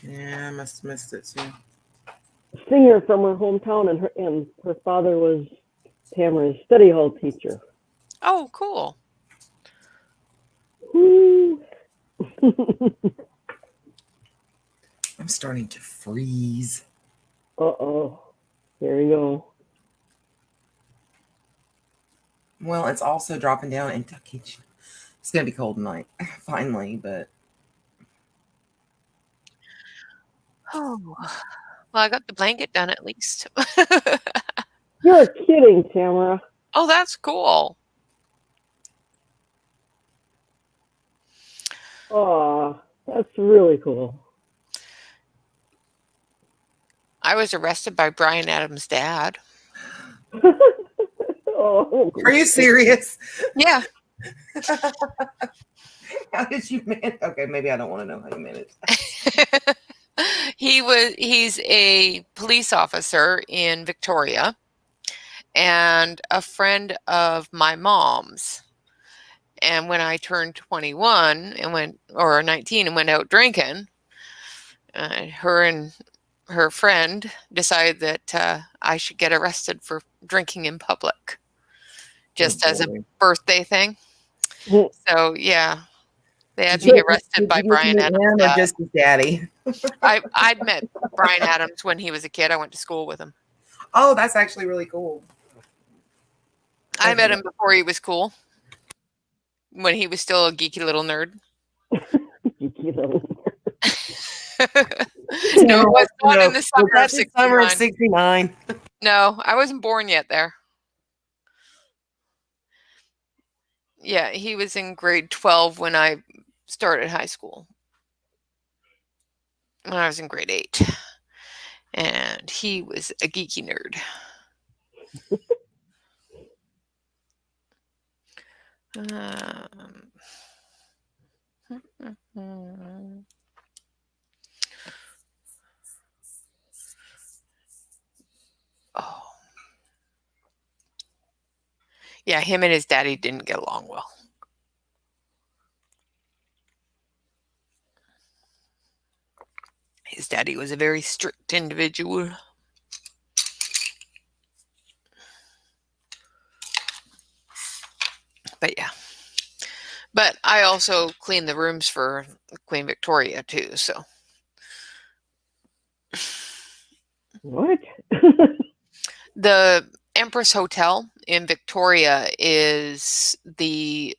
Yeah, I must have missed it too. A singer from her hometown, and her father was Tamara's study hall teacher. Oh, cool. Ooh. I'm starting to freeze. Uh-oh. There you go. Well, it's also dropping down in Kentucky. It's gonna be cold tonight, finally, but Oh, well, I got the blanket done at least. You're kidding, Tamara. Oh, that's cool. Oh, that's really cool. I was arrested by Brian Adams' dad. Oh, are you serious? Yeah. How did you manage? Okay, maybe I don't want to know how you managed. He's a police officer in Victoria and a friend of my mom's. And when I turned 21 or 19 and went out drinking, her and her friend decided that I should get arrested for drinking in public, just as a birthday thing. So yeah, they had me arrested by Brian Adams' Or dad. just his daddy? I'd met Brian Adams when he was a kid. I went to school with him. Oh, that's actually really cool. I met him before he was cool, when he was still a geeky little nerd. Geeky little. No, it was not in the summer of Summer of 69. 69. No, I wasn't born yet there. Yeah, he was in grade 12 when I started high school. When I was in grade 8. And he was a geeky nerd. Oh. Yeah, him and his daddy didn't get along well. His daddy was a very strict individual. But yeah. But I also clean the rooms for Queen Victoria too, so. What? The Empress Hotel in Victoria is the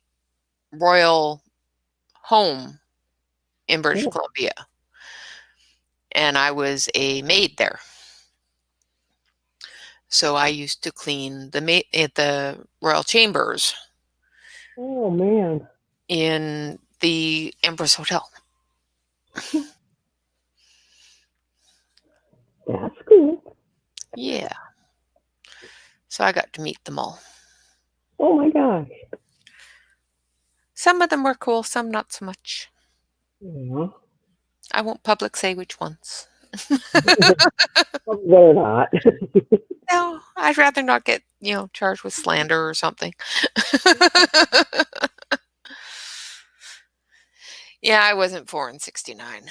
royal home in British Oh. Columbia. And I was a maid there. So I used to clean the royal chambers Oh, man. in the Empress Hotel. That's cool. Yeah. So I got to meet them all. Oh, my gosh. Some of them were cool, some not so much. Yeah. I won't public say which ones. They're not. No, I'd rather not get, charged with slander or something. Yeah, I wasn't born in 69.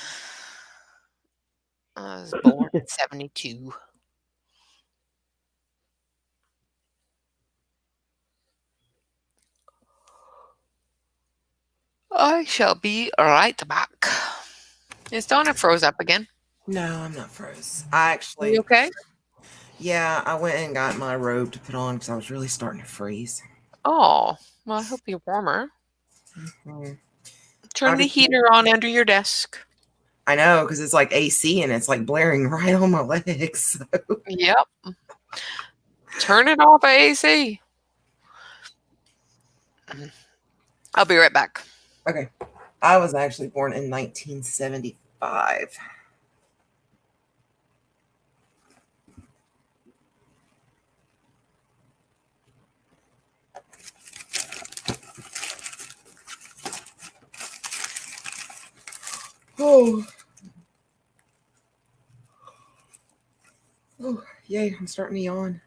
I was born in 72. I shall be right back. Is Donna froze up again? No, I'm not froze. I Are actually, you okay? yeah, I went and got my robe to put on because I was really starting to freeze. Oh, well, I hope you're warmer. Mm. Turn the heater on under your desk. I know, because it's like AC and it's like blaring right on my legs. So. Yep. Turn it off, AC. I'll be right back. Okay. I was actually born in 1975. Oh. Oh, yay, I'm starting to yawn.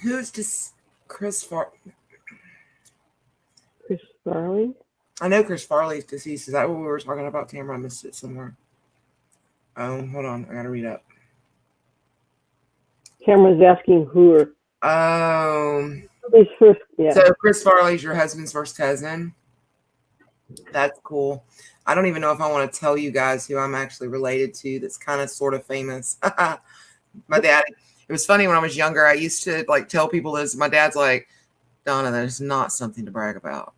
Who's this Chris Farley? Chris Farley? I know Chris Farley's deceased. Is that what we were talking about, Tamara? I missed it somewhere. Oh, hold on. I gotta read up. Cameron's asking who are his first. Yeah. So Chris Farley's your husband's first cousin. That's cool. I don't even know if I want to tell you guys who I'm actually related to that's kind of sort of famous. My dad, it was funny when I was younger. I used to like tell people this. My dad's like, Donna, that is not something to brag about.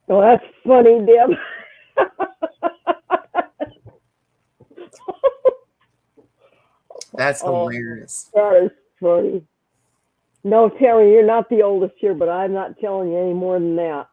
Oh, that's funny, Deb. That's hilarious. That is funny. No, Terry, you're not the oldest here, but I'm not telling you any more than that.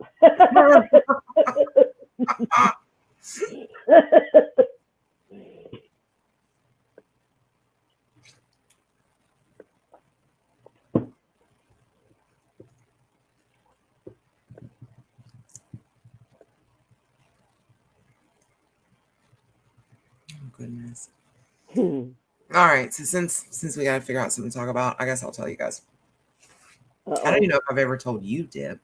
Oh, goodness. All right. So since we got to figure out something to talk about, I guess I'll tell you guys. I don't even know if I've ever told you, Deb.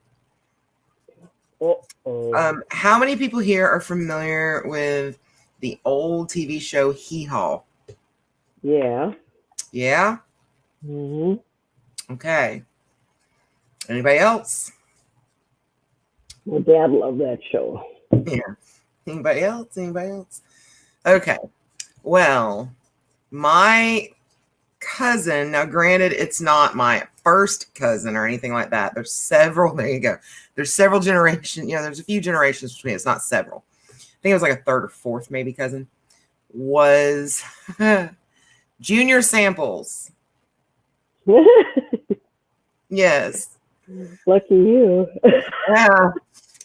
How many people here are familiar with the old TV show Hee Haw? Yeah. Yeah? Mm-hmm. Okay. Anybody else? My dad loved that show. Yeah. Anybody else? Anybody else? Okay. Well, my cousin, now granted, it's not my first cousin or anything like that. There's several, there you go. There's several generations, there's a few generations between. It's not several. I think it was like a third or fourth maybe cousin. Was Junior Samples. Yes. Lucky you. Yeah.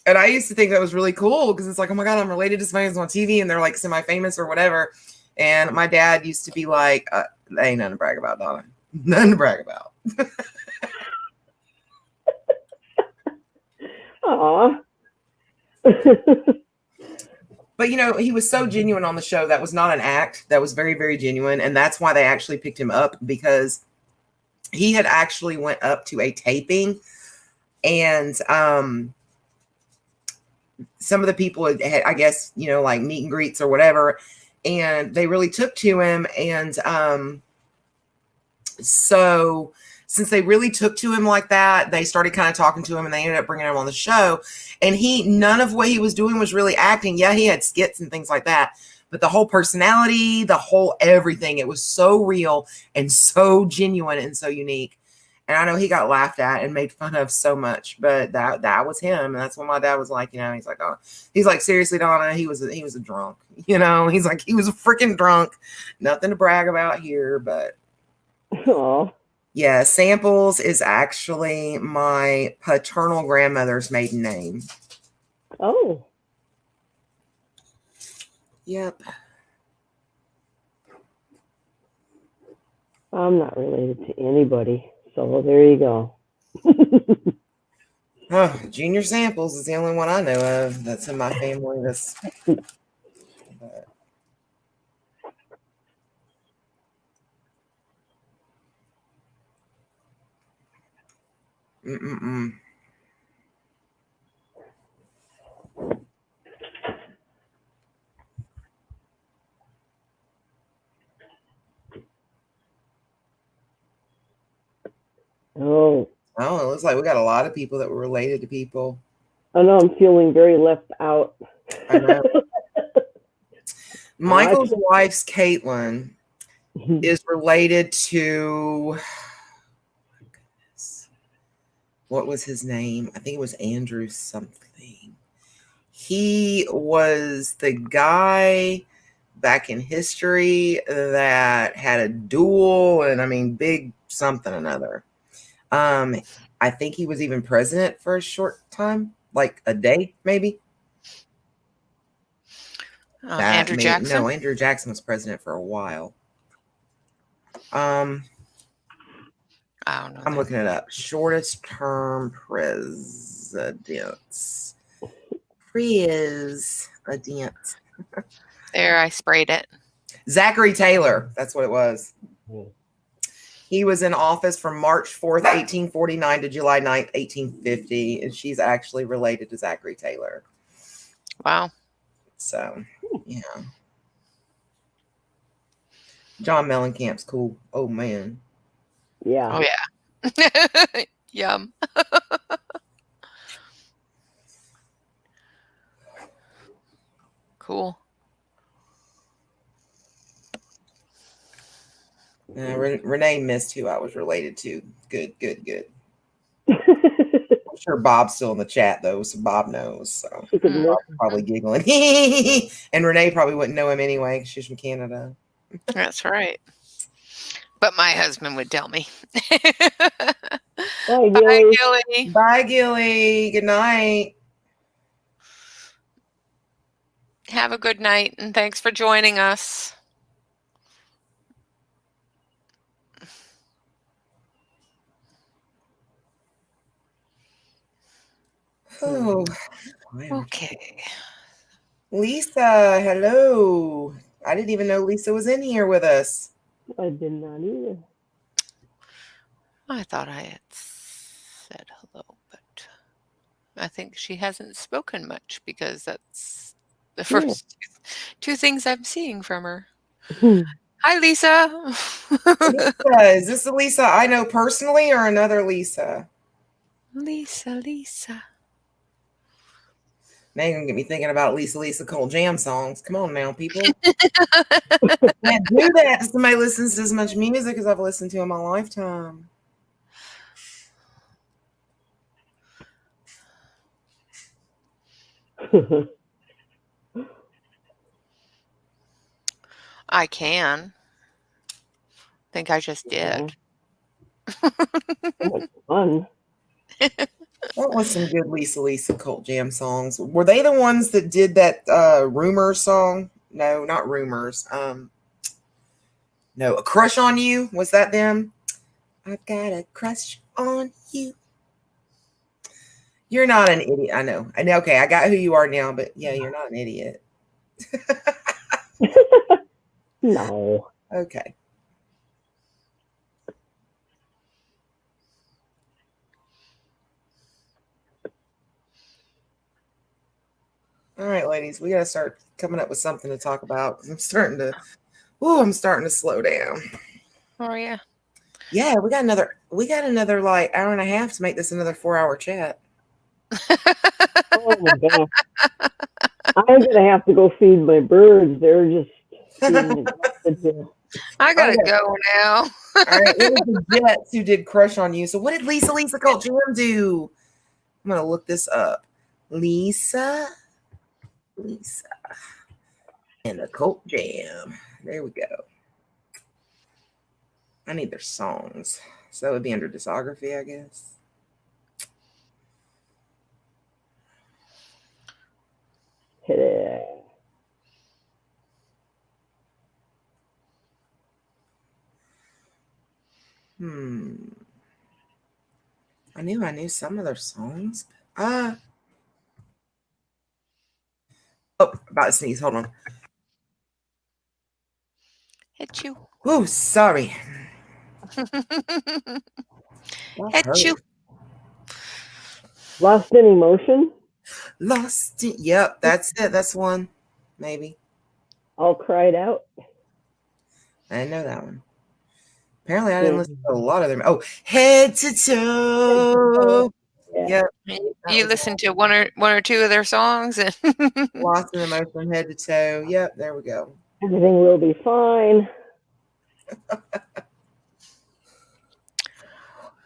And I used to think that was really cool because it's like, oh my God, I'm related to somebody who's on TV and they're like semi-famous or whatever. And my dad used to be like, ain't nothing to brag about, Donna. Nothing to brag about. Aw. But, he was so genuine on the show. That was not an act. That was very, very genuine. And that's why they actually picked him up, because he had actually went up to a taping, and some of the people had, I guess, like meet and greets or whatever, and they really took to him. And so since they really took to him like that, they started kind of talking to him, and they ended up bringing him on the show. And none of what he was doing was really acting. Yeah, he had skits and things like that, but the whole personality, the whole everything, it was so real and so genuine and so unique. And I know he got laughed at and made fun of so much, but that was him. And that's when my dad was like, he's like, oh, he's like, seriously, Donna, he was a drunk, he's like, he was a freaking drunk. Nothing to brag about here, but Oh, yeah, Samples is actually my paternal grandmother's maiden name. oh, Yep. I'm not related to anybody, so there you go. Oh, Junior Samples is the only one I know of that's in my family. But mm-mm-mm. Oh, Oh, it looks like we got a lot of people that were related to people. I know I'm feeling very left out. I know. Michael's wife's Caitlin is related to, what was his name? I think it was Andrew something. He was the guy back in history that had a duel, and I mean, big something or another. I think he was even president for a short time, like a day, maybe. Andrew Jackson? No, Andrew Jackson was president for a while. I don't know. I'm looking it up. Shortest term presidents. President. There, I sprayed it. Zachary Taylor. That's what it was. He was in office from March 4th, 1849 to July 9th, 1850. And she's actually related to Zachary Taylor. Wow. So, yeah. John Mellencamp's cool. Oh, man. Yeah. Oh, yeah. Yum. Cool. Rene missed who I was related to. Good. I'm sure Bob's still in the chat, though, so Bob knows. So Bob's probably giggling. And Rene probably wouldn't know him anyway because she's from Canada. That's right. But my husband would tell me. Bye, Bye, Gilly. Gilly. Bye, Gilly. Good night. Have a good night, and thanks for joining us. Oh, okay. Lisa, hello. I didn't even know Lisa was in here with us. I did not either. I thought I had said hello, but I think she hasn't spoken much because that's the first two things I'm seeing from her. Hi, Lisa. Lisa, is this the Lisa I know personally or another Lisa? Lisa. Now you're going to get me thinking about Lisa Cole Jam songs. Come on now, people. Can't do that if somebody listens to as much music as I've listened to in my lifetime. I can. Think I just did. Fun. What was some good Lisa Cult Jam songs? Were they the ones that did that Rumors song? No, not Rumors. No, A Crush on You. Was that them? I've got a crush on you. You're not an idiot. I know. Okay, I got who you are now, but yeah, you're not an idiot. No. Okay. All right, ladies, we gotta start coming up with something to talk about. I'm starting to slow down. Oh yeah. Yeah, we got another like hour and a half to make this another 4-hour chat. Oh my gosh. I'm gonna have to go feed my birds. They're just being neglected here. I gotta Okay. go now. All right, it was the Jets who did Crush on You. So what did Lisa Cult Jam do? I'm gonna look this up. Lisa and the Cult Jam. There we go. I need their songs. So that would be under discography, I guess. Yeah. I knew some of their songs. About to sneeze. Hold on. Hit you. Oh, sorry. Hit you. Lost in Emotion? Lost it. Yep, that's it. That's one. Maybe. All Cried Out? I didn't know that one. Apparently, I didn't listen to a lot of them. Oh, Head to Toe. Yeah. Yep. You listen to one or two of their songs and Lost in Emotion, Head to Toe. Yep, there we go. Everything Will Be Fine.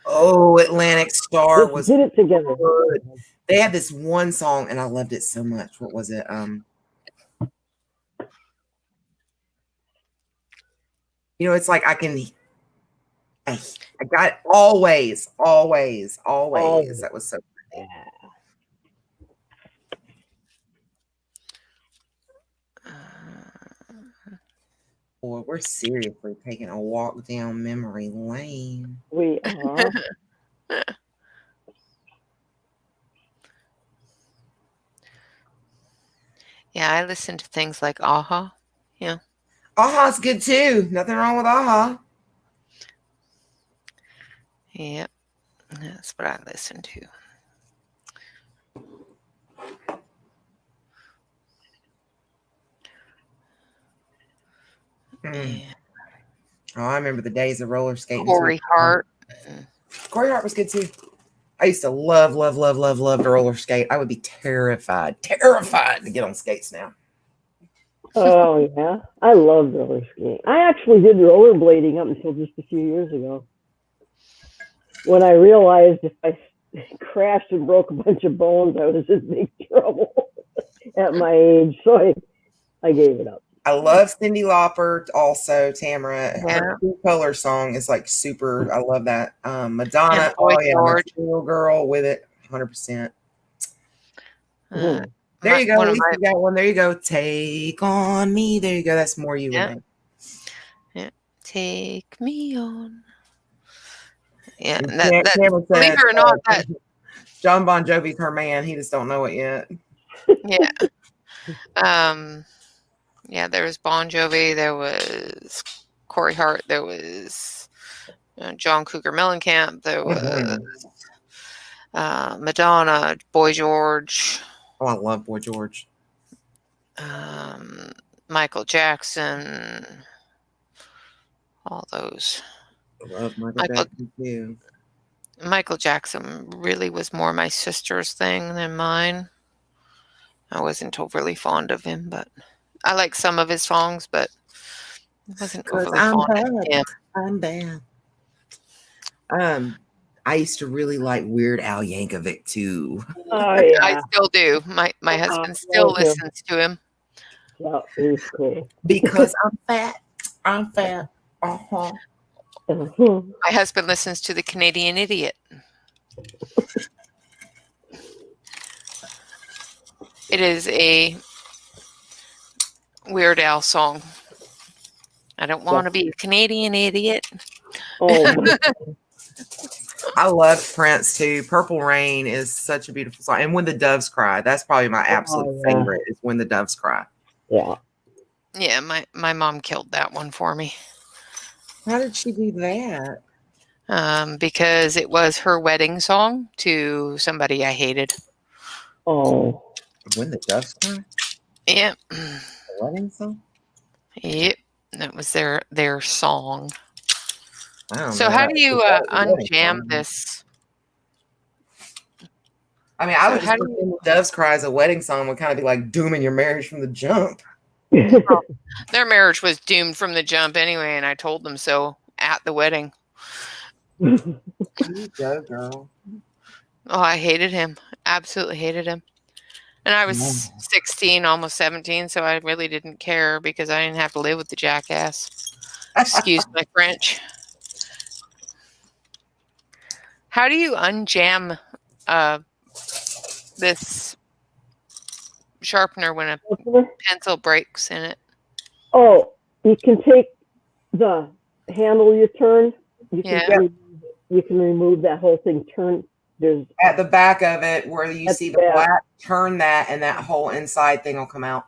Oh, Atlantic Star Let's was get it together. good. They had this one song, and I loved it so much. What was it? It's like I got it. Always. That was so pretty. Yeah. Boy, we're seriously taking a walk down memory lane. We are. yeah, I listen to things like Aha. Yeah. Aha's good too. Nothing wrong with Aha. Yep. That's what I listen to. Yeah. Oh, I remember the days of roller skating. Corey Hart. Corey Hart was good too. I used to love to roller skate. I would be terrified to get on skates now. Oh, yeah. I love roller skating. I actually did rollerblading up until just a few years ago, when I realized if I crashed and broke a bunch of bones, I was in big trouble at my age. So I gave it up. I love Cyndi Lauper also, Tamara. Yeah. Her True Color song is like super. I love that. Madonna. And Boy George. Material Girl with it, 100%. Mhm. There you go. At least you got one. There you go. Take on me. There you go. That's more you, Rene. Yeah. Take me on. Yeah. And That believe it or not, that John Bon Jovi's her man. He just don't know it yet. yeah. Yeah, there was Bon Jovi, there was Corey Hart, there was John Cougar Mellencamp, there was Madonna, Boy George. Oh, I love Boy George. Michael Jackson, all those. I love Michael Jackson too. Michael Jackson really was more my sister's thing than mine. I wasn't overly fond of him, but I like some of his songs, but I wasn't overly fond of him. I'm bad. I used to really like Weird Al Yankovic too. Oh, yeah. I still do. My husband still listens to him. Yeah, he's cool. Because I'm fat. Uh-huh. My husband listens to the Canadian Idiot. It is a Weird Al song. I don't want to be a Canadian idiot. Oh, I love Prince too. Purple Rain is such a beautiful song. And When the Doves Cry. That's probably my absolute favorite is When the Doves Cry. Yeah. Yeah, my mom killed that one for me. How did she do that? Because it was her wedding song to somebody I hated. Oh. When the Doves Cry? Yep. The wedding song? Yep. That was their song. I don't So know. how do you That was a wedding unjam song. this? I mean, I So would just how do think you? When the Doves Cry as a wedding song would kind of be like dooming your marriage from the jump. Their marriage was doomed from the jump anyway, and I told them so at the wedding. You go, girl. Oh, I hated him. Absolutely hated him. And I was 16, almost 17, so I really didn't care because I didn't have to live with the jackass. Excuse my French. How do you unjam this sharpener when a pencil breaks in it? Oh, you can take the handle you turn. You can Yeah. you can remove that whole thing. There's At the back of it, where you At see the the back. black, turn that, and that whole inside thing will come out.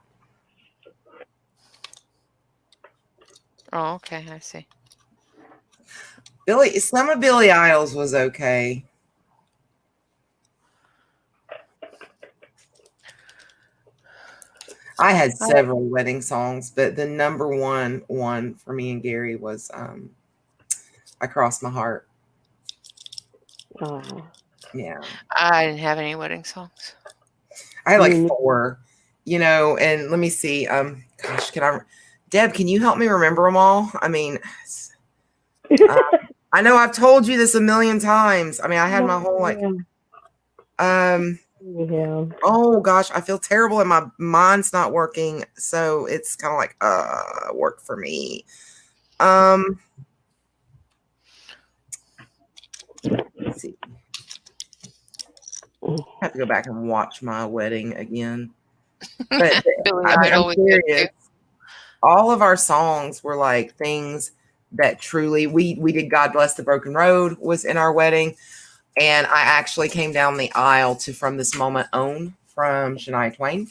Oh, okay, I see. Some of Billy Idol's was okay. I had several wedding songs, but the number one for me and Gary was "I Crossed My Heart." Yeah, I didn't have any wedding songs. I had like 4, and let me see. Gosh, Deb, can you help me remember them all? I mean, I know I've told you this a million times. I mean, I had my whole oh gosh, I feel terrible and my mind's not working. So it's kind of like, work for me. Let's see. I have to go back and watch my wedding again. But Billy I'm Idol was good serious. too. All of our songs were like things that truly we did. God Bless the Broken Road was in our wedding, and I actually came down the aisle to From This Moment On from Shania Twain.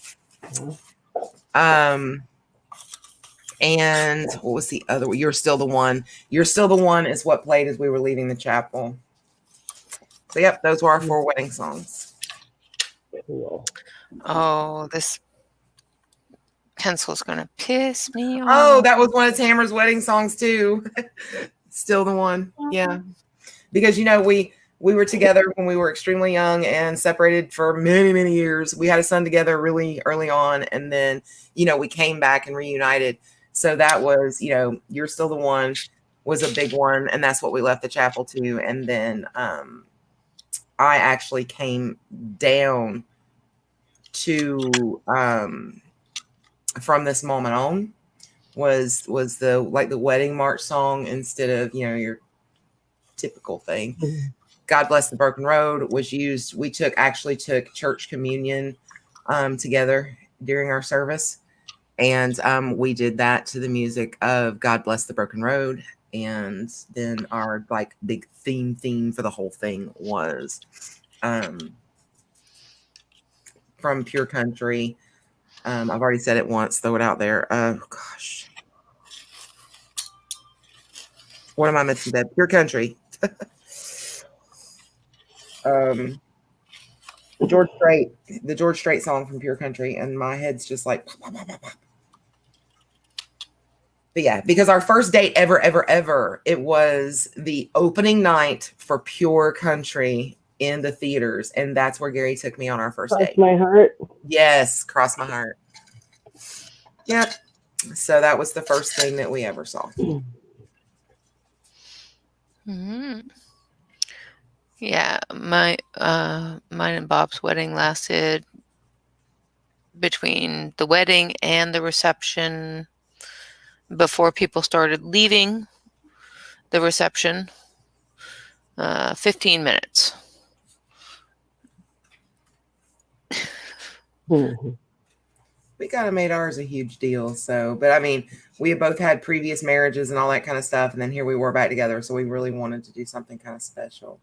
And what was the other one? You're Still the One. You're Still the One is what played as we were leaving the chapel. So yep, those were our 4 wedding songs. Cool. Oh, this pencil's gonna piss me off. Oh, that was one of Tamara's wedding songs too. Still the One. Yeah. Because we were together when we were extremely young and separated for many, many years. We had a son together really early on, and then we came back and reunited. So that was, You're Still the One was a big one, and that's what we left the chapel to. And then I actually came down to From This Moment On was the wedding march song instead of your typical thing. God Bless the Broken Road was used. We actually took church communion together during our service, and we did that to the music of God Bless the Broken Road. And then our big theme for the whole thing was from Pure Country. I've already said it once, throw it out there. Oh gosh, what am I missing? That Pure Country. The George Strait song from Pure Country, and my head's just like pop, pop, pop, pop. But yeah, because our first date ever, it was the opening night for Pure Country in the theaters, and that's where Gary took me on our first date. My heart. Yes, Cross My Heart. Yep. So that was the first thing that we ever saw. Mm-hmm. Yeah, mine and Bob's wedding lasted between the wedding and the reception. Before people started leaving the reception, 15 minutes. We kind of made ours a huge deal. So, but I mean, we had both had previous marriages and all that kind of stuff. And then here we were back together. So we really wanted to do something kind of special.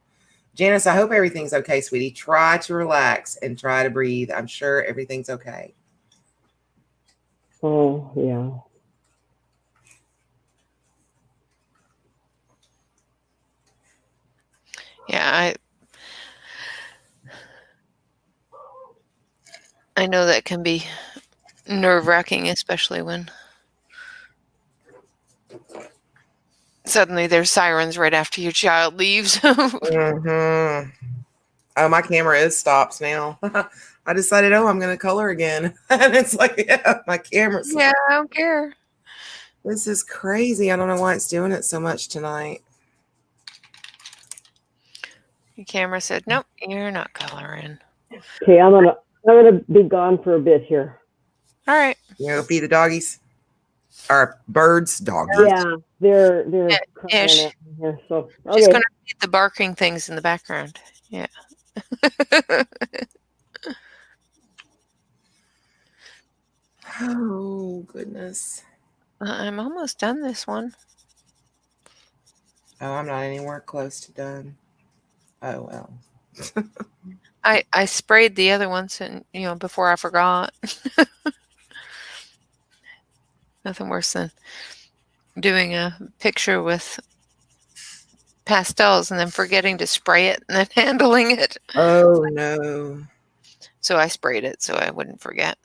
Janice, I hope everything's okay, sweetie. Try to relax and try to breathe. I'm sure everything's okay. Oh, yeah. Yeah, I I know that can be nerve-wracking, especially when suddenly there's sirens right after your child leaves. Mm-hmm. Oh, my camera is stopped now. I decided, I'm going to color again. And it's like, yeah, my camera's Yeah, I don't care. This is crazy. I don't know why it's doing it so much tonight. Your camera said, nope, you're not coloring. Okay, I'm gonna be gone for a bit here. All right. You know, feed the doggies. Or birds, doggies. Yeah, they're crying Ish. at me here. So She's okay. going to feed the barking things in the background. Yeah. Oh, goodness. I'm almost done this one. Oh, I'm not anywhere close to done. Oh, well. I sprayed the other ones and before I forgot. Nothing worse than doing a picture with pastels and then forgetting to spray it and then handling it. Oh, no. So I sprayed it so I wouldn't forget.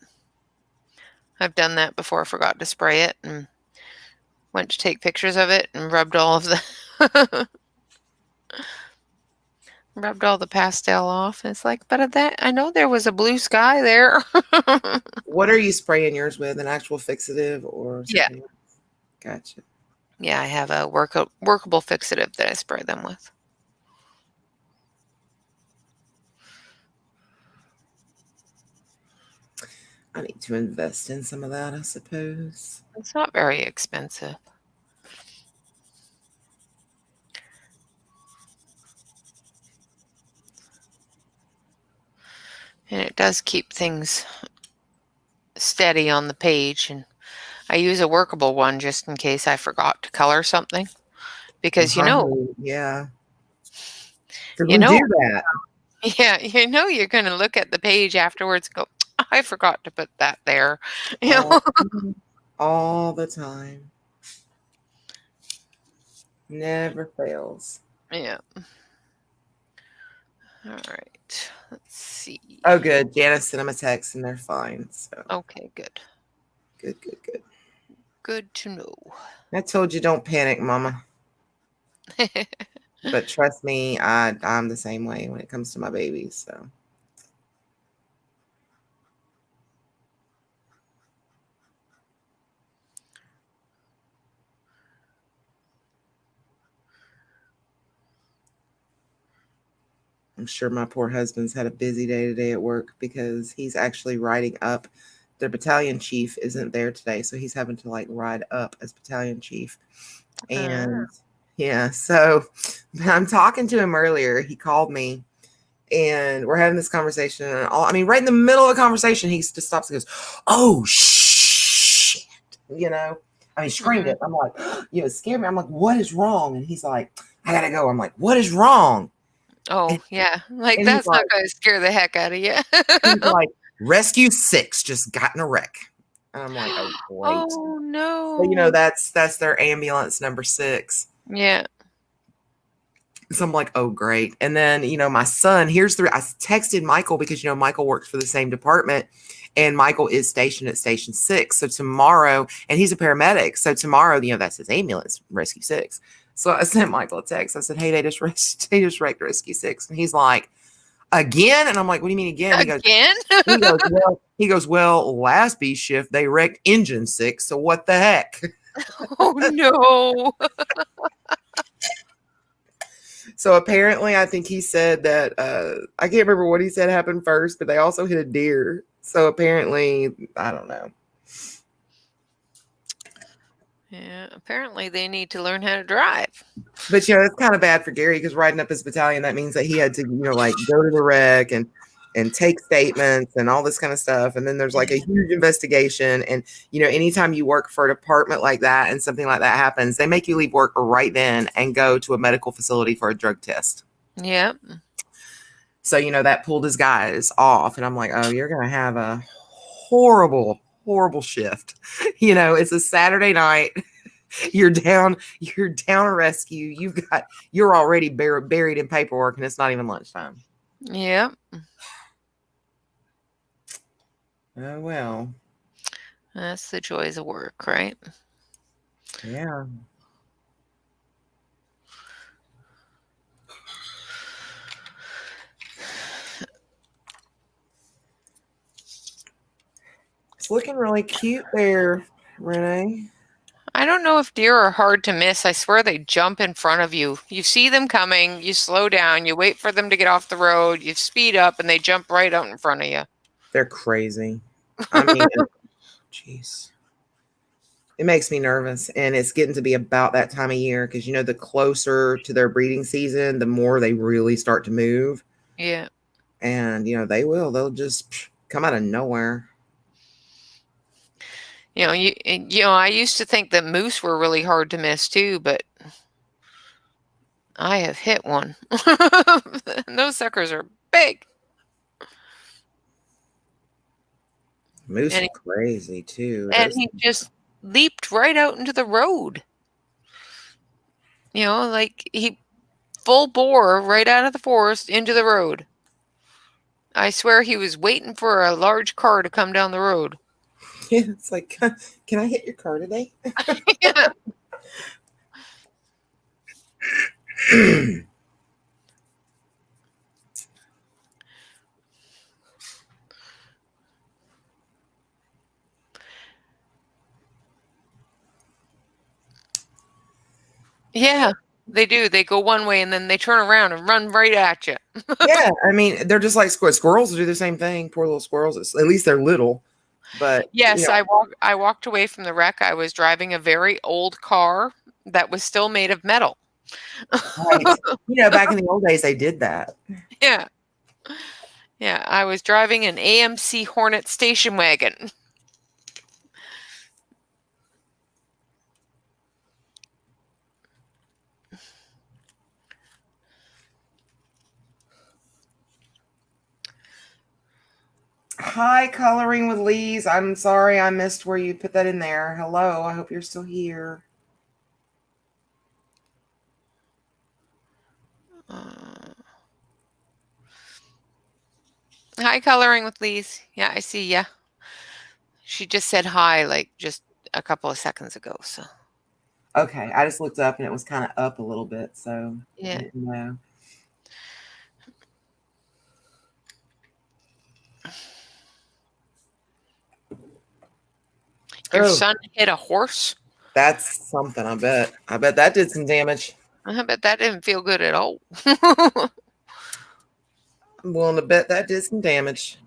I've done that before, forgot to spray it and went to take pictures of it and rubbed all of the rubbed all the pastel off. And it's like, but I know there was a blue sky there. What are you spraying yours with? An actual fixative or something else? Gotcha. Yeah, I have a workable fixative that I spray them with. I need to invest in some of that, I suppose. It's not very expensive. And it does keep things steady on the page. And I use a workable one just in case I forgot to color something. Because yeah. Because You we know- do that. yeah, you're going to look at the page afterwards and go, I forgot to put that there. All the time. Never fails. Yeah. All right. Let's see. Oh, good. Janice sent them a text and they're fine. So Okay, good. good. Good to know. I told you don't panic, Mama. But trust me, I'm the same way when it comes to my babies. So I'm sure my poor husband's had a busy day today at work because he's actually riding up. Their battalion chief isn't there today, so he's having to ride up as battalion chief. And yeah, so I'm talking to him earlier. He called me and we're having this conversation. And right in the middle of the conversation, he just stops and goes, "Oh, shit." Screamed it. I'm like, it scared me. I'm like, "What is wrong?" And he's like, "I gotta go." I'm like, "What is wrong?" Oh, yeah. and That's he's like- not going to scare the heck out of you. He's like, "Rescue 6 just got in a wreck." And I'm like, "Oh, great." Oh, no. So, that's their ambulance number 6. Yeah. So I'm like, "Oh, great." And then, my son, I texted Michael because, Michael works for the same department and Michael is stationed at Station 6. So tomorrow, and he's a paramedic. So tomorrow, that's his ambulance, Rescue 6. So I sent Michael a text. I said, "Hey, they just wrecked Rescue 6. And he's like, "Again?" And I'm like, "What do you mean again?" Again? He goes, "Well, last B shift, they wrecked engine 6. So what the heck?" Oh, no. So apparently, I think he said that, I can't remember what he said happened first, but they also hit a deer. So apparently, I don't know. Yeah, apparently they need to learn how to drive. But, it's kind of bad for Gary because riding up his battalion, that means that he had to, go to the wreck and take statements and all this kind of stuff. And then there's a huge investigation. And, anytime you work for a department like that and something like that happens, they make you leave work right then and go to a medical facility for a drug test. Yep. So, that pulled his guys off. And I'm like, "Oh, you're going to have a horrible, horrible shift." It's a Saturday night. You're down a rescue. You're already buried in paperwork and it's not even lunchtime. Yep. Oh, well. That's the joys of work, right? Yeah. It's looking really cute there, Rene. I don't know if deer are hard to miss. I swear they jump in front of you. You see them coming, you slow down, you wait for them to get off the road, you speed up, and they jump right out in front of you. They're crazy. I mean, jeez. It makes me nervous. And it's getting to be about that time of year because, the closer to their breeding season, the more they really start to move. Yeah. And, they'll just come out of nowhere. I used to think that moose were really hard to miss too, but I have hit one. And those suckers are big. Moose And are crazy too. he just leaped right out into the road. Like he full bore right out of the forest into the road. I swear he was waiting for a large car to come down the road. Yeah, it's like, can I hit your car today? Yeah. Yeah, they do. They go one way and then they turn around and run right at you. Yeah, I mean, they're just like squirrels. Squirrels do the same thing. Poor little squirrels. At least they're little. But Yes, I walked away from the wreck. I was driving a very old car that was still made of metal. right. Back in the old days, they did that. Yeah. Yeah, I was driving an AMC Hornet station wagon. Hi, Coloring with Lee's. I'm sorry I missed where you put that in there. Hello, I hope you're still here. Hi, Coloring with Lise. Yeah, I see ya. She just said hi like just a couple of seconds ago, so. Okay, I just looked up and it was kind of up a little bit, so Yeah. I didn't know. Your Oh, son hit a horse? that's something, I bet. I bet that did some damage. I bet that didn't feel good at all. I'm willing to bet that did some damage.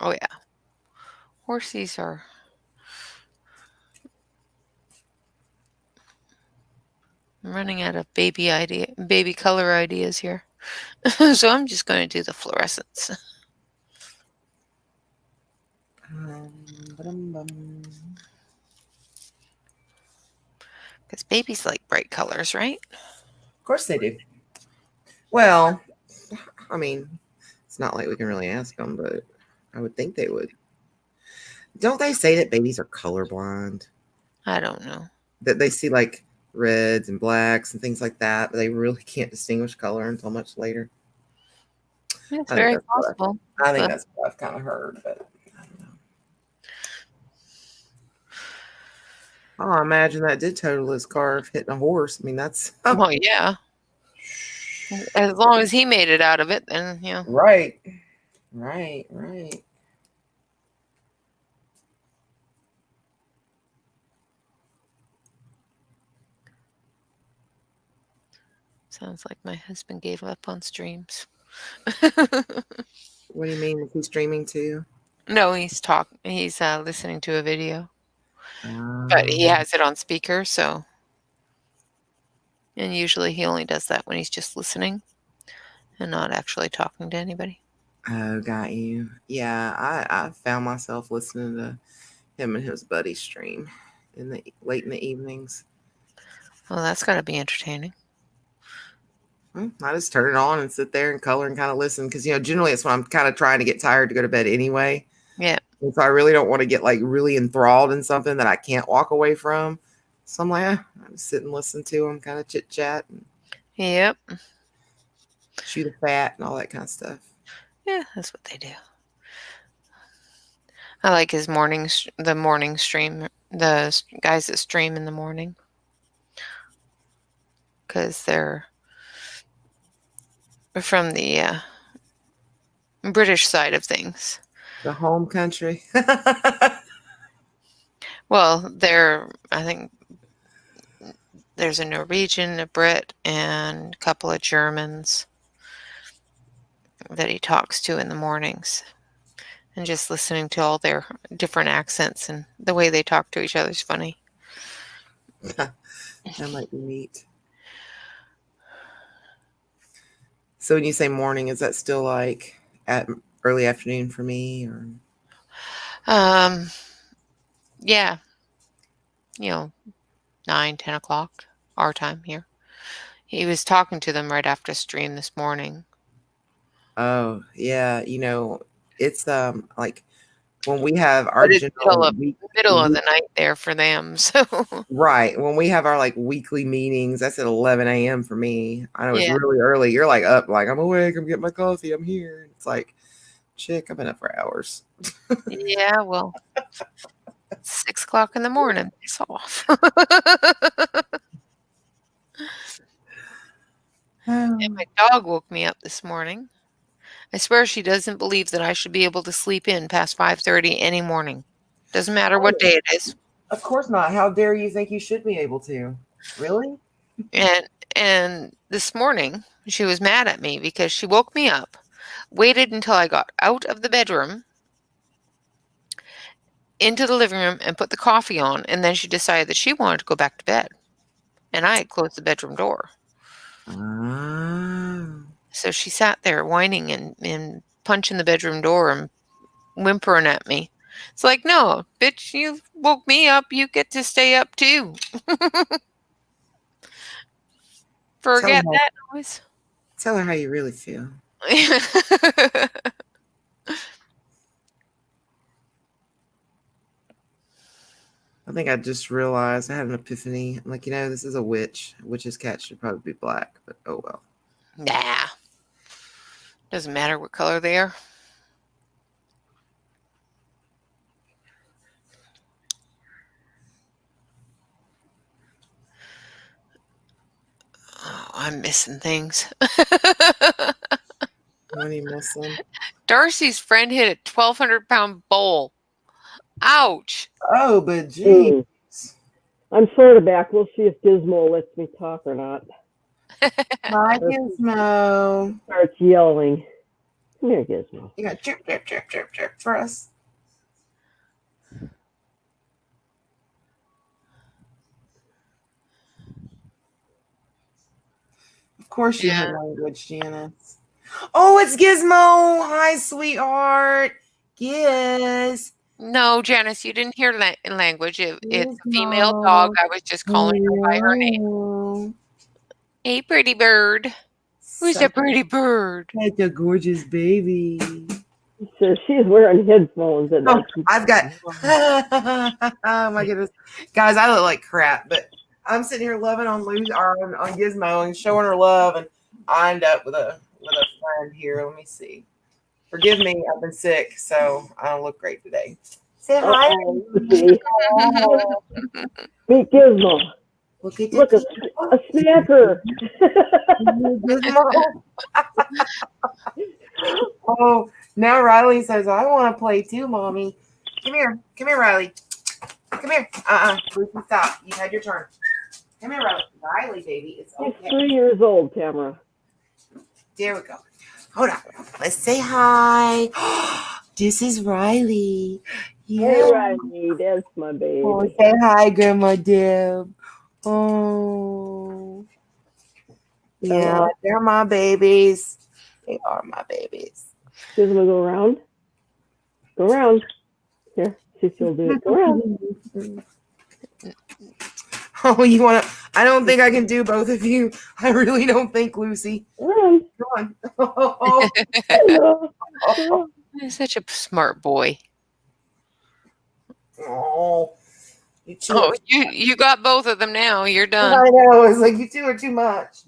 Oh, yeah. Horsies are... I'm running out of baby color ideas here. So I'm just going to do the fluorescence. Because babies like bright colors, right? Of course they do. Well, I mean, it's not like we can really ask them, but I would think they would. Don't they say that babies are colorblind? I don't know. That they see like reds and blacks and things like that, but they really can't distinguish color until much later. It's I think very that's possible. I think that's what I've kind of heard, but I don't know. Oh, imagine that did total his car if hitting a horse. I mean, that's Well, yeah. As long as he made it out of it, then, right. Right, right. Sounds like my husband gave up on streams. What do you mean? Is he streaming too? No, he's listening to a video. But he has it on speaker, so. And usually he only does that when he's just listening and not actually talking to anybody. Oh, got you. Yeah, I found myself listening to him and his buddy stream late in the evenings. Well, that's got to be entertaining. I just turn it on and sit there and color and kind of listen because generally it's when I'm kind of trying to get tired to go to bed anyway. Yeah. And so I really don't want to get like really enthralled in something that I can't walk away from. So I'm like, I just sit and listen to them, kind of chit chat and Yep. chew the fat and all that kind of stuff. Yeah, that's what they do. I like his the morning stream, guys that stream in the morning, because they're from the British side of things. The home country. Well, I think there's a Norwegian, a Brit, and a couple of Germans that he talks to in the mornings. And just listening to all their different accents and the way they talk to each other is funny. That might be neat. So when you say morning, is that still like at early afternoon for me, or? Yeah, 9, 10 o'clock our time here. He was talking to them right after stream this morning. Oh yeah, it's like when we have our But it's general middle of the night there for them. So right, when we have our like weekly meetings, that's at 11 a.m. for me. I know it's yeah. really early. You're like up, like I'm awake. I'm getting my coffee. I'm here. It's like, chick, I've been up for hours. Yeah, well, 6 o'clock in the morning. It's off. And my dog woke me up this morning. I swear she doesn't believe that I should be able to sleep in past 5:30 any morning. Doesn't matter what day it is. Of course not. How dare you think you should be able to? Really? And this morning she was mad at me because she woke me up, waited until I got out of the bedroom, into the living room, and put the coffee on, and then she decided that she wanted to go back to bed. And I had closed the bedroom door. So she sat there whining and punching the bedroom door and whimpering at me. It's like, no, bitch, you woke me up. You get to stay up too. Forget that noise. Tell her how you really feel. I think I just realized I had an epiphany. I'm like, this is a witch. A witch's cat should probably be black, but oh well. Nah. Doesn't matter what color they are. Oh, I'm missing things. What are you missing? Darcy's friend hit a 1,200-pound bowl. Ouch. Oh, but geez. I'm sort of back. We'll see if Gizmo lets me talk or not. Hi, Gizmo. Starts yelling. Come here, Gizmo. You got chirp, chirp, chirp, chirp, chirp for us. Of course you have language, Janice. Oh, it's Gizmo. Hi, sweetheart. Giz. No, Janice, you didn't hear language. It's a female dog. I was just calling her by her name. Hey, pretty bird. Who's a pretty bird? Like a gorgeous baby. So she's wearing headphones. And I've got. Oh my goodness, guys! I look like crap, but I'm sitting here loving on Gizmo and showing her love, and I end up with a friend here. Let me see. Forgive me, I've been sick, so I don't look great today. Say hi. Meet Gizmo. Look, a snacker. Gizmo. Oh, now Riley says, I want to play too, Mommy. Come here, Riley. Come here. Lucy, stop. You had your turn. Come here, Riley, baby. It's okay. He's 3 years old, Tamara. There we go. Hold on. Let's say hi. This is Riley. Yeah. Hey, Riley. That's my baby. Oh, say hi, Grandma Deb. Oh. Yeah, they're my babies. They are my babies. Gizmo, go around. Go around. Here, see if you'll do it. Go around. Oh, you want to? I don't think I can do both of you. I really don't think, Lucy. Go on. You're such a smart boy. Oh, you got both of them now. You're done. I know. It's like you two are too much.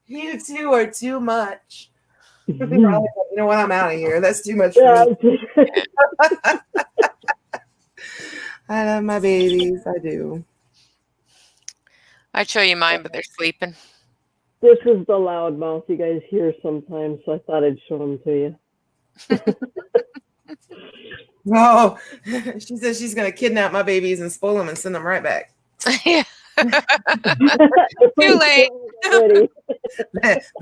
You two are too much. You know what? I'm out of here. That's too much for me. I love my babies. I do. I'd show you mine, but they're sleeping. This is the loudmouth you guys hear sometimes, so I thought I'd show them to you. Oh, she says she's going to kidnap my babies and spoil them and send them right back. Yeah. Too late. The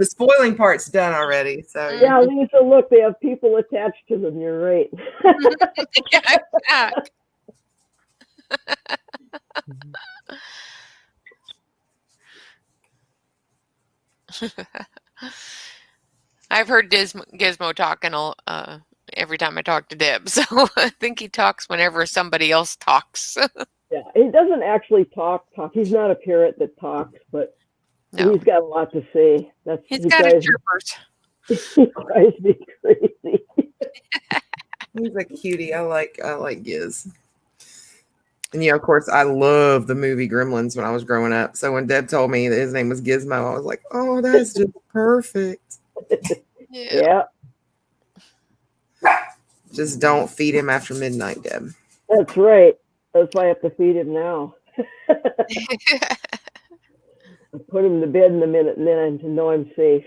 spoiling part's done already. So Yeah, Lisa, look, they have people attached to them. You're right. Yeah. I've heard Gizmo talking every time I talk to Deb, so I think he talks whenever somebody else talks. Yeah, he doesn't actually talk. He's not a parrot that talks, but No, he's got a lot to say. he's got his chirpers. He drives me crazy. he's a cutie. I like Giz. And yeah, of course, I love the movie Gremlins when I was growing up. So when Deb told me that his name was Gizmo, I was like, oh, that's just perfect. Yeah, Just don't feed him after midnight, Deb. that's right. That's why I have to feed him now. I put him to bed in a minute, and then I know I'm safe.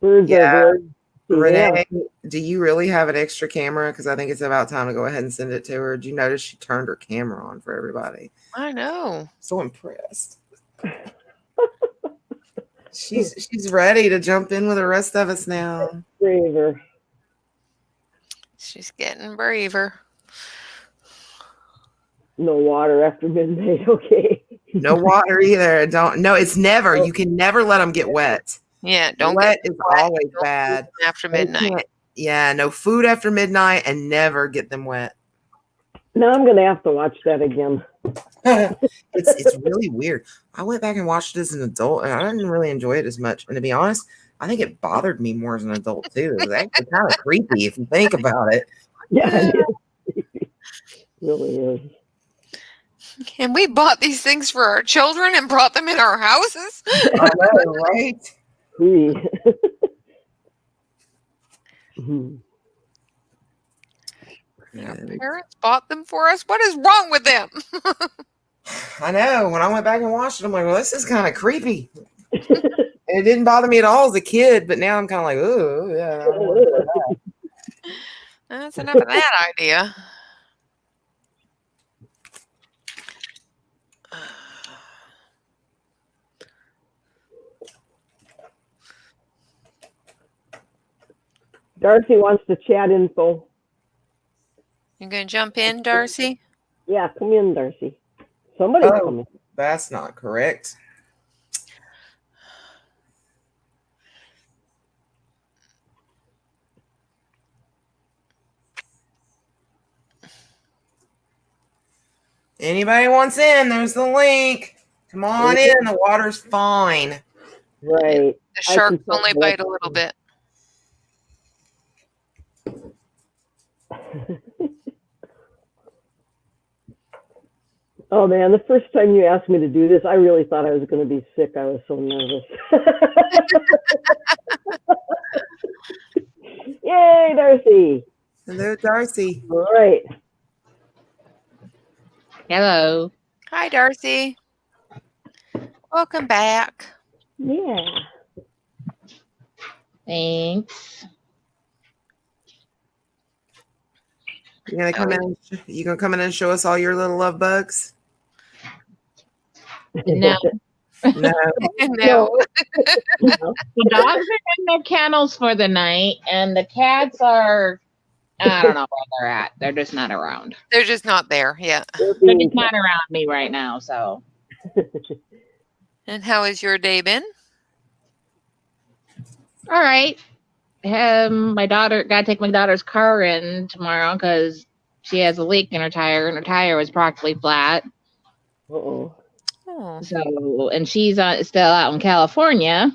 Birds are very. Rene, do you really have an extra camera? Because I think it's about time to go ahead and send it to her. Did you notice she turned her camera on for everybody? I know. So impressed. She's ready to jump in with the rest of us now. Braver. She's getting braver. No water after midnight. Okay. No water either. No, it's never. You can never let them get wet. Yeah, don't wet get is always bad after midnight. Yeah, no food after midnight, and never get them wet. Now I'm gonna have to watch that again. It's really weird. I went back and watched it as an adult, and I didn't really enjoy it as much. And to be honest, I think it bothered me more as an adult too. It was actually kind of creepy if you think about it. Yeah, it is. It really is. And we bought these things for our children and brought them in our houses. I know, right? Our parents bought them for us. What is wrong with them? I know. When I went back and watched it, I'm like, well, this is kind of creepy. And it didn't bother me at all as a kid, but now I'm kind of like, oh, yeah. I don't want to do that. That's enough of that idea. Darcy wants to chat info. You gonna jump in, Darcy? Yeah, come in, Darcy. Somebody's coming. That's not correct. Anybody wants in? There's the link. Come on in. The water's fine. Right. The sharks only bite a little bit. Oh man, the first time you asked me to do this, I really thought I was going to be sick. I was so nervous. Yay, Darcy. Hello, Darcy. All right. Hello. Hi, Darcy. Welcome back. Yeah. Thanks. You gonna come in? You gonna come in and show us all your little love bugs? No. No. No. The dogs are in their kennels for the night, and the cats are, I don't know where they're at. They're just not around. They're just not there. Yeah. They're just not around me right now, so. And how has your day been? All right. My daughter, got to take my daughter's car in tomorrow because she has a leak in her tire, and her tire was practically flat. Uh-oh. Oh. So, and she's still out in California.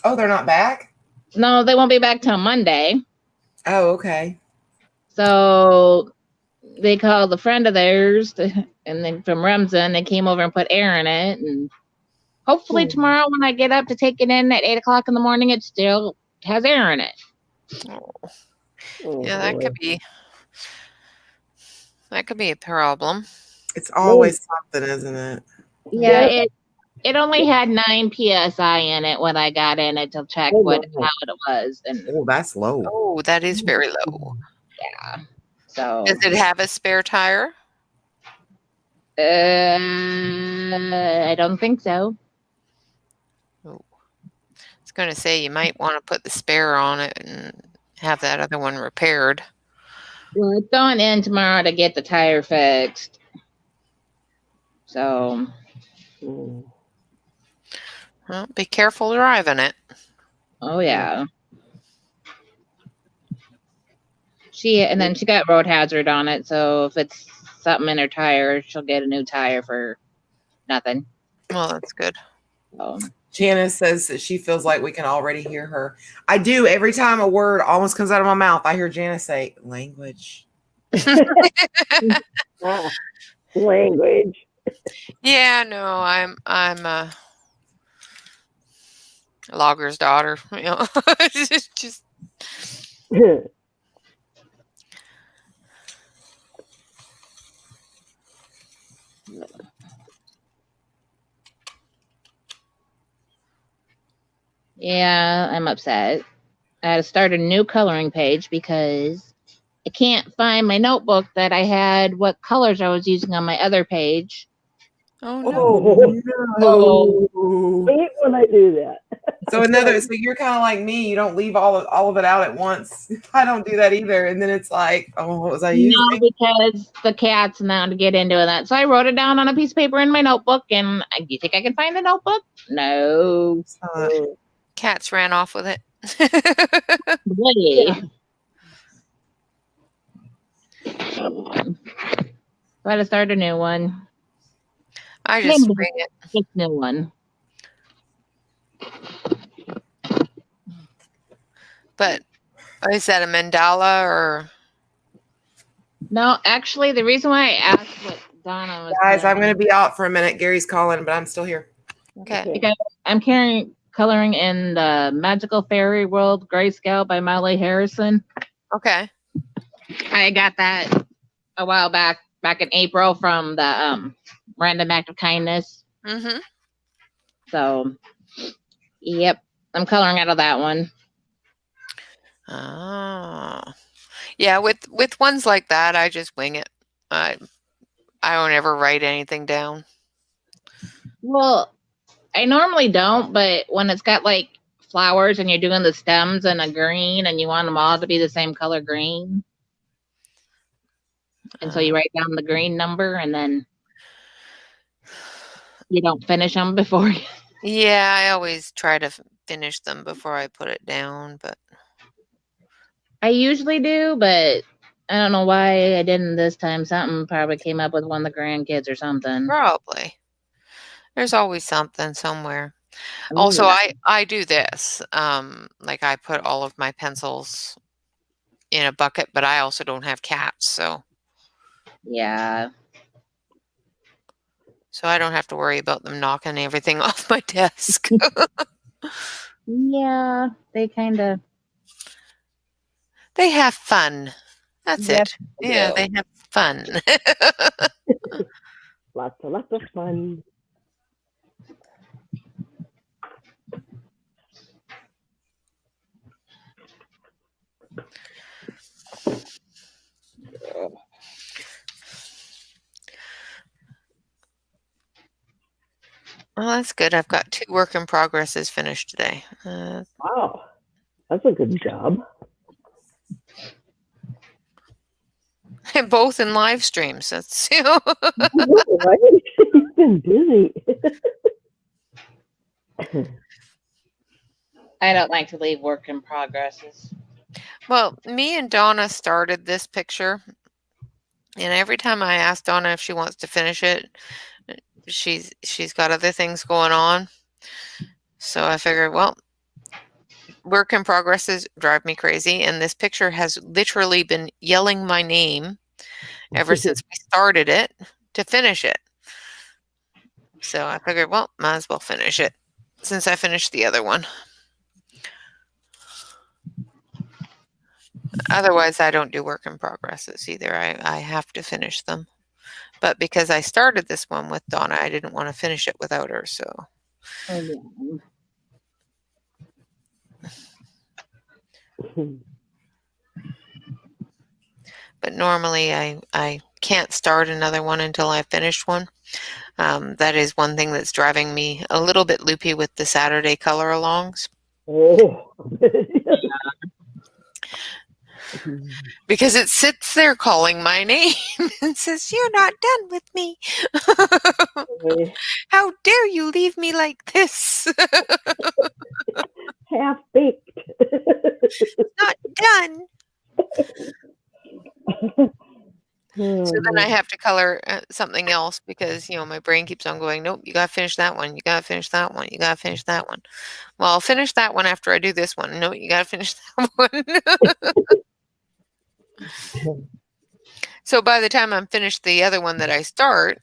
Oh, they're not back? No, they won't be back till Monday. Oh, okay. So they called a friend of theirs, and then from Remsen, they came over and put air in it, and hopefully tomorrow when I get up to take it in at 8 o'clock in the morning, it still has air in it. Oh, Yeah, that boy. could be a problem. It's always something, isn't it? Yeah, it only had 9 psi in it when I got in it to check Oh, how my. it was, and Oh, that's low. Oh, that is very low. yeah. So Does it have a spare tire? I don't think so. I was going to say you might want to put the spare on it and have that other one repaired. Well, it's going in tomorrow to get the tire fixed. So Mm. Well, be careful driving it. oh yeah. And then she got road hazard on it, so if it's something in her tire, she'll get a new tire for nothing. Well, that's good. Janice says that she feels like we can already hear her. I do. Every time a word almost comes out of my mouth, I hear Janice say language. Language. Yeah, no, I'm a logger's daughter. You know, just Yeah, I'm upset. I had to start a new coloring page because I can't find my notebook that I had what colors I was using on my other page. oh no. Oh no. Hate when I do that. So you're kind of like me. You don't leave all of it out at once. I don't do that either. And then it's like, oh, what was I using? No, because the cats now to get into that. So I wrote it down on a piece of paper in my notebook, and do you think I can find the notebook? No. Cats ran off with it. Really? So I had to start a new one. I just bring it. Just new one. But is that a mandala or? No, actually, the reason why I asked what Donna was Guys, I'm going to be out for a minute. Gary's calling, but I'm still here. Okay. because I'm coloring in the Magical Fairy World Grayscale by Molly Harrison. Okay. I got that a while back in April from the Random Act of Kindness. Mm-hmm. So, yep, I'm coloring out of that one. Ah. Yeah, with ones like that, I just wing it. I don't ever write anything down. Well, I normally don't, but when it's got like flowers and you're doing the stems in a green and you want them all to be the same color green, and so you write down the green number and then you don't finish them before. Yeah, I always try to finish them before I put it down, but I usually do, but I don't know why I didn't this time. Something probably came up with one of the grandkids or something. probably. There's always something somewhere. Oh, Also, yeah. I do this. Like I put all of my pencils in a bucket, but I also don't have cats, so Yeah. I don't have to worry about them knocking everything off my desk. Yeah, they kind of. They have fun. That's Yes, it. they Yeah, do. they have fun. Lots of fun. Well, that's good. I've got 2 work in progresses finished today. Wow. That's a good job. Both in live streams. That's Right? You've been busy. I don't like to leave work in progresses. Well, me and Donna started this picture, and every time I ask Donna if she wants to finish it, she's got other things going on. So I figured, well, work in progresses drive me crazy, and this picture has literally been yelling my name ever since we started it to finish it. So I figured, well, might as well finish it since I finished the other one. Otherwise, I don't do work in progresses either. I have to finish them. But because I started this one with Donna, I didn't want to finish it without her. So, but normally I can't start another one until I finish one. That is one thing that's driving me a little bit loopy with the Saturday color alongs. Oh. Because it sits there calling my name and says, "You're not done with me. How dare you leave me like this? Half baked. Not done." So then I have to color something else because, my brain keeps on going, nope, you got to finish that one. You got to finish that one. You got to finish that one. Well, I'll finish that one after I do this one. No, you got to finish that one. So by the time I'm finished the other one that I start,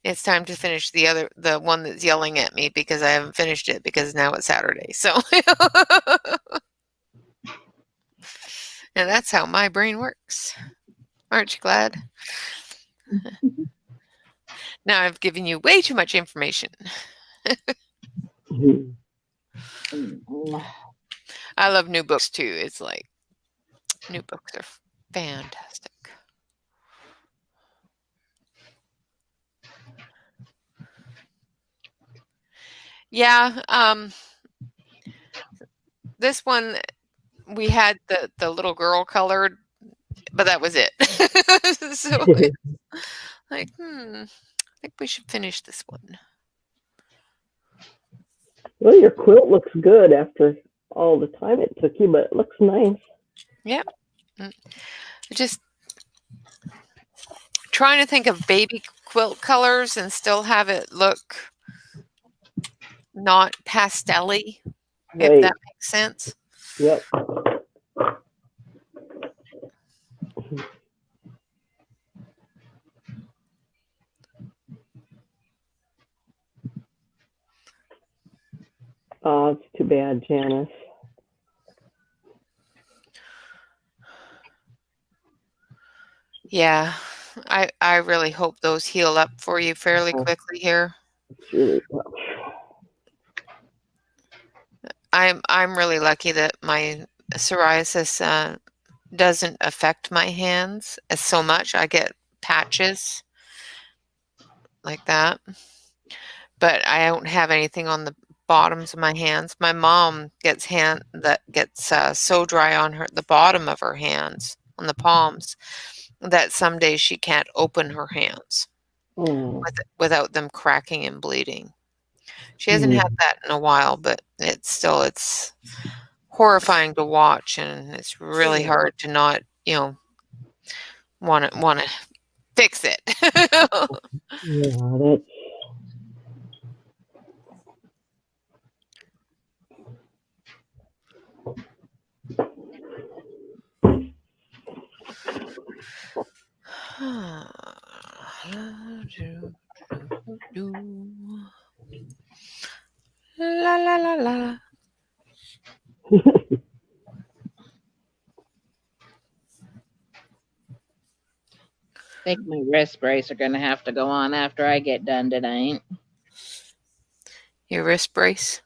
it's time to finish the one that's yelling at me because I haven't finished it because now it's Saturday. So, and that's how my brain works. Aren't you glad? Now I've given you way too much information. I love new books too. It's like new books are fantastic. Yeah, this one we had the little girl colored, but that was it. So it's like, I think we should finish this one. Well, your quilt looks good after all the time it took you, but it looks nice. Yep. Just trying to think of baby quilt colors and still have it look not pastel-y, if that makes sense. Yep. Oh, it's too bad, Janice. Yeah, I really hope those heal up for you fairly quickly here. It's really tough. I'm really lucky that my psoriasis doesn't affect my hands so much. I get patches like that, but I don't have anything on the bottoms of my hands. My mom gets so dry on the bottom of her hands, on the palms, that some days she can't open her hands without them cracking and bleeding. She hasn't had that in a while, but it's horrifying to watch, and it's really hard to not, want to fix it. Yeah, that's. La la la la. I think my wrist brace are gonna have to go on after I get done tonight. Your wrist brace?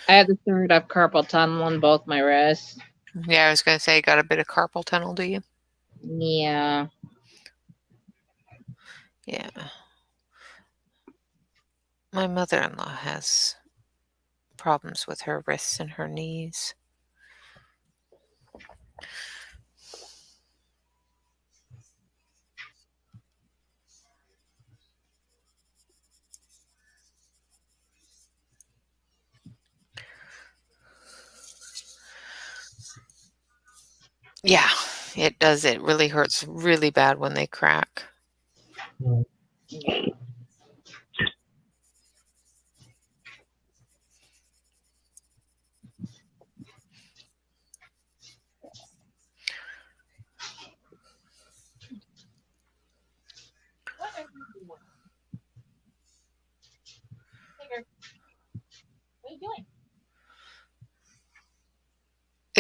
I had to start off carpal tunnel on both my wrists. Yeah, I was going to say, you got a bit of carpal tunnel, do you? Yeah. Yeah. My mother-in-law has problems with her wrists and her knees. Yeah, it does. It really hurts really bad when they crack.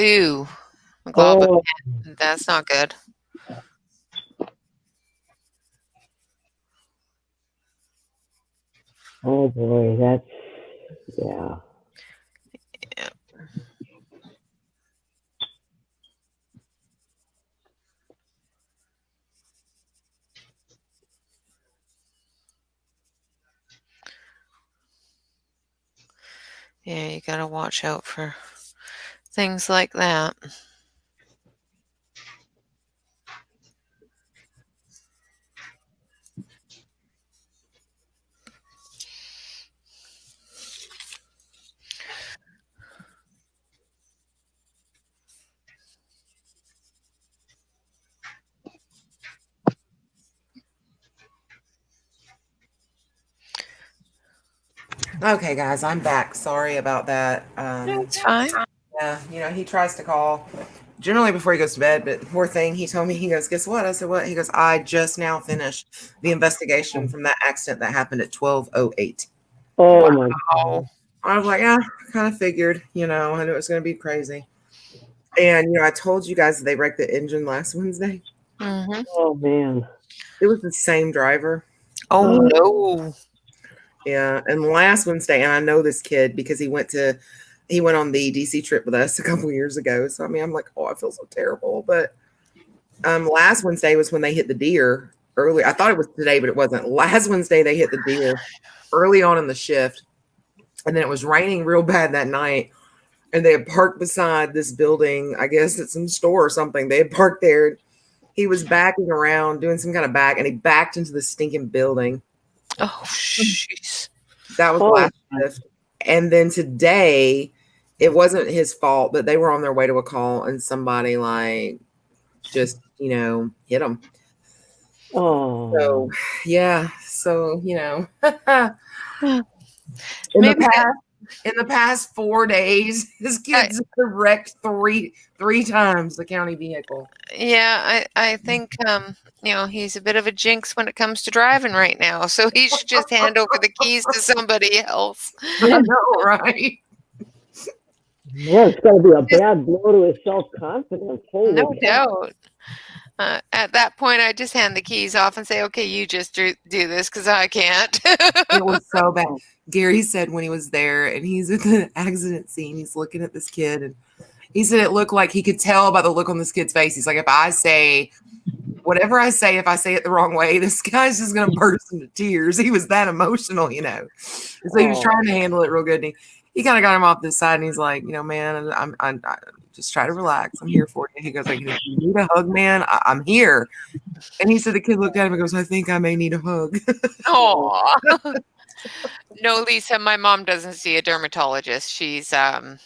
Ooh, a glob of Oh, paint. That's not good. oh boy, that's, yeah. Yeah. Yeah, you gotta watch out for things like that. Okay, guys, I'm back. Sorry about that. It's fine. Yeah, he tries to call generally before he goes to bed, but poor thing, he told me, he goes, guess what? I said, what? He goes, I just now finished the investigation from that accident that happened at 12:08. Oh my Wow. God. I was like, kind of figured, I knew it was going to be crazy. And, I told you guys that they wrecked the engine last Wednesday. Mm-hmm. Oh man. It was the same driver. Oh no. Yeah. And last Wednesday, and I know this kid because he went on the DC trip with us a couple years ago. So, I'm like, oh, I feel so terrible. But last Wednesday was when they hit the deer early. I thought it was today, but it wasn't. Last Wednesday, they hit the deer early on in the shift. And then it was raining real bad that night. And they had parked beside this building. I guess it's some store or something. They had parked there. He was backing around, doing some kind of back, and he backed into the stinking building. Oh, jeez. That was Oh, last shift. And then today, it wasn't his fault, but they were on their way to a call, and somebody just hit him. oh. So yeah, so Maybe in the past 4 days, his kids have wrecked three times the county vehicle. yeah, I think he's a bit of a jinx when it comes to driving right now. So he should just hand over the keys to somebody else. I know, right? Man, it's got to be a bad blow to his self-confidence. Holy No cow. doubt. At that point, I just hand the keys off and say, "Okay, you just do this because I can't." It was so bad. Gary said when he was there and he's at the accident scene, he's looking at this kid, and he said it looked like he could tell by the look on this kid's face. He's like, if I say whatever I say, if I say it the wrong way, this guy's just going to burst into tears. He was that emotional, And so he was trying to handle it real good. And he kind of got him off this side, and he's like, man, I'm just try to relax. I'm here for you. He goes like, you need a hug, man? I'm here. And he said the kid looked at him and goes, I think I may need a hug. Aw. No, Lisa, my mom doesn't see a dermatologist. She's a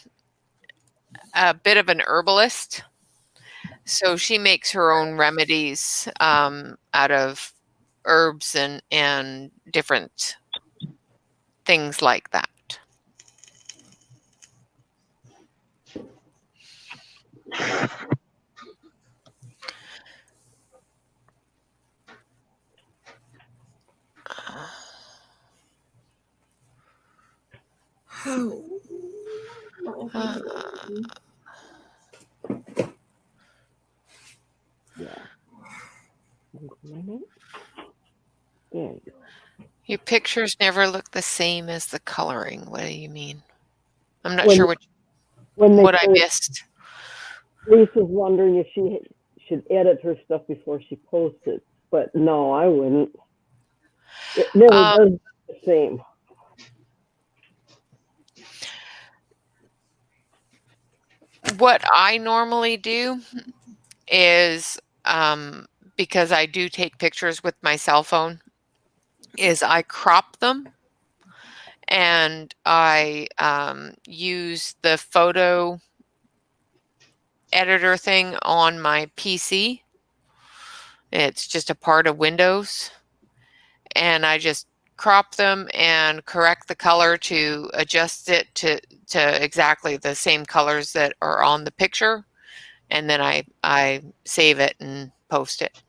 bit of an herbalist. So she makes her own remedies out of herbs and different things like that. Yeah. There you go. Your pictures never look the same as the coloring. What do you mean? I'm not When- sure When they what I first- missed. Lisa's wondering if she should edit her stuff before she posts it, but no, I wouldn't. It never does the same. What I normally do is, because I do take pictures with my cell phone, is I crop them and I use the photo editor thing on my PC. It's just a part of Windows. And I just crop them and correct the color to adjust it to exactly the same colors that are on the picture. And then I save it and post it.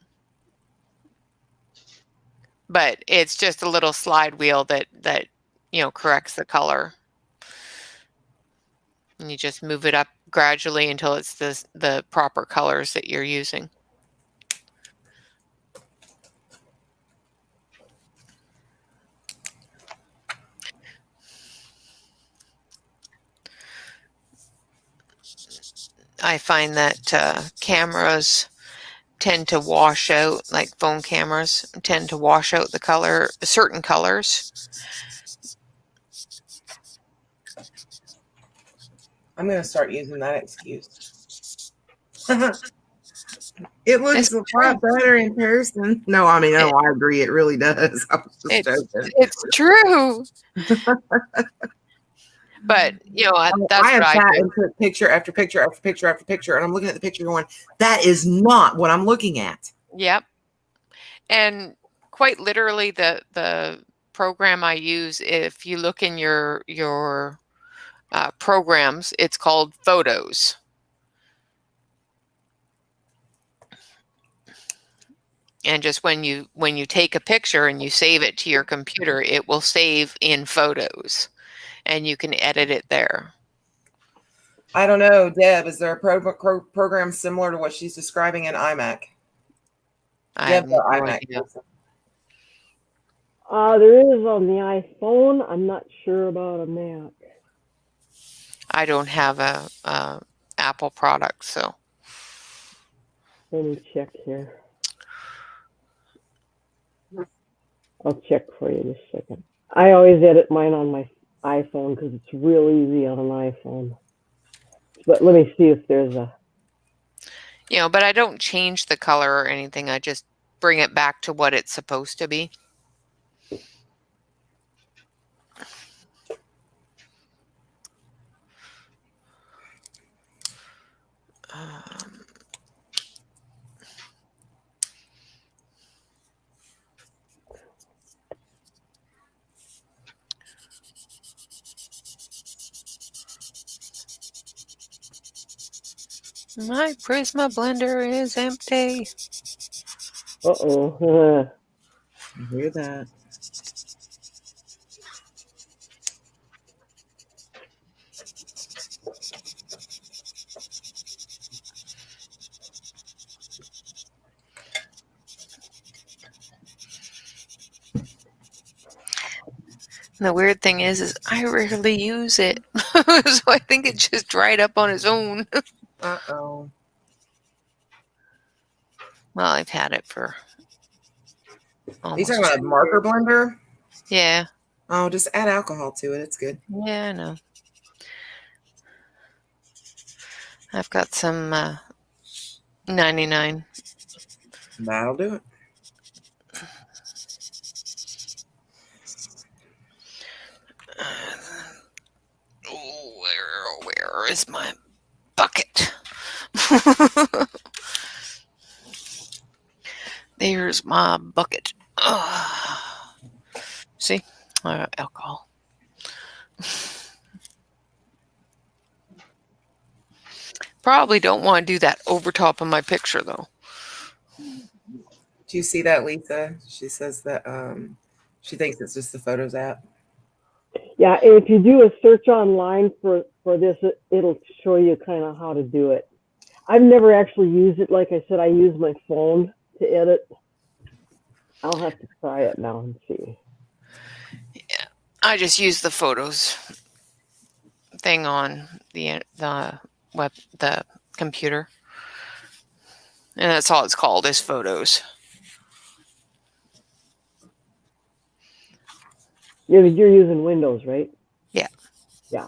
But it's just a little slide wheel that corrects the color. And you just move it up gradually until it's the proper colors that you're using. I find that cameras tend to wash out, like phone cameras tend to wash out the color, certain colors. I'm going to start using that excuse. It looks It's a true. lot better in person. No, I mean, no, I agree. It really does. I was just joking. It's true. But that's I have what I sat do. and took picture after picture after picture after picture, and I'm looking at the picture going, that is not what I'm looking at. Yep. And quite literally, the program I use, if you look in your programs, it's called Photos. And just when you take a picture and you save it to your computer, it will save in Photos, and you can edit it there. I don't know, Deb, is there a program similar to what she's describing in iMac? I have Deb's no our iMac idea. person. There is on the iPhone. I'm not sure about a Mac. I don't have a Apple product, so Let me check here. I'll check for you in a second. I always edit mine on my iPhone because it's real easy on an iPhone. But let me see if there's a... but I don't change the color or anything. I just bring it back to what it's supposed to be. My Prisma blender is empty. Uh-oh. I hear that. And the weird thing is I rarely use it. So I think it just dried up on its own. Uh-oh. Well, I've had it for Are you almost talking about a marker blender? Yeah. Oh, just add alcohol to it. It's good. Yeah, I know. I've got some 99. That'll do it. Where is my bucket? There's my bucket. See? Alcohol. Probably don't want to do that over top of my picture, though. Do you see that, Lisa? She says that she thinks it's just the Photos app. Yeah, and if you do a search online for this, it'll show you kind of how to do it. I've never actually used it. Like I said, I use my phone to edit. I'll have to try it now and see. Yeah, I just use the Photos thing on the computer, and that's all it's called is Photos. You're using Windows, right? Yeah. Yeah.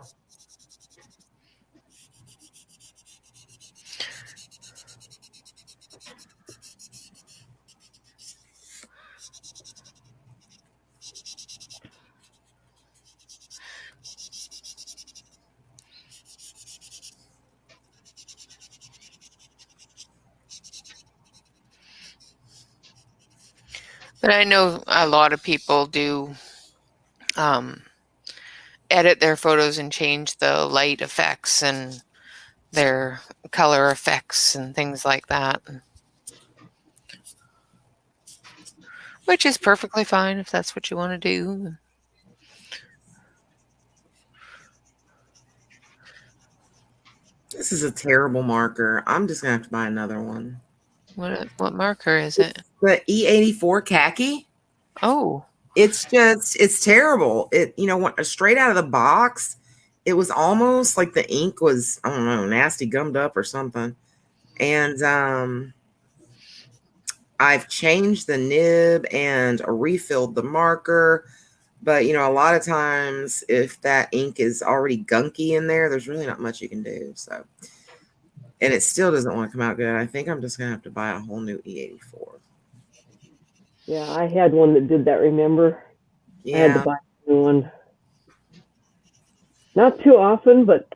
But I know a lot of people do edit their photos and change the light effects and their color effects and things like that, which is perfectly fine if that's what you want to do. This is a terrible marker. I'm just gonna have to buy another one. What marker is it? The E84 khaki. Oh, It's terrible. It, went straight out of the box. It was almost like the ink was, I don't know, nasty gummed up or something. And I've changed the nib and refilled the marker. But, a lot of times if that ink is already gunky in there, there's really not much you can do. So, and it still doesn't want to come out good. I think I'm just going to have to buy a whole new E84. Yeah, I had one that did that, remember? I had to Yeah. buy a new one. Not too often, but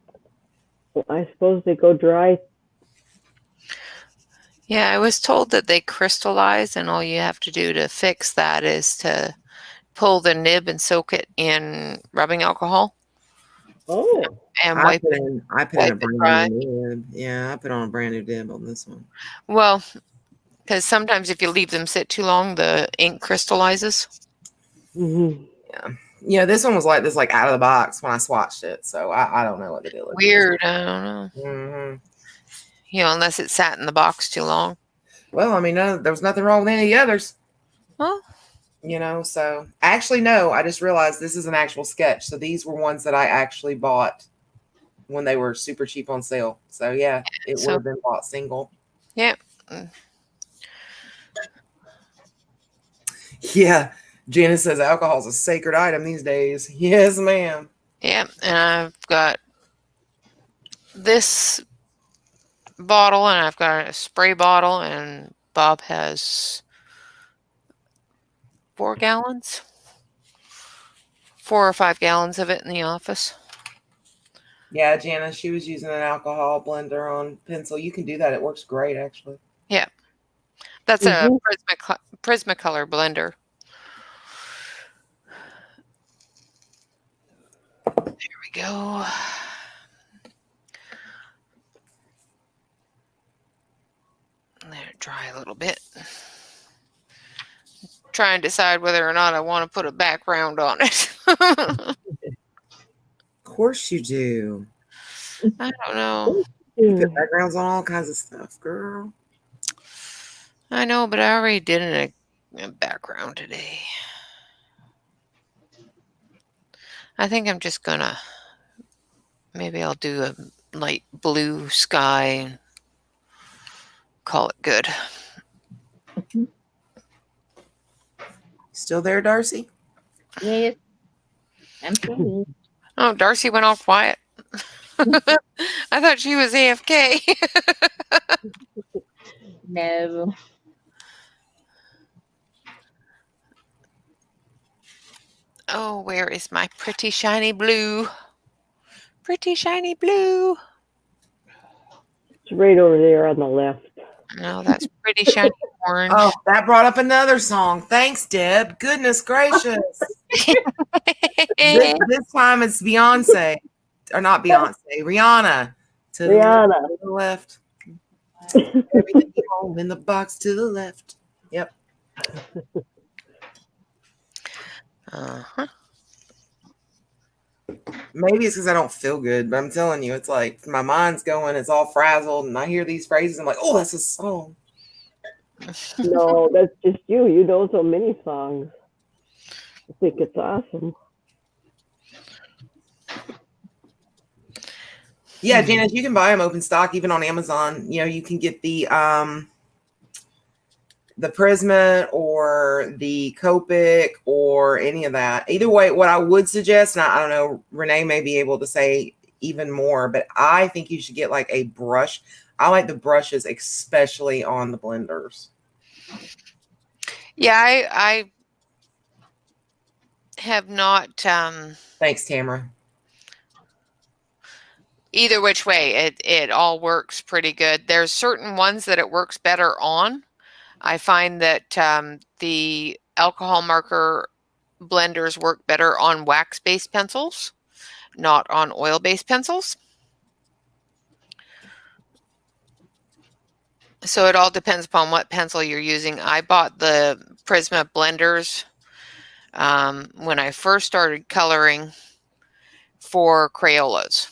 I suppose they go dry. yeah. I was told that they crystallize, and all you have to do to fix that is to pull the nib and soak it in rubbing alcohol Oh, and I wipe put it. in wipe a it brand dry. new nib. Yeah, I put on a brand new nib on this one. Well, because sometimes if you leave them sit too long, the ink crystallizes. mm-hmm. Yeah, this one was like this, like out of the box when I swatched it. So I don't know what the deal is. Weird. I don't know. Mm-hmm. Unless it sat in the box too long. Well, I mean, there was nothing wrong with any of the others. Well, So actually, no, I just realized this is an actual sketch. So these were ones that I actually bought when they were super cheap on sale. So yeah, it would have been bought single. Yeah. Yeah. Janice says alcohol is a sacred item these days. Yes, ma'am. Yeah. And I've got this bottle, and I've got a spray bottle, and Bob has 4 gallons, 4 or 5 gallons of it in the office. Yeah, Janice, she was using an alcohol blender on pencil. You can do that. It works great, actually. Yeah. That's a Prismacolor blender. There we go. Let it dry a little bit. Try and decide whether or not I want to put a background on it. Of course you do. I don't know. You put backgrounds on all kinds of stuff, girl. I know, but I already did a background today. I think I'm just gonna, maybe I'll do a light blue sky and call it good. Still there, Darcy? Yes. I'm sorry. Oh, Darcy went all quiet. I thought she was AFK. No. Oh, where is my pretty shiny blue? Pretty shiny blue. It's right over there on the left. No, that's pretty shiny orange. Oh, that brought up another song. Thanks, Deb. Goodness gracious. this time it's Beyonce. Or not Beyonce. Rihanna. To Rihanna. the left. Everything home in the box to the left. Yep. Uh-huh. Maybe it's because I don't feel good, but I'm telling you, it's like my mind's going, it's all frazzled, and I hear these phrases, I'm like, oh, that's a song. No, that's just you. You know so many songs. I think it's awesome. Yeah, Janice, you can buy them open stock, even on Amazon. You can get the Prisma or the Copic or any of that. Either way, what I would suggest, and I don't know, Rene may be able to say even more, but I think you should get like a brush. I like the brushes, especially on the blenders. Yeah, I have not. Thanks, Tamara. Either which way, it all works pretty good. There's certain ones that it works better on. I find that the alcohol marker blenders work better on wax-based pencils, not on oil-based pencils. So it all depends upon what pencil you're using. I bought the Prisma blenders when I first started coloring for Crayolas.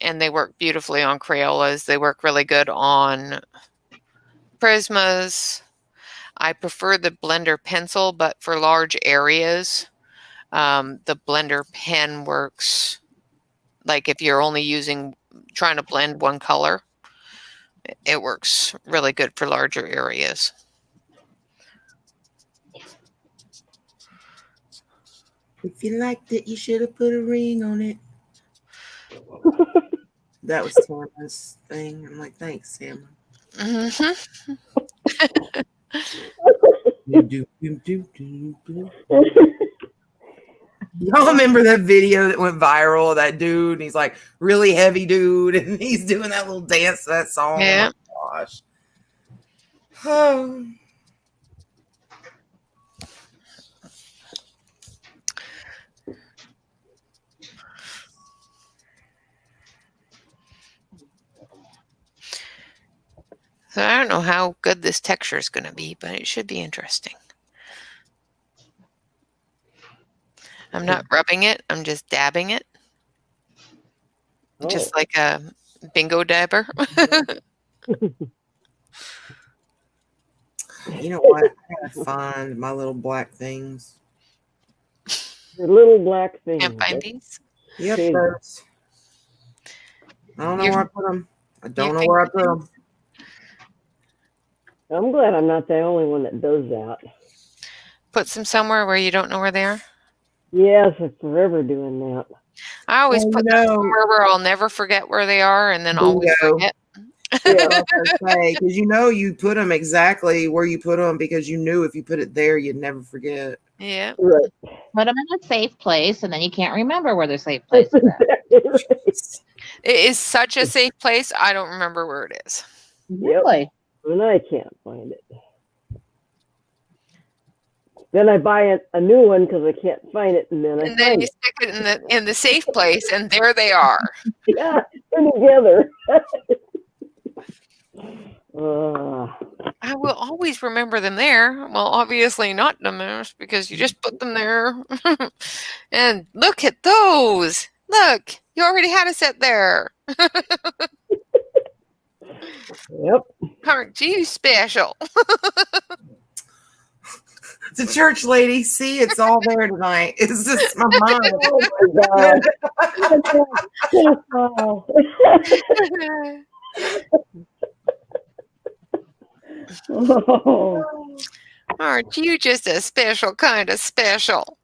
and they work beautifully on Crayolas. They work really good on Prismas. I prefer the blender pencil, but for large areas, the blender pen works. Like if you're only trying to blend one color, it works really good for larger areas. If you liked it, you should have put a ring on it. That was Tama's thing. I'm like, thanks, Sam. Mm-hmm. Y'all remember that video that went viral of that dude? And he's like really heavy dude, and he's doing that little dance to that song. Yeah. Oh my gosh. Oh. So I don't know how good this texture is going to be, but it should be interesting. I'm not rubbing it. I'm just dabbing it. Just like a bingo dabber. You know what? I gotta find my little black things. The little black thing. Can't find these? Yep, Okay. those. I don't know Your- where I put them. I don't your know where I put them. I'm glad I'm not the only one that does that. Put them somewhere where you don't know where they are? Yes, I'm forever doing that. I always Well, put them somewhere where I'll never forget where they are, and then always Bingo. forget. Yeah. Because you put them exactly where you put them because you knew if you put it there, you'd never forget. Yeah. Right. Put them in a safe place, and then you can't remember where the safe place is at. Exactly right. It is such a safe place. I don't remember where it is. Really? And I can't find it. Then I buy a new one because I can't find it, and then I And then find you it. stick it in the safe place, and there they are. Yeah, they're together. I will always remember them there. Well, obviously not the most because you just put them there. And look at those. Look, you already had a set there. Yep. Aren't you special? The church lady, see, it's all there tonight. It's just my mind. Oh my God. Oh. Aren't you just a special kind of special?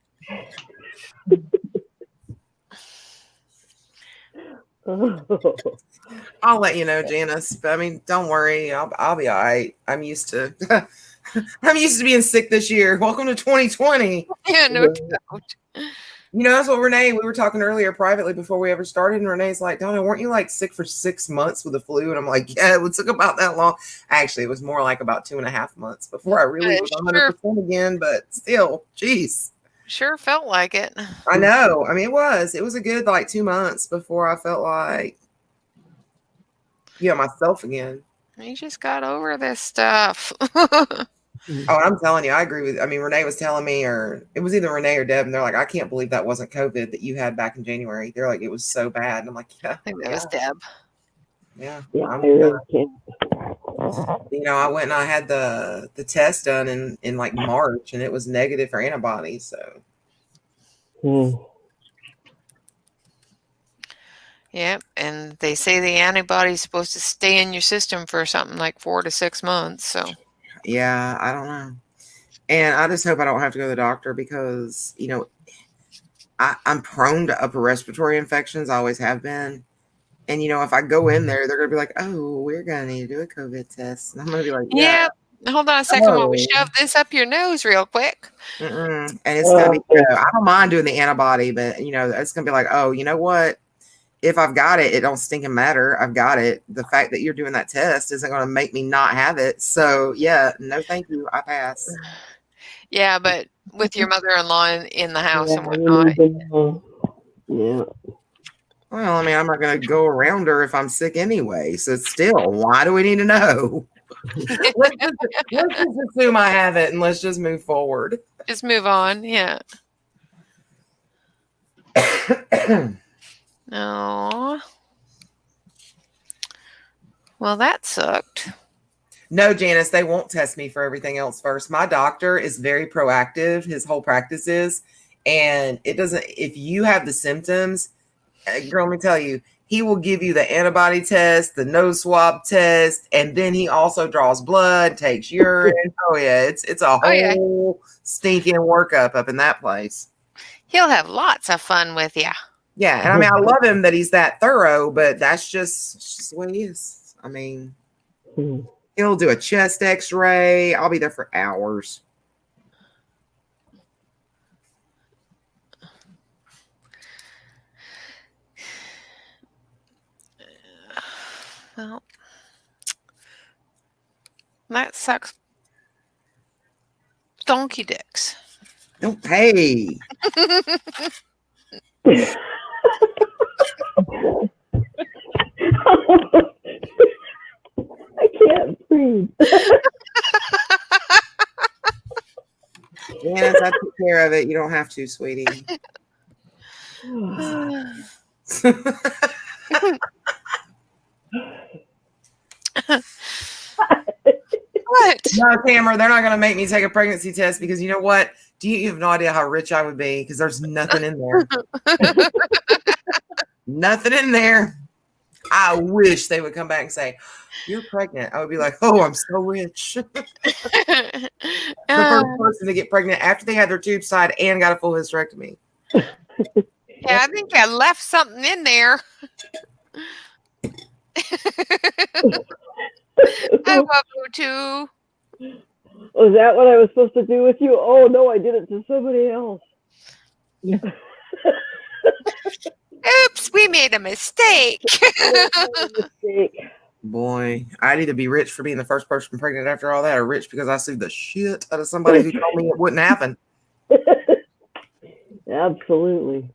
I'll let you know, Janice. But I mean, don't worry. I'll be all right. I'm used to I'm used to being sick this year. Welcome to 2020. Yeah, no doubt. You know, that's what Rene, we were talking earlier privately before we ever started. And Rene's like, Donna, weren't you like sick for 6 months with the flu? And I'm like, yeah, it took about that long. Actually, it was more like about 2.5 months before I really was 100% again. But still, geez. Sure felt like it. I know. I mean, it was a good like 2 months before I felt like, myself again. You just got over this stuff. Oh, I'm telling you, I agree with. I mean, Rene was telling me, or it was either Rene or Deb, and they're like, I can't believe that wasn't COVID that you had back in January. They're like, it was so bad. And I'm like, yeah, I think that was Deb. yeah. Yeah, I really can't. I went and I had the test done in like March, and it was negative for antibodies. So. Yep, and they say the antibody's supposed to stay in your system for something like 4 to 6 months. So. Yeah, I don't know. And I just hope I don't have to go to the doctor because, I'm prone to upper respiratory infections. I always have been. And, if I go in there, they're going to be like, oh, we're going to need to do a COVID test. And I'm going to be like, yeah. Hold on a second while we shove this up your nose real quick. And it's going to be, I don't mind doing the antibody, but, it's going to be like, oh, you know what? If I've got it, it don't stinking matter. I've got it. The fact that you're doing that test isn't going to make me not have it. So yeah, no, thank you. I pass. Yeah, but with your mother-in-law in the house and whatnot. Yeah. Well, I mean, I'm not going to go around her if I'm sick anyway. So still, why do we need to know? let's just assume I have it and let's just move forward. Just move on. Yeah. No. Well, that sucked. No, Janice, they won't test me for everything else first. My doctor is very proactive. His whole practice is, and it doesn't. If you have the symptoms, girl, let me tell you, he will give you the antibody test, the nose swab test, and then he also draws blood, takes urine. Oh yeah, it's a Oh, yeah. whole stinking workup up in that place. He'll have lots of fun with you. Yeah, and I mean, I love him that he's that thorough, but that's just the way he is. I mean, he'll do a chest X-ray. I'll be there for hours. Well, that sucks. Donkey dicks. Don't pay. I can't breathe. Janice, I took care of it. You don't have to, sweetie. What? No, Tamara, they're not going to make me take a pregnancy test because you know what? You have no idea how rich I would be because there's nothing in there. Nothing in there. I wish they would come back and say, "You're pregnant." I would be like, "Oh, I'm so rich." The first person to get pregnant after they had their tubes tied and got a full hysterectomy. Yeah, I think I left something in there. I love you too. Was that what I was supposed to do with you? Oh no, I did it to somebody else. Oops, we made a mistake. Boy, I'd either be rich for being the first person pregnant after all that, or rich because I sued the shit out of somebody who told me it wouldn't happen. Absolutely.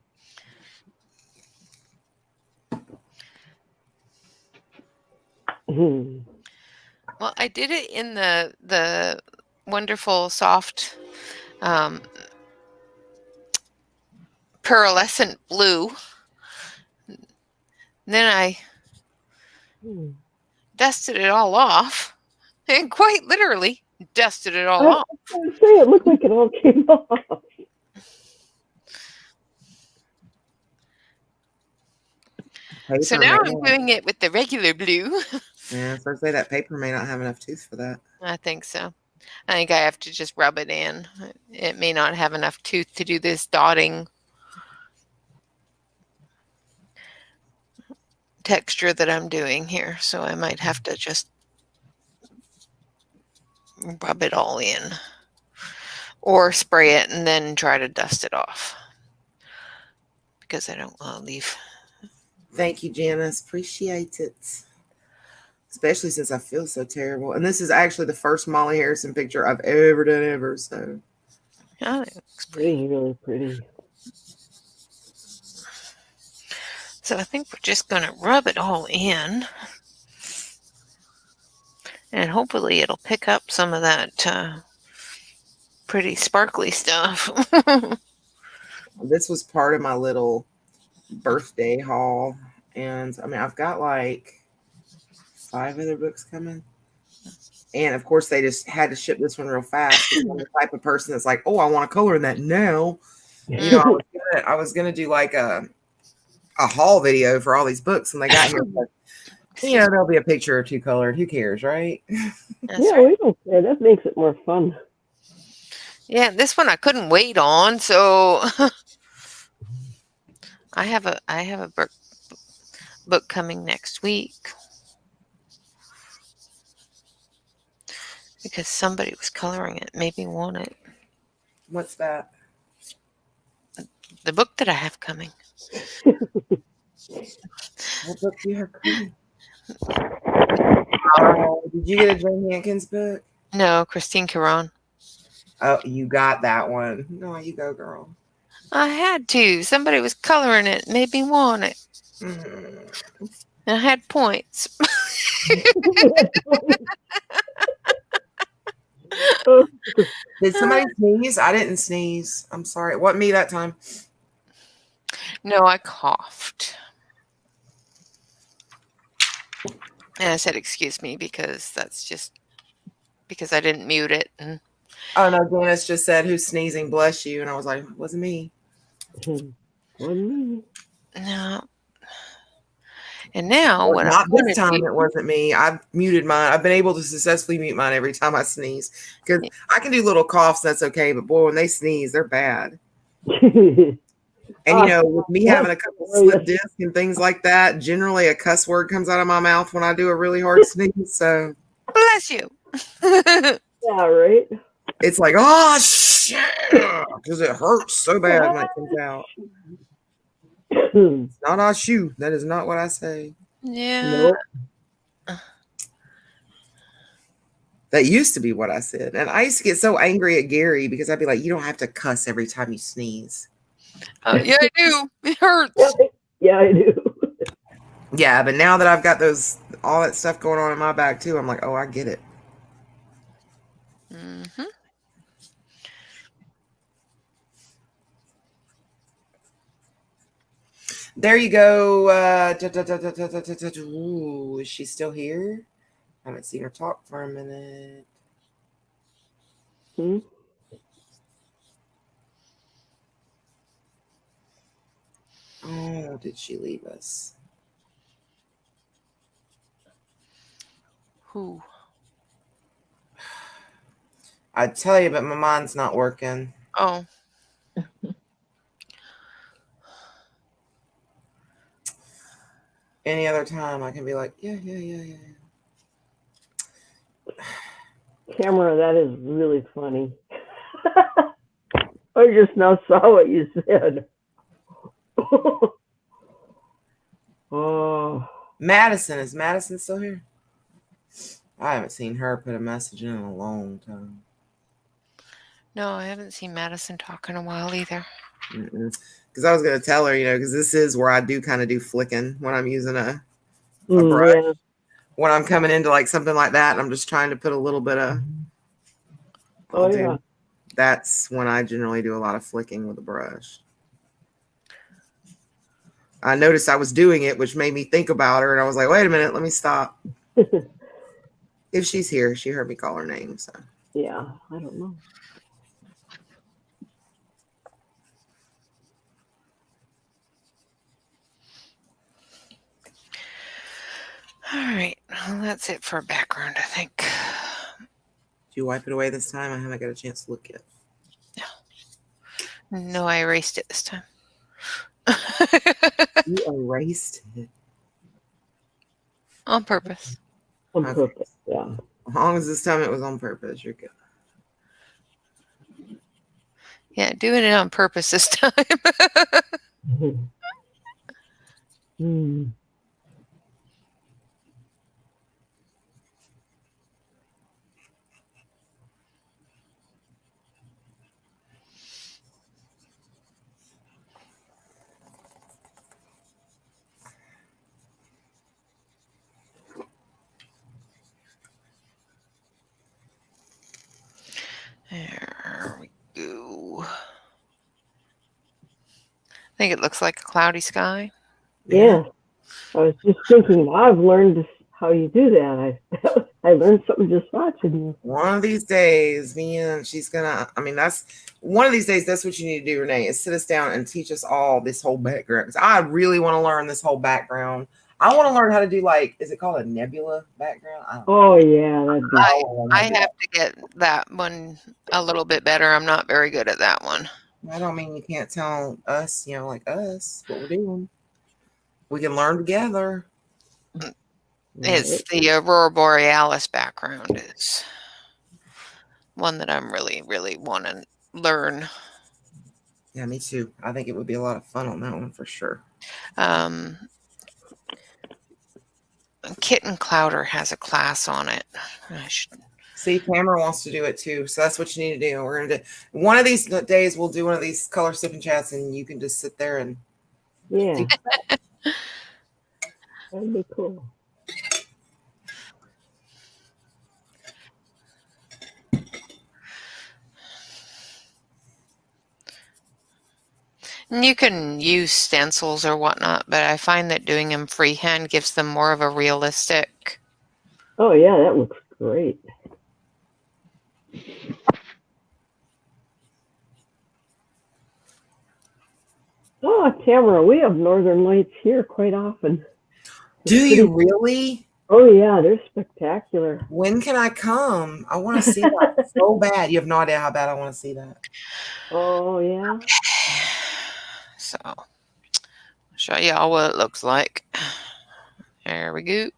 Well, I did it in the wonderful soft pearlescent blue. Then I dusted it all off, and quite literally dusted it all off. I was saying, it looked like it all came off. So now I'm doing it with the regular blue. Yeah, so I say that paper may not have enough tooth for that. I think so. I think I have to just rub it in. It may not have enough tooth to do this dotting texture that I'm doing here. So I might have to just rub it all in or spray it and then try to dust it off because I don't want to leave. Thank you, Janice. Appreciate it. Especially since I feel so terrible. And this is actually the first Molly Harrison picture I've ever done ever. So Oh, it looks Pretty, really pretty. So I think we're just going to rub it all in. And hopefully it'll pick up some of that pretty sparkly stuff. this was part of my little birthday haul. And I mean, I've got like 5 other books coming. And of course, they just had to ship this one real fast. I'm the type of person that's like, oh, I want to color in that now. You know, I was gonna do like a haul video for all these books, and they got here. But, you know, there'll be a picture or two colored. Who cares, right? Yeah, right. We don't care. That makes it more fun. Yeah, this one I couldn't wait on, so I have a book coming next week because somebody was coloring it, made me want it. What's that? The book that I have coming. What book do you have coming? Oh, did you get a Jane Hankins book? No, Christine Caron. Oh, you got that one. No, you go, girl. I had to. Somebody was coloring it, made me want it. Mm. And I had points. Did somebody sneeze? I didn't sneeze. I'm sorry. It wasn't me that time. No, I coughed. And I said, excuse me, because that's just because I didn't mute it. And Oh no, Janice just said, "Who's sneezing? Bless you." And I was like, "It wasn't me." Wasn't me. no. And now Well, what I'm not going this to time. do, It wasn't me. I've muted mine. I've been able to successfully mute mine every time I sneeze because I can do little coughs. That's okay. But boy, when they sneeze, they're bad. And you know, with me having a couple slip discs and things like that, generally a cuss word comes out of my mouth when I do a really hard sneeze. So bless you. Yeah, right. it's like, oh shit, because it hurts so bad when it comes out. It's not our shoe. That is not what I say. Yeah. Nope. That used to be what I said. And I used to get so angry at Gary because I'd be like, you don't have to cuss every time you sneeze. Yeah, I do. It hurts. Yeah, I do. Yeah, but now that I've got all that stuff going on in my back too, I'm like, oh, I get it. Mm-hmm. There you go. Ooh, is she still here? I haven't seen her talk for a minute. Hmm? Oh, did she leave us? Who? I'd tell you, but my mind's not working. Oh. Any other time, I can be like, yeah. Camera, that is really funny. I just now saw what you said. Oh. Madison, is Madison still here? I haven't seen her put a message in a long time. No, I haven't seen Madison talk in a while either. Because I was going to tell her, because this is where I do kind of do flicking when I'm using a brush. Yeah. When I'm coming into like something like that, and I'm just trying to put a little bit of. That's when I generally do a lot of flicking with a brush. I noticed I was doing it, which made me think about her, and I was like, wait a minute, let me stop. If she's here, she heard me call her name. So Yeah, I don't know. All right. Well, that's it for background, I think. did you wipe it away this time? I haven't got a chance to look yet. No, I erased it this time. You erased it. On purpose. On purpose, yeah. As long as this time it was on purpose, you're good. Yeah, doing it on purpose this time. There we go. I think it looks like a cloudy sky. Yeah. I was just thinking, I've learned how you do that. I learned something just watching you. One of these days, me and she's gonna. I mean, that's one of these days. That's what you need to do, Renee. Is sit us down and teach us all this whole background. Because I really want to learn this whole background. I want to learn how to do is it called a nebula background? I don't know. Oh yeah, that'd be. I have to get that one a little bit better. I'm not very good at that one. I don't mean you can't tell us, like us, what we're doing. We can learn together. It's the Aurora Borealis background is one that I'm really, really want to learn. Yeah, me too. I think it would be a lot of fun on that one for sure. Kitten Clowder has a class on it. See, Tamara wants to do it too. So that's what you need to do. We're going to do one of these days. We'll do one of these color sipping chats and you can just sit there and. Yeah. That'd be cool. And you can use stencils or whatnot, but I find that doing them freehand gives them more of a realistic Oh yeah, that looks great. Oh, Tamara, we have northern lights here quite often. Do It's you pretty. really? Oh yeah, they're spectacular. When can I come? I want to see that so bad. You have no idea how bad I want to see that. Oh yeah. So, I'll show y'all what it looks like. There we go.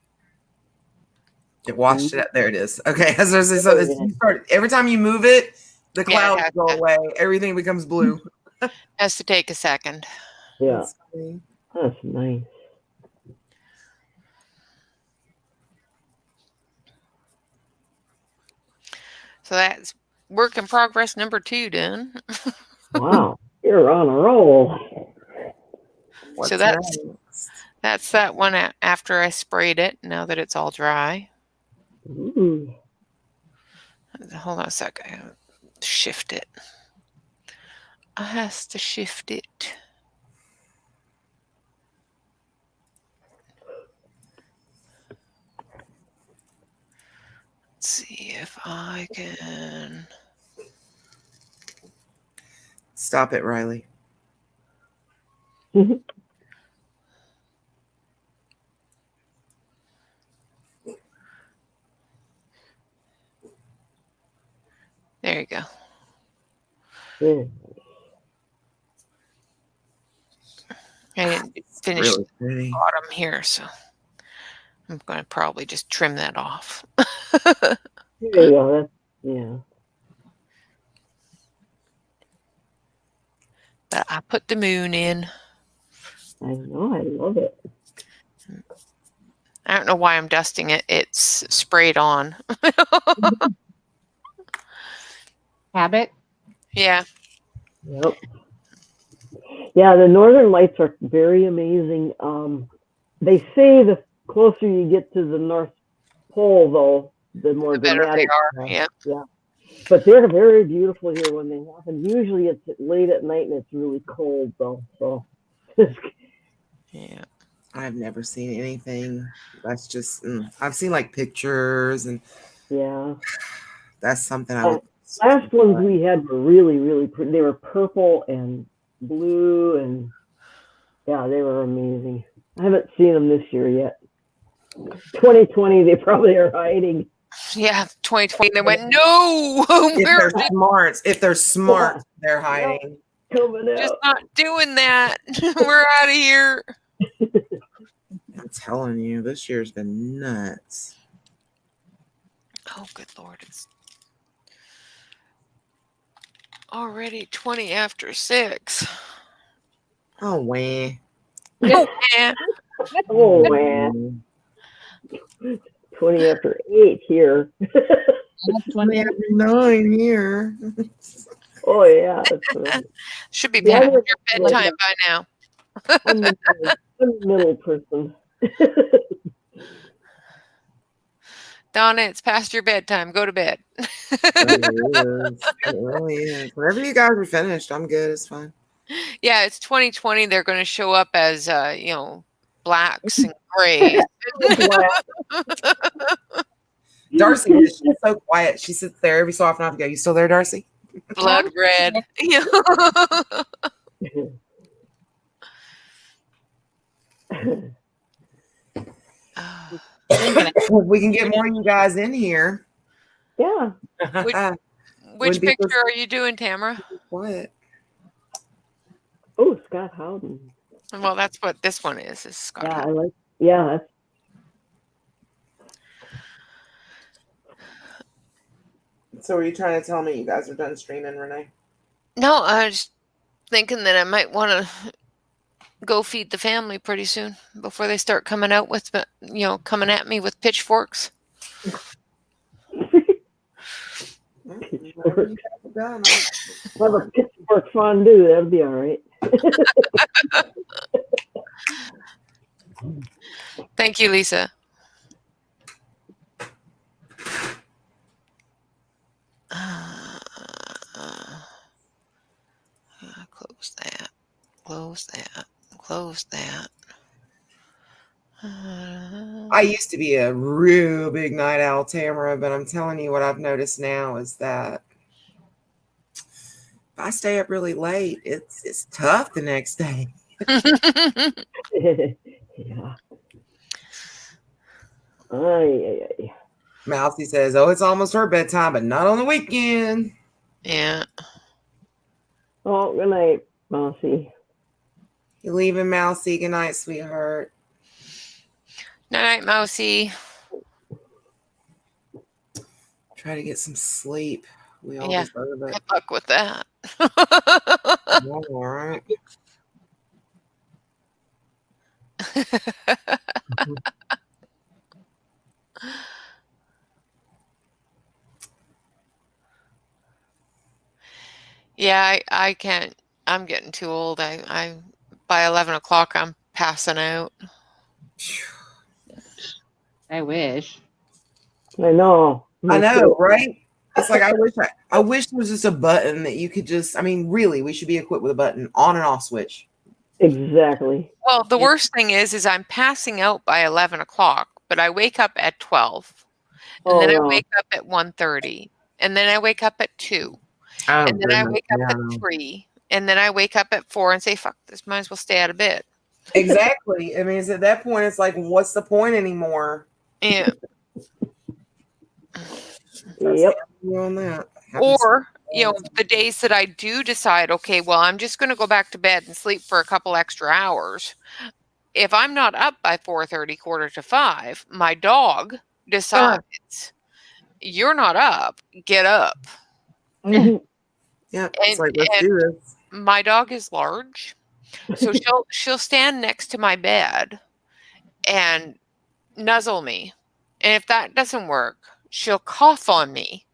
It washed it. There it is. Okay. So Yeah. you start, every time you move it, the Yeah, it clouds go away. Everything becomes blue. has to take a second. Yeah, That's funny. that's nice. So that's work in progress number 2 done. Wow, you're on a roll. What's So next? that's that one after I sprayed it. Now that it's all dry. Ooh. Hold on a sec. I gotta shift it. I has to shift it. Let's see if I can. Stop it, Riley. There you go. Yeah. I didn't finish Really the pretty. bottom here, so I'm going to probably just trim that off. There you go. That's, yeah. But I put the moon in. I know. I love it. I don't know why I'm dusting it. It's sprayed on. Habit. Yeah. Yep. Yeah, the northern lights are very amazing. They say the closer you get to the North Pole, though, the more The better they dramatic. are. Yeah. Yeah. But they're very beautiful here when they happen. Usually it's late at night and it's really cold, though. So. Yeah. I've never seen anything. That's just, I've seen like pictures, and Yeah. that's something I would. Last ones we had were really, really pretty. They were purple and blue, and yeah, they were amazing. I haven't seen them this year yet. 2020, they probably are hiding. Yeah. 2020. They went, no, If they're smart, they're hiding. Coming just out. not doing that. We're out of here. I'm telling you, this year's been nuts. Oh, good Lord. It's already 20 after 6. Oh, wah. Oh, man. Oh, man. 20 after 8 here. 20. After 9 here. Oh, yeah. That's right. Should be Yeah, past your bedtime by now. I'm the middle person. Donna, it's past your bedtime. Go to bed. It is. It really is. Whenever you guys are finished, I'm good. It's fine. Yeah, it's 2020. They're going to show up as, blacks and grays. Darcy is so quiet. She sits there every so often. I have to go, you still there, Darcy? Blood red. We can get more of you guys in here. Yeah. Which picture are you doing, Tamara? What? Oh, Scott Howden. Well, that's what this one is Scott. Yeah, I like. Yeah. So are you trying to tell me you guys are done streaming, Renee? No, I was thinking that I might want to go feed the family pretty soon before they start coming out with, coming at me with pitchforks. Have a pitchfork fondue. That'd be all right. Thank you, Lisa. Close that. Close that. Close that. I used to be a real big night owl, Tamara, but I'm telling you what I've noticed now is that if I stay up really late, it's tough the next day. Yeah. Ay, ay, Mousy says, "Oh, it's almost her bedtime, but not on the weekend." Yeah. Oh, good night, Mousy. You leaving, Mousy? Good night, sweetheart. Night, Mousy. Try to get some sleep. We all Yeah. deserve it. Good luck with that. All right. Yeah, I can't. I'm getting too old. I by 11 o'clock, I'm passing out. I wish. I know. I know, right? It's like I wish there was just a button that you could just. I mean, really, we should be equipped with a button on and off switch. Exactly. Well, the Yeah. worst thing is I'm passing out by 11 o'clock, but I wake up at 12, and Oh then I no. wake up at 1:30, and then I wake up at 2, Oh, and then I goodness, wake up yeah. at 3, and then I wake up at 4 and say, "Fuck this, might as well stay out of bed." Exactly. I mean, it's at that point, it's like, what's the point anymore? Yeah. Yep. On that. Or, the days that I do decide, okay, well, I'm just going to go back to bed and sleep for a couple extra hours. If I'm not up by 4:30, 4:45, my dog decides, you're not up, get up. Yeah, it's like, let's do this. My dog is large, so she'll stand next to my bed and nuzzle me. And if that doesn't work, she'll cough on me.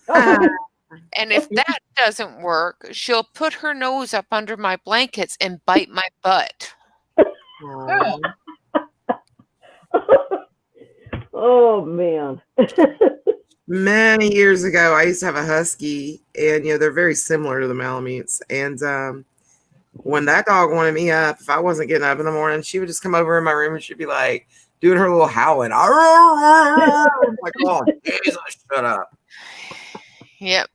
And if that doesn't work, she'll put her nose up under my blankets and bite my butt. Aw. Oh man. Many years ago, I used to have a husky, and they're very similar to the Malamutes. And when that dog wanted me up, if I wasn't getting up in the morning, she would just come over in my room and she'd be like doing her little howling. I'm like, oh, Jesus, shut up. Yep.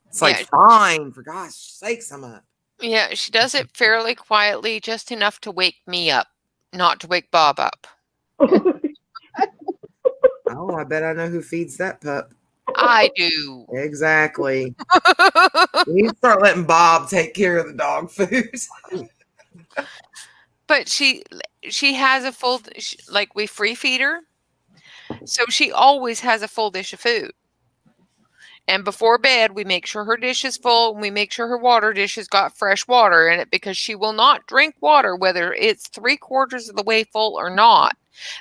It's like, fine, for gosh sakes, I'm up. Yeah, she does it fairly quietly, just enough to wake me up, not to wake Bob up. Oh, I bet I know who feeds that pup. I do. Exactly. We need to start letting Bob take care of the dog food. But she has a full, like, we free feed her, so she always has a full dish of food. And before bed, we make sure her dish is full, and we make sure her water dish has got fresh water in it, because she will not drink water, whether it's 3/4 of the way full or not,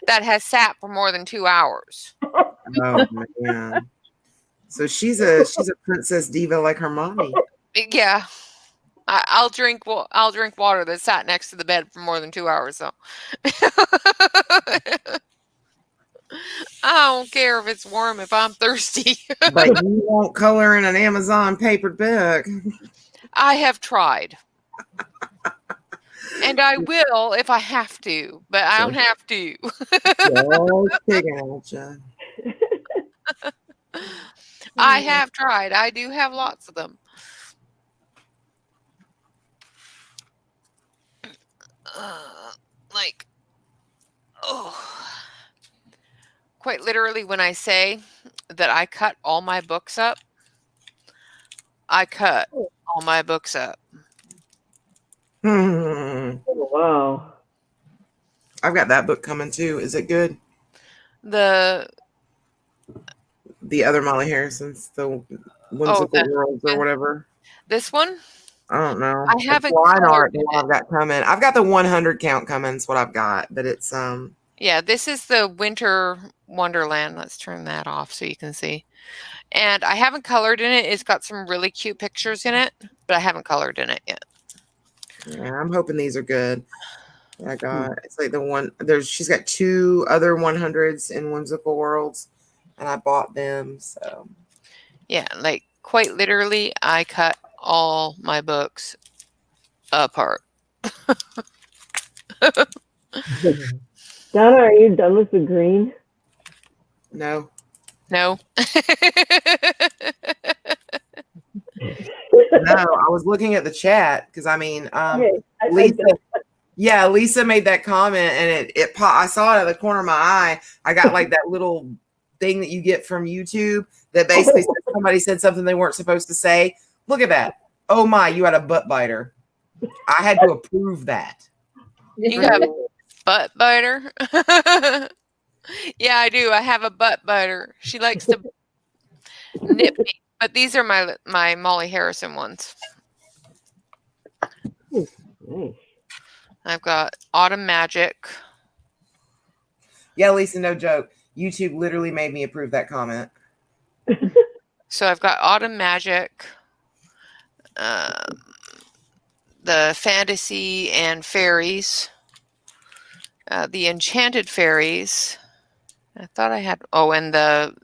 that has sat for more than 2 hours. Oh man. So she's a princess diva like her mommy. Yeah. I'll drink water that sat next to the bed for more than 2 hours, though. I don't care if it's warm if I'm thirsty. But you won't color in an Amazon papered book. I have tried. And I will if I have to, but I don't have to. Just picking at you. I have tried. I do have lots of them. Quite literally, when I say that I cut all my books up, I cut all my books up. Oh, wow. I've got that book coming too. Is it good? The other Molly Harrison's, the Whimsical Worlds or whatever. This one? I don't know. I haven't line art colored that I've got coming. I've got the 100 count coming. Is what I've got, but it's Yeah, this is the Winter Wonderland. Let's turn that off so you can see. And I haven't colored in it. It's got some really cute pictures in it, but I haven't colored in it yet. Yeah, I'm hoping these are good. I got it's like the one she's got 2 other 100s in Whimsical Worlds, and I bought them. So yeah, like quite literally, I cut all my books apart. That's Donna, are you done with the green? No. No. No, I was looking at the chat because I mean, Okay. Lisa, yeah, Lisa made that comment and I saw it at the corner of my eye. I got like that little thing that you get from YouTube that basically said somebody said something they weren't supposed to say. Look at that. Oh my, you had a butt biter. I had to approve that. You got a butt biter? Yeah, I do. I have a butt biter. She likes to nip me. But these are my Molly Harrison ones. Nice. I've got Autumn Magic. Yeah, Lisa, no joke. YouTube literally made me approve that comment. So I've got Autumn Magic, the Fantasy and Fairies, the Enchanted Fairies. I thought I had, and the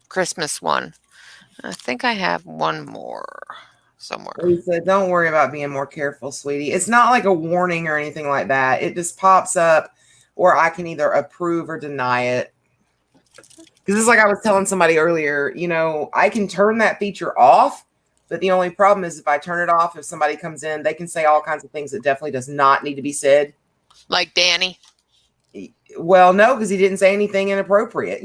Christmas one. I think I have one more somewhere. Lisa, don't worry about being more careful, sweetie. It's not like a warning or anything like that. It just pops up, or I can either approve or deny it. Because it's like I was telling somebody earlier, I can turn that feature off, but the only problem is if I turn it off, if somebody comes in, they can say all kinds of things that definitely does not need to be said. Like Danny. Well, no, because he didn't say anything inappropriate,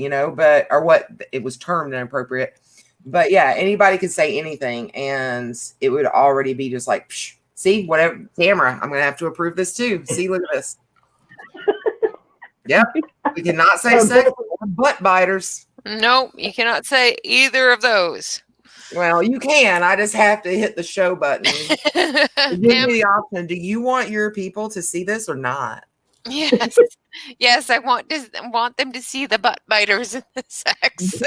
or what it was termed inappropriate. But yeah, anybody could say anything and it would already be just like, psh, see, whatever, camera, I'm going to have to approve this too. See, look at this. Yep. We cannot say sex or butt biters. Nope, you cannot say either of those. Well, you can. I just have to hit the show button. It gives me the option. Do you want your people to see this or not? Yes. Yes, I want them to see the butt biters and the sex.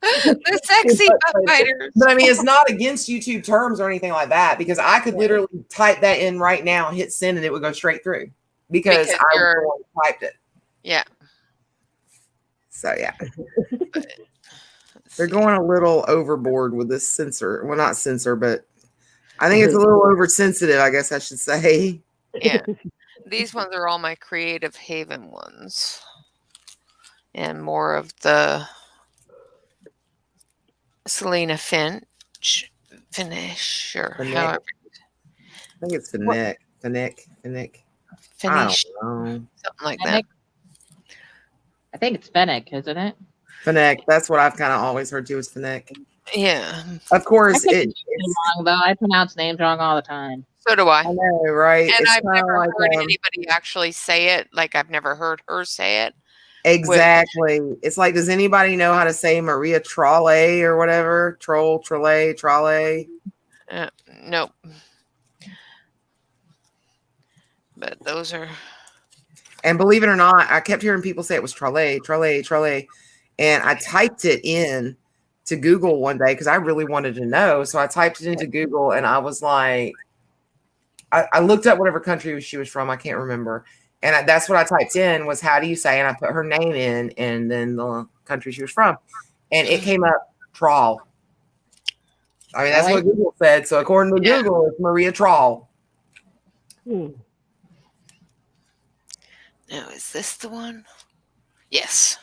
The sexy butt biters. But I mean, it's not against YouTube terms or anything like that because I could literally type that in right now, hit send, and it would go straight through because I was the one who typed it. Yeah. So yeah. They're going a little overboard with this censor. Well, not censor, but I think it's a little oversensitive, I guess I should say. Yeah. These ones are all my Creative Haven ones. And more of the Selena Finish, or however. I think it's Finnick. Finish. I don't know. Something like that. I think it's Fennec, isn't it? Finnick. That's what I've kind of always heard too is Finnick. Yeah. Of course, it's wrong though. I pronounce names wrong all the time. So do I. I know, right? And I've never heard anybody actually say it. Like I've never heard her say it. Exactly. It's like, does anybody know how to say Maria Trolle or whatever? Trolle. Nope. But those are. And believe it or not, I kept hearing people say it was Trolle. And I typed it in to Google one day because I really wanted to know. So I typed it into Google and I was like, I looked up whatever country she was from. I can't remember. And that's what I typed in was, how do you say? And I put her name in and then the country she was from. And it came up Troll. I mean, that's what Google said. So according to Google, it's Maria Troll. Now, is this the one? Yes.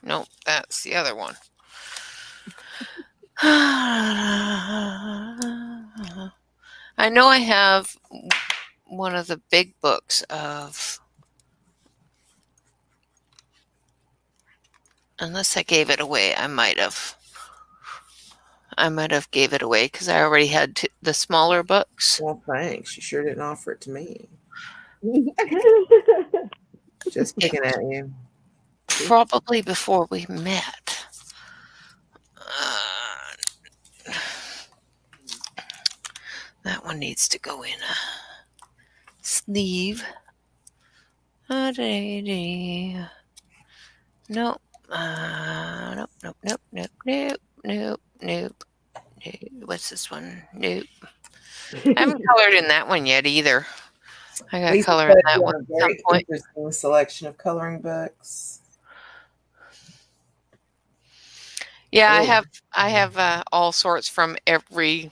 Nope, that's the other one. I know I have one of the big books of, unless I gave it away, I might have gave it away because I already had the smaller books. Well, thanks. You sure didn't offer it to me. Just picking at you. Probably before we met. That one needs to go in a sleeve. Nope. Nope. What's this one? Nope. I haven't colored in that one yet either. I got to color in that one at some point. Interesting selection of coloring books. Yeah, I have all sorts from every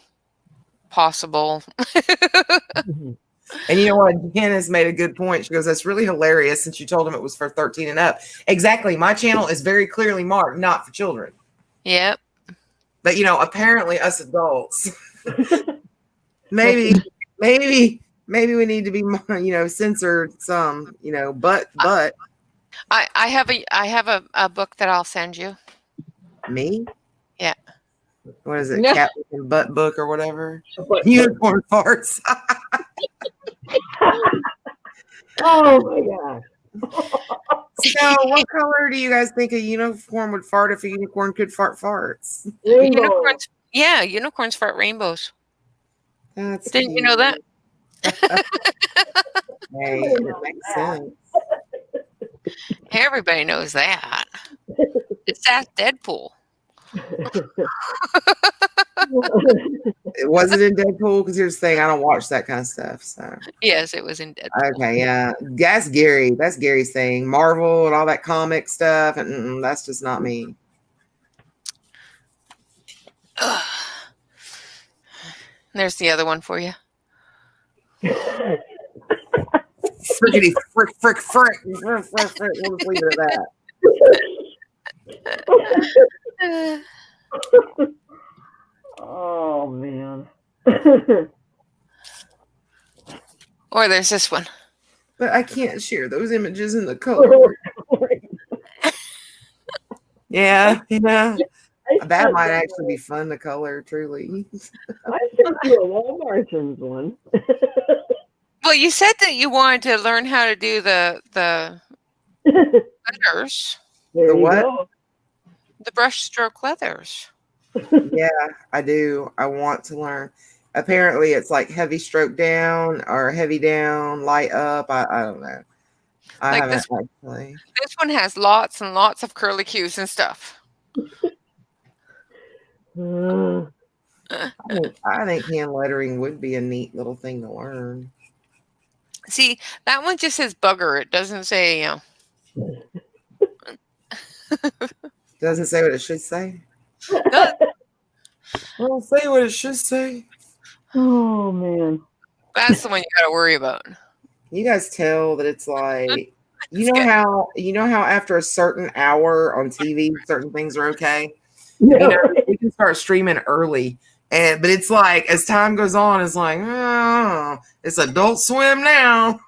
possible. And you know what? Jen has made a good point. She goes, that's really hilarious since you told him it was for 13 and up. Exactly. My channel is very clearly marked, not for children. Yep. But, you know, apparently us adults, maybe we need to be, you know, censored some, you know, but I have a book that I'll send you. me? Yeah. What is it? Yeah. Cat and butt book or whatever? Unicorn farts. Oh my gosh. So, what color do you guys think a unicorn would fart if a unicorn could fart farts? Rainbow. Unicorns. Yeah, unicorns fart rainbows. That's Didn't you know that? Hey, it makes sense. Everybody knows that. It's that Deadpool. It wasn't in Deadpool because here's the thing: I don't watch that kind of stuff. So Yes, it was in Deadpool. okay, yeah, that's Gary. That's Gary's thing. Marvel and all that comic stuff, and that's just not me. There's the other one for you. Frickety frick. We'll just leave it at that. Oh man. Or there's this one. But I can't share those images in the color. Yeah. That might actually be fun to color, truly. I sent you a Walmart's one. Well, you said that you wanted to learn how to do the letters, There The you what? go. the brush stroke leathers. Yeah, I do. I want to learn. Apparently, it's like heavy stroke down or heavy down, light up. I don't know. I Like haven't this- actually. This one has lots and lots of curly cues and stuff. I think hand lettering would be a neat little thing to learn. See, that one just says bugger. It doesn't say, Doesn't say what it should say. No. Well, say what it should say. Oh man. That's the one you got to worry about. You guys tell that it's like you good. know how after a certain hour on TV, certain things are okay. Yeah, You know, we can start streaming early. But it's like as time goes on, it's like, oh, it's Adult Swim now.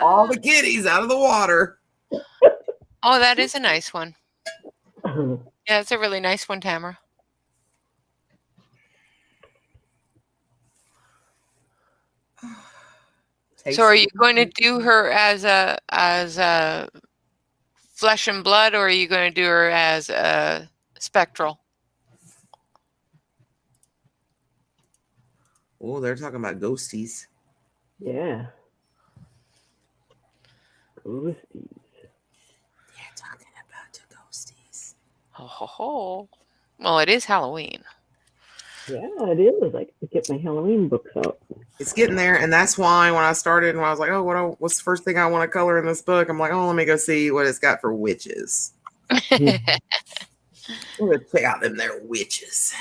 All the kitties out of the water. Oh, that is a nice one. Yeah, it's a really nice one, Tamara. So are you going to do her as a flesh and blood, or are you going to do her as a spectral? Oh, they're talking about ghosties. Yeah. Ghosties. They're talking about the ghosties. Oh, ho, ho. Well, it is Halloween. Yeah, it is. I can get my Halloween books out. It's getting there, and that's why when I started, when I was like, "Oh, what's the first thing I want to color in this book?" I'm like, "Oh, let me go see what it's got for witches." I'm gonna check out them there witches.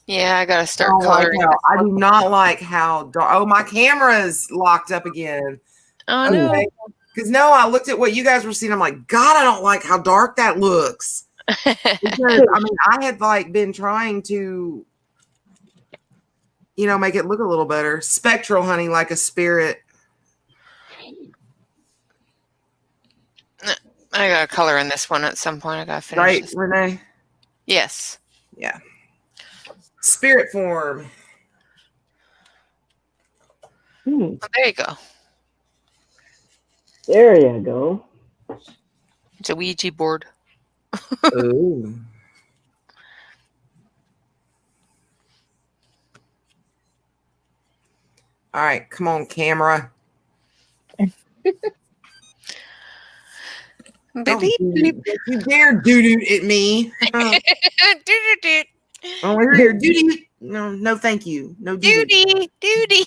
Yeah, I gotta start I coloring. do not like how dark. Oh, my camera's locked up again. Oh no! Because no, I looked at what you guys were seeing. I'm like, God, I don't like how dark that looks. Because I mean, I had like been trying to, make it look a little better. Spectral, honey, like a spirit. I gotta color in this one at some point. I gotta finish. Right, This. Rene? Yes. Yeah. Spirit form. Well, there you go. There you go. It's a Ouija board. Ooh. All right, come on, camera. Don't you dare doo-doo at me. Oh, we're here. Duty. No, thank you. No duty. Duty.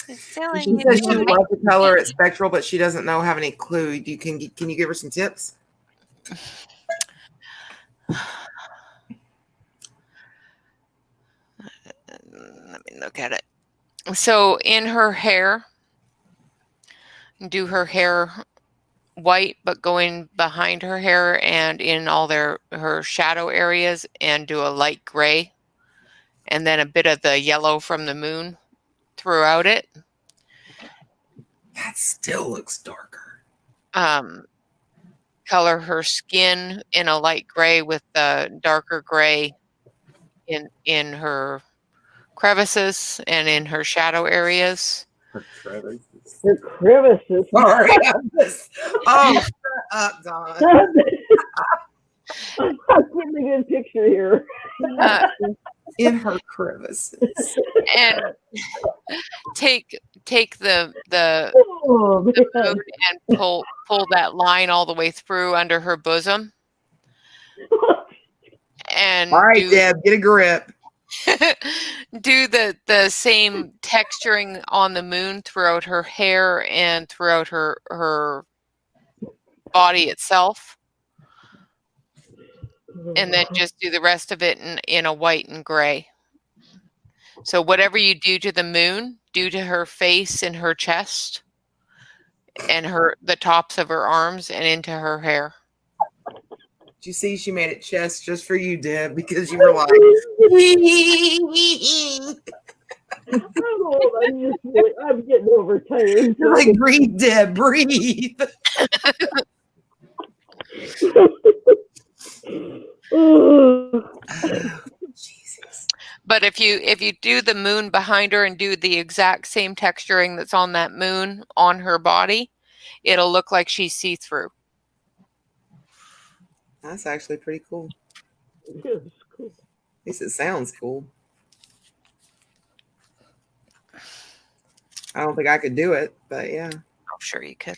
It's telling She you says she to would write. love to color it spectral, but she doesn't know have any clue. Can you give her some tips? Let me look at it. So in her hair, do her hair white, but going behind her hair and in all her shadow areas, and do a light gray, and then a bit of the yellow from the moon throughout it. That still looks darker. Color her skin in a light gray with the darker gray in her crevices and in her shadow areas. Her crevices. Her crevices. Sorry, I'm just. Oh, shut up, Donna. I'm getting a good picture here. In her crevices. And take the Oh, man. moon and pull that line all the way through under her bosom, and All right, Deb, get a grip. do the same texturing on the moon throughout her hair and throughout her body itself, and then just do the rest of it in a white and gray. So whatever you do to the moon, do to her face and her chest and the tops of her arms and into her hair. Did you see she made it chest just for you, Deb, because you were like, I'm old. I'm getting overtired. you're like, breathe, Deb, breathe. Oh, Jesus. But if you do the moon behind her and do the exact same texturing that's on that moon on her body, it'll look like she's see-through. That's actually pretty cool. yes, cool. At least it sounds cool. I don't think I could do it, but yeah. I'm sure you could.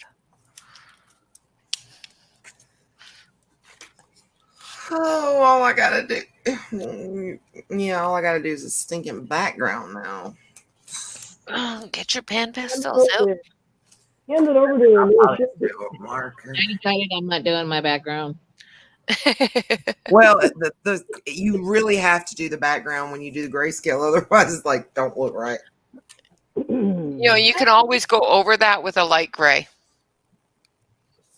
Oh, all I gotta do. Yeah, all I gotta do is a stinking background now. Get your pan pastels out. Hand it over to her. I'll do a marker. I decided I'm not doing my background. Well, you really have to do the background when you do the grayscale, otherwise it's like don't look right. You can always go over that with a light gray.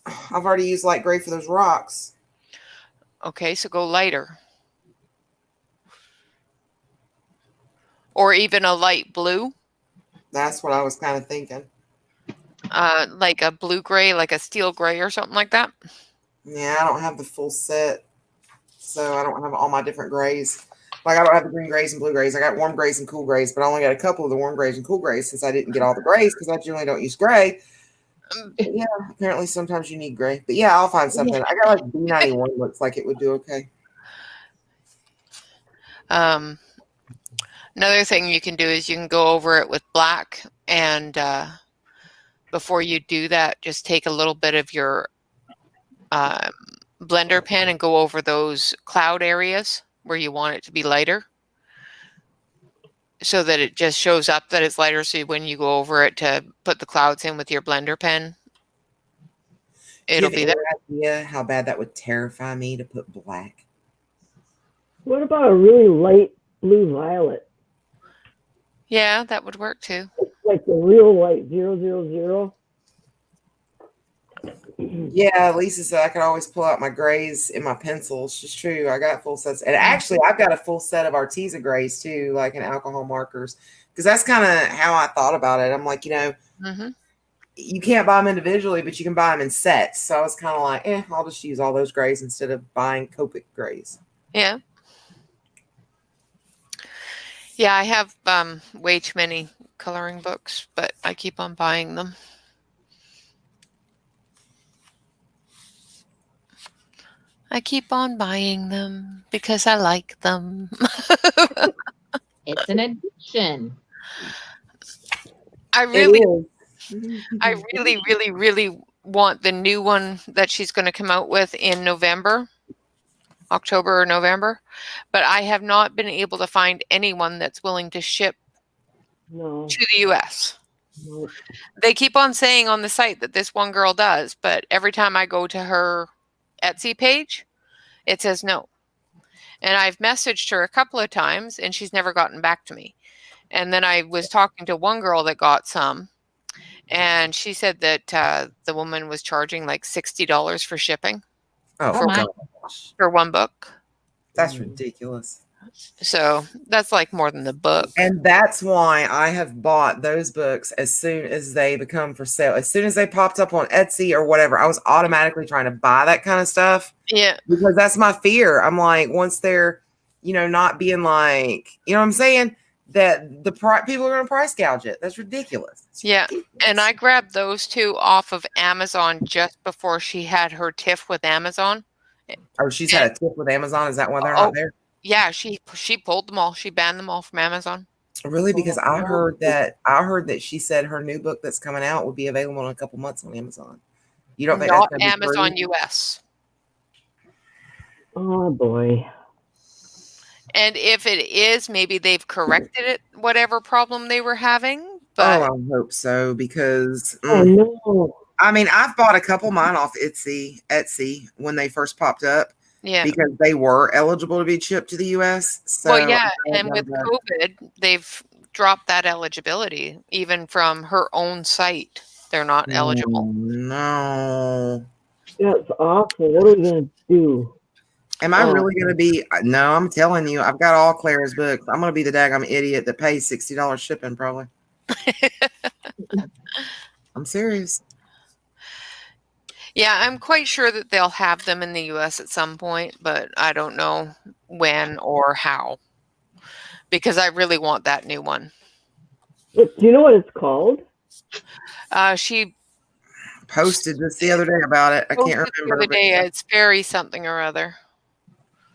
I've already used light gray for those rocks. Okay, so go lighter. Or even a light blue. That's what I was kind of thinking. Like a blue gray, like a steel gray or something like that. Yeah, I don't have the full set, so I don't have all my different grays. Like I don't have the green grays and blue grays. I got warm grays and cool grays, but I only got a couple of the warm grays and cool grays since I didn't get all the grays because I generally don't use gray. But yeah, apparently sometimes you need gray. But yeah, I'll find something. I got like B91 looks like it would do okay. Another thing you can do is you can go over it with black, and before you do that, just take a little bit of your blender pen and go over those cloud areas where you want it to be lighter, so that it just shows up that it's lighter. So when you go over it to put the clouds in with your blender pen, it'll be there. Do you have any idea how bad that would terrify me to put black? What about a really light blue violet? Yeah, that would work too. It's like the real light 000. Yeah, Lisa said I could always pull out my grays in my pencils. She's true. I got full sets. And actually, I've got a full set of Arteza grays too, like in alcohol markers. Because that's kind of how I thought about it. I'm like, you can't buy them individually, but you can buy them in sets. So I was kind of like, I'll just use all those grays instead of buying Copic grays. Yeah. Yeah, I have way too many coloring books, but I keep on buying them. I keep on buying them because I like them. It's an addiction. I really, really want the new one that she's going to come out with in October or November, but I have not been able to find anyone that's willing to ship No. to the US. Nope. They keep on saying on the site that this one girl does, but every time I go to her Etsy page, it says no. And I've messaged her a couple of times and she's never gotten back to me. And then I was talking to one girl that got some, and she said that the woman was charging like $60 for shipping Oh, Oh my. gosh. for one book. That's ridiculous. So that's like more than the book. And that's why I have bought those books as soon as they become for sale. As soon as they popped up on Etsy or whatever, I was automatically trying to buy that kind of stuff Yeah. because that's my fear. I'm like, once they're, not being like, you know what I'm saying? That the people are going to price gouge it. That's ridiculous. It's Yeah. ridiculous. And I grabbed those two off of Amazon just before she had her tiff with Amazon. Oh, she's had a tip with Amazon. Is that why they're Oh, not there? yeah, she pulled them all. She banned them all from Amazon. Really? Because I heard that she said her new book that's coming out will be available in a couple months on Amazon. You don't think Not that's going to be Amazon true? US. Oh boy. And if it is, maybe they've corrected it, whatever problem they were having. Oh, But I hope so because Oh no. I mean, I've bought a couple of mine off Etsy when they first popped up yeah. because they were eligible to be shipped to the US. So Well, yeah, I and with got- COVID, they've dropped that eligibility. Even from her own site, they're not eligible. No. That's awful. What are we gonna do? Am I Oh. really going to be? No, I'm telling you, I've got all Claire's books. I'm going to be the daggum idiot that pays $60 shipping, probably. I'm serious. Yeah, I'm quite sure that they'll have them in the US at some point, but I don't know when or how. Because I really want that new one. Do you know what it's called? She Posted this the other day about it. I can't posted the remember. other day. It's fairy something or other.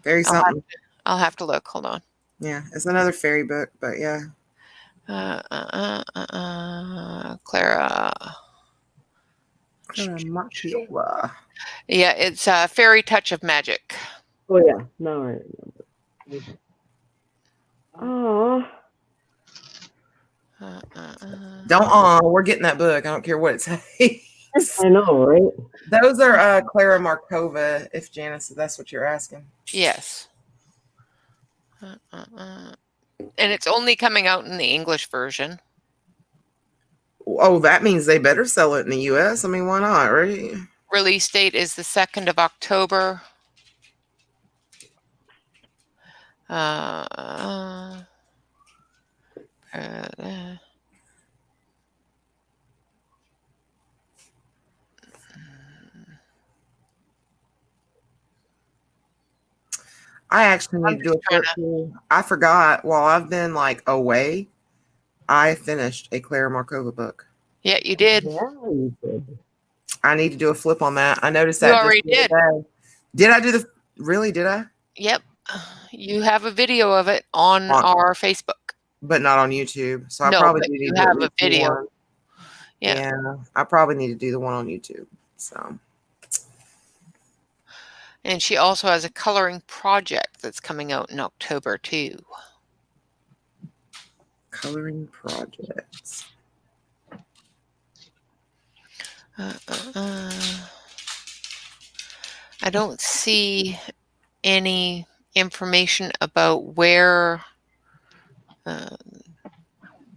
Very something. I'll have to look. Hold on. Yeah, it's another fairy book, but yeah. Clara. Macchiola. Yeah, it's Fairy Touch of Magic. Oh yeah. Now I remember. Oh. We're getting that book. I don't care what it says. I know, right? Those are Clara Markova, if Janice, if that's what you're asking. Yes. And it's only coming out in the English version. Oh, that means they better sell it in the US. I mean, why not, right? Release date is the 2nd of October. I actually need to do a flip pool. I forgot while I've been like away, I finished a Clara Markova book. Yeah, you did. Yeah, you did. I need to do a flip on that. I noticed You that. already did. Did I do the? Really? Did I? Yep. You have a video of it on our Facebook. But not on YouTube. So No, I probably but do need you to have do a video. one. Yeah. I probably need to do the one on YouTube. So. And she also has a coloring project that's coming out in October too. Coloring projects. I don't see any information about where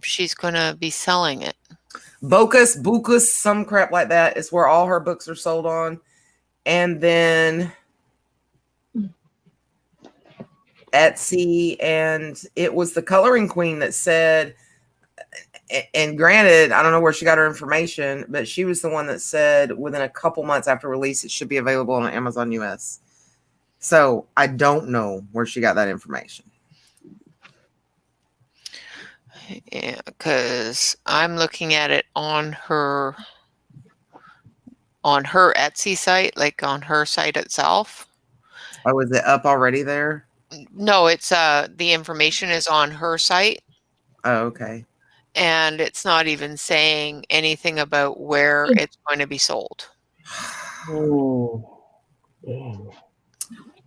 she's going to be selling it. Bucus, some crap like that is where all her books are sold on. And then Etsy, and it was the Coloring Queen that said, and granted, I don't know where she got her information, but she was the one that said within a couple months after release, it should be available on Amazon US. So I don't know where she got that information. Yeah, because I'm looking at it on her Etsy site, like on her site itself. Oh, is it up already there? No, it's the information is on her site. Oh, okay. And it's not even saying anything about where it's going to be sold. Oh, dang.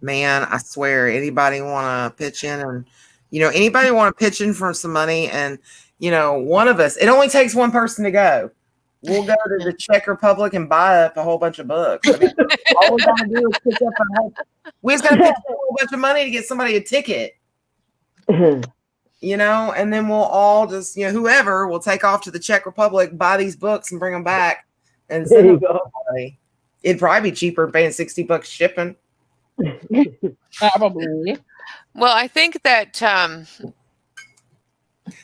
Man, I swear, anybody want to pitch in and, anybody want to pitch in for some money and, one of us, it only takes one person to go. We'll go to the Czech Republic and buy up a whole bunch of books. I mean, all we gotta do is pick up we just gotta pick up a whole bunch of money to get somebody a ticket, and then we'll all just, whoever will take off to the Czech Republic, buy these books and bring them back and There send you them to go. somebody. It'd probably be cheaper than paying $60 shipping. Probably. Well, I think that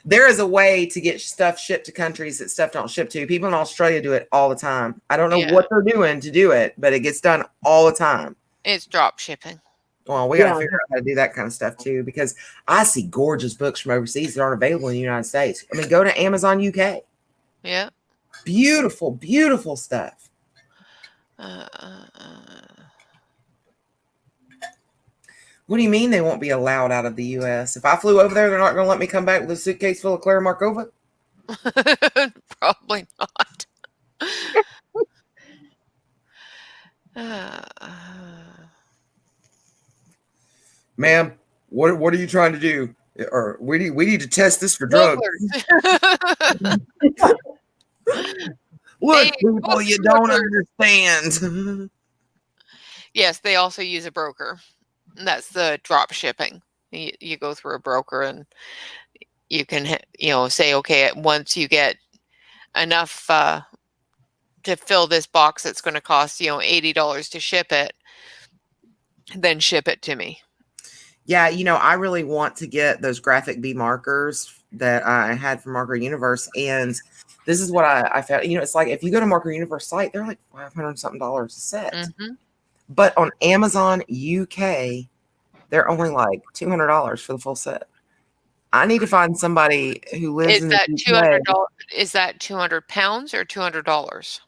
There is a way to get stuff shipped to countries that stuff don't ship to. People in Australia do it all the time. I don't know what they're doing to do it, but it gets done all the time. it's drop shipping. Well, we got to figure out how to do that kind of stuff too, because I see gorgeous books from overseas that aren't available in the United States. I mean, go to Amazon UK. Yeah. Beautiful, beautiful stuff. What do you mean they won't be allowed out of the U.S.? If I flew over there, they're not going to let me come back with a suitcase full of Clara Markova? Probably not. Ma'am, what are you trying to do? Or we need to test this for drugs. Look, people, you don't understand. Yes, they also use a broker. And that's the drop shipping. You go through a broker and you can, say, okay, once you get enough to fill this box, that's going to cost, $80 to ship it, then ship it to me. Yeah, I really want to get those graphic B markers that I had from Marker Universe. And this is what I found. It's like if you go to Marker Universe site, they're like $500 something a set. Mm-hmm. But on Amazon UK, they're only like $200 for the full set. I need to find somebody who lives in the UK. Is that £200 or $200?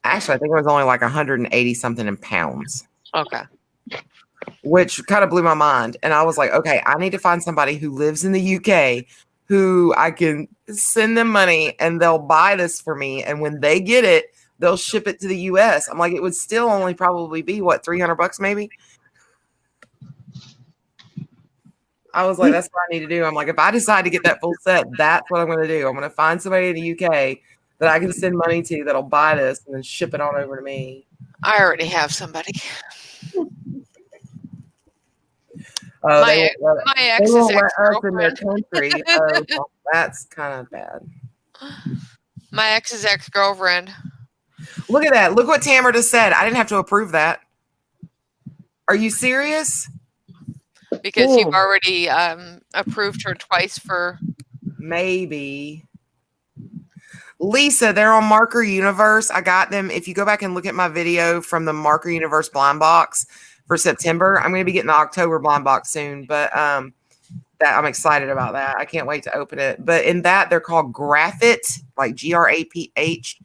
Actually, I think it was only like 180 something in pounds. Okay. Which kind of blew my mind. And I was like, okay, I need to find somebody who lives in the UK who I can send them money and they'll buy this for me. And when they get it, they'll ship it to the US. I'm like, it would still only probably be $300 maybe. I was like, that's what I need to do. I'm like, if I decide to get that full set, that's what I'm going to do. I'm going to find somebody in the UK that I can send money to that'll buy this and then ship it on over to me. I already have somebody. My ex is ex-girlfriend. Well, that's kind of bad. My ex's ex-girlfriend. Look at that. Look what Tamara just said. I didn't have to approve that. Are you serious? Because you've already approved her twice for... Maybe. Lisa, they're on Marker Universe. I got them. If you go back and look at my video from the Marker Universe blind box for September, I'm going to be getting the October blind box soon, but that I'm excited about that. I can't wait to open it. But in that, they're called Graphit, like GRAPH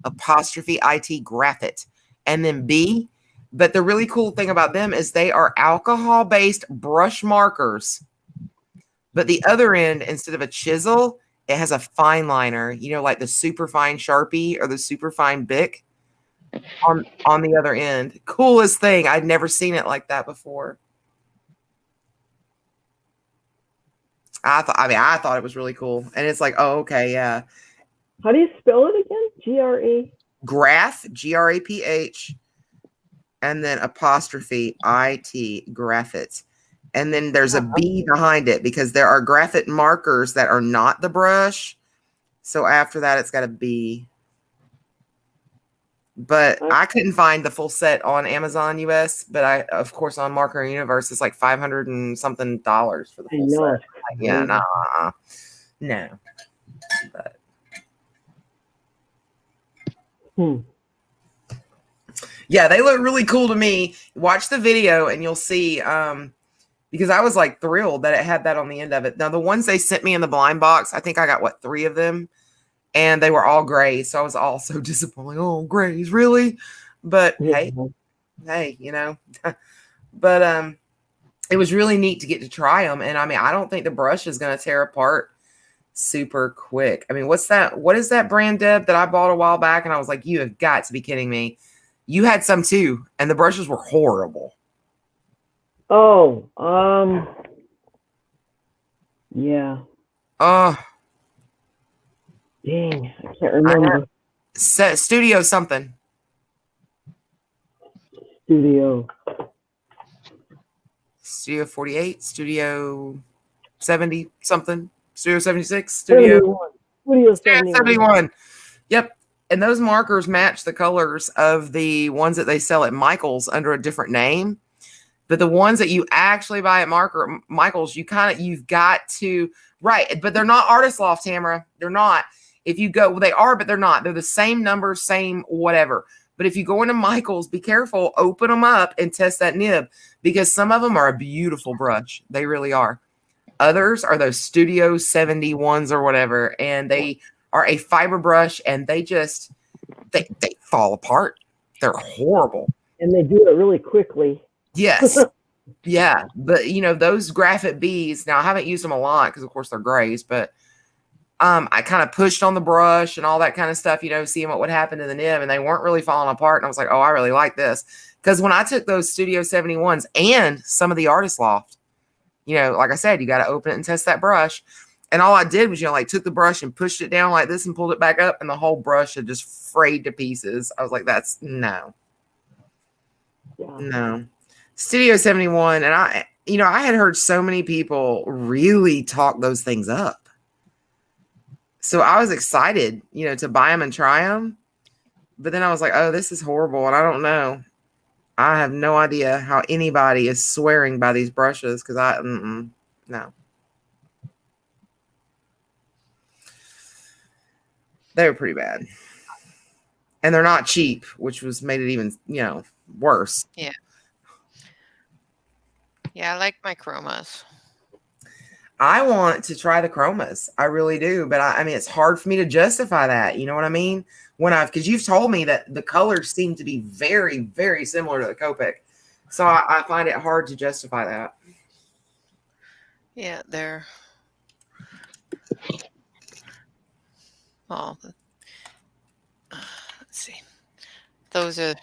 apostrophe IT Graphit, and then B. But the really cool thing about them is they are alcohol-based brush markers. But the other end, instead of a chisel, it has a fine liner, like the super fine Sharpie or the super fine Bic on the other end. Coolest thing. I'd never seen it like that before. I thought it was really cool. And it's like, oh, okay, yeah. How do you spell it again? G-R-A? Graph, G-R-A-P-H, and then apostrophe I-T, Graphit. And then there's a B behind it because there are graphite markers that are not the brush. So after that, it's got a B. But I couldn't find the full set on Amazon US. But of course, on Marker Universe, it's like $500 and something for the full set. Yeah, no. But. Yeah, they look really cool to me. Watch the video and you'll see. Because I was like thrilled that it had that on the end of it. Now, the ones they sent me in the blind box, I think I got 3 of them, and they were all gray. So I was all so disappointed. Oh, grays, really? But hey, but it was really neat to get to try them. And I mean, I don't think the brush is going to tear apart super quick. I mean, what is that brand, Deb, that I bought a while back? And I was like, you have got to be kidding me. You had some too, and the brushes were horrible. Oh, yeah. Dang, I can't remember. Studio something. Studio. Studio 48, Studio 70 something, Studio 76, Studio 71. Yep. And those markers match the colors of the ones that they sell at Michael's under a different name. But the ones that you actually buy at Michael's, you've got to, right. But they're not Artist Loft, Tamara. They're not. If you go, well, they are, but they're not. They're the same numbers, same whatever. But if you go into Michael's, be careful, open them up and test that nib, because some of them are a beautiful brush. They really are. Others are those Studio 71s or whatever, and they are a fiber brush, and they fall apart. They're horrible. And they do it really quickly. Yes. Yeah. But, those Graphite Bees, now I haven't used them a lot because, of course, they're grays, but I kind of pushed on the brush and all that kind of stuff, seeing what would happen to the nib, and they weren't really falling apart. And I was like, oh, I really like this. Because when I took those Studio 71s and some of the Artist Loft, like I said, you got to open it and test that brush. And all I did was, took the brush and pushed it down like this and pulled it back up, and the whole brush had just frayed to pieces. I was like, no. Studio 71. And I had heard so many people really talk those things up. So I was excited, to buy them and try them. But then I was like, oh, this is horrible. And I don't know. I have no idea how anybody is swearing by these brushes, because no. They were pretty bad. And they're not cheap, which made it even, worse. Yeah. Yeah, I like my chromas. I want to try the chromas. I really do. But I mean, it's hard for me to justify that. You know what I mean? Because you've told me that the colors seem to be very, very similar to the Copic. So I find it hard to justify that. Yeah, they're. Oh, let's see. Those are.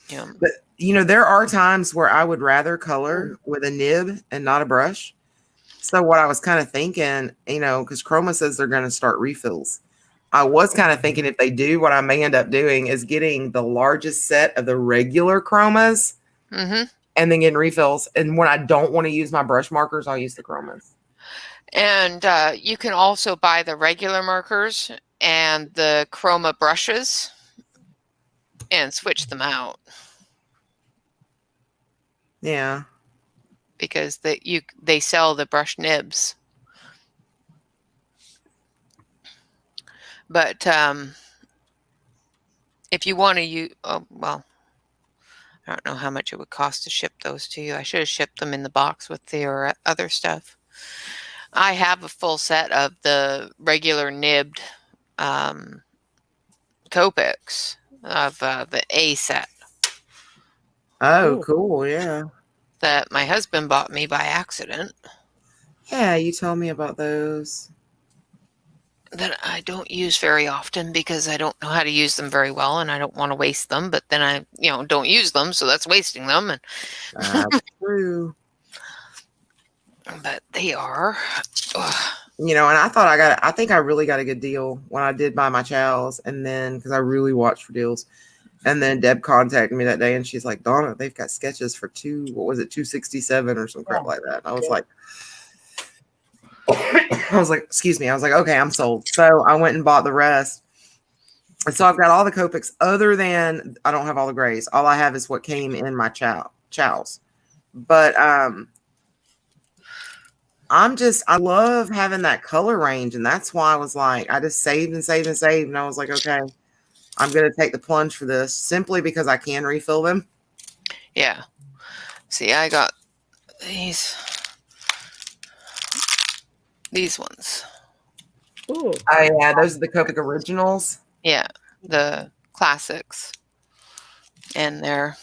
Yeah. But, there are times where I would rather color with a nib and not a brush. So what I was kind of thinking, because Chroma says they're going to start refills. I was kind of thinking if they do, what I may end up doing is getting the largest set of the regular chromas and then getting refills. And when I don't want to use my brush markers, I'll use the chromas. And you can also buy the regular markers and the chroma brushes and switch them out. Yeah. Because they sell the brush nibs. But if you want to use, I don't know how much it would cost to ship those to you. I should have shipped them in the box with their other stuff. I have a full set of the regular nibbed Copics of the A set. Oh, cool. Yeah. That my husband bought me by accident. Yeah, you told me about those. That I don't use very often because I don't know how to use them very well, and I don't want to waste them. But then I, don't use them, so that's wasting them. And that's true. But they are. And I think I really got a good deal when I did buy my chows, and then because I really watched for deals. And then Deb contacted me that day, and she's like, Donna, they've got sketches for $267 or some crap like that. And I was like, excuse me. I was like, okay, I'm sold. So I went and bought the rest. And so I've got all the Copics other than I don't have all the grays. All I have is what came in my chows. But I love having that color range. And that's why I was like, I just saved and saved and saved. And I was like, okay, I'm going to take the plunge for this simply because I can refill them. Yeah. See, I got these ones. Ooh. Oh, yeah. Those are the Copic originals. Yeah. The classics. And they're.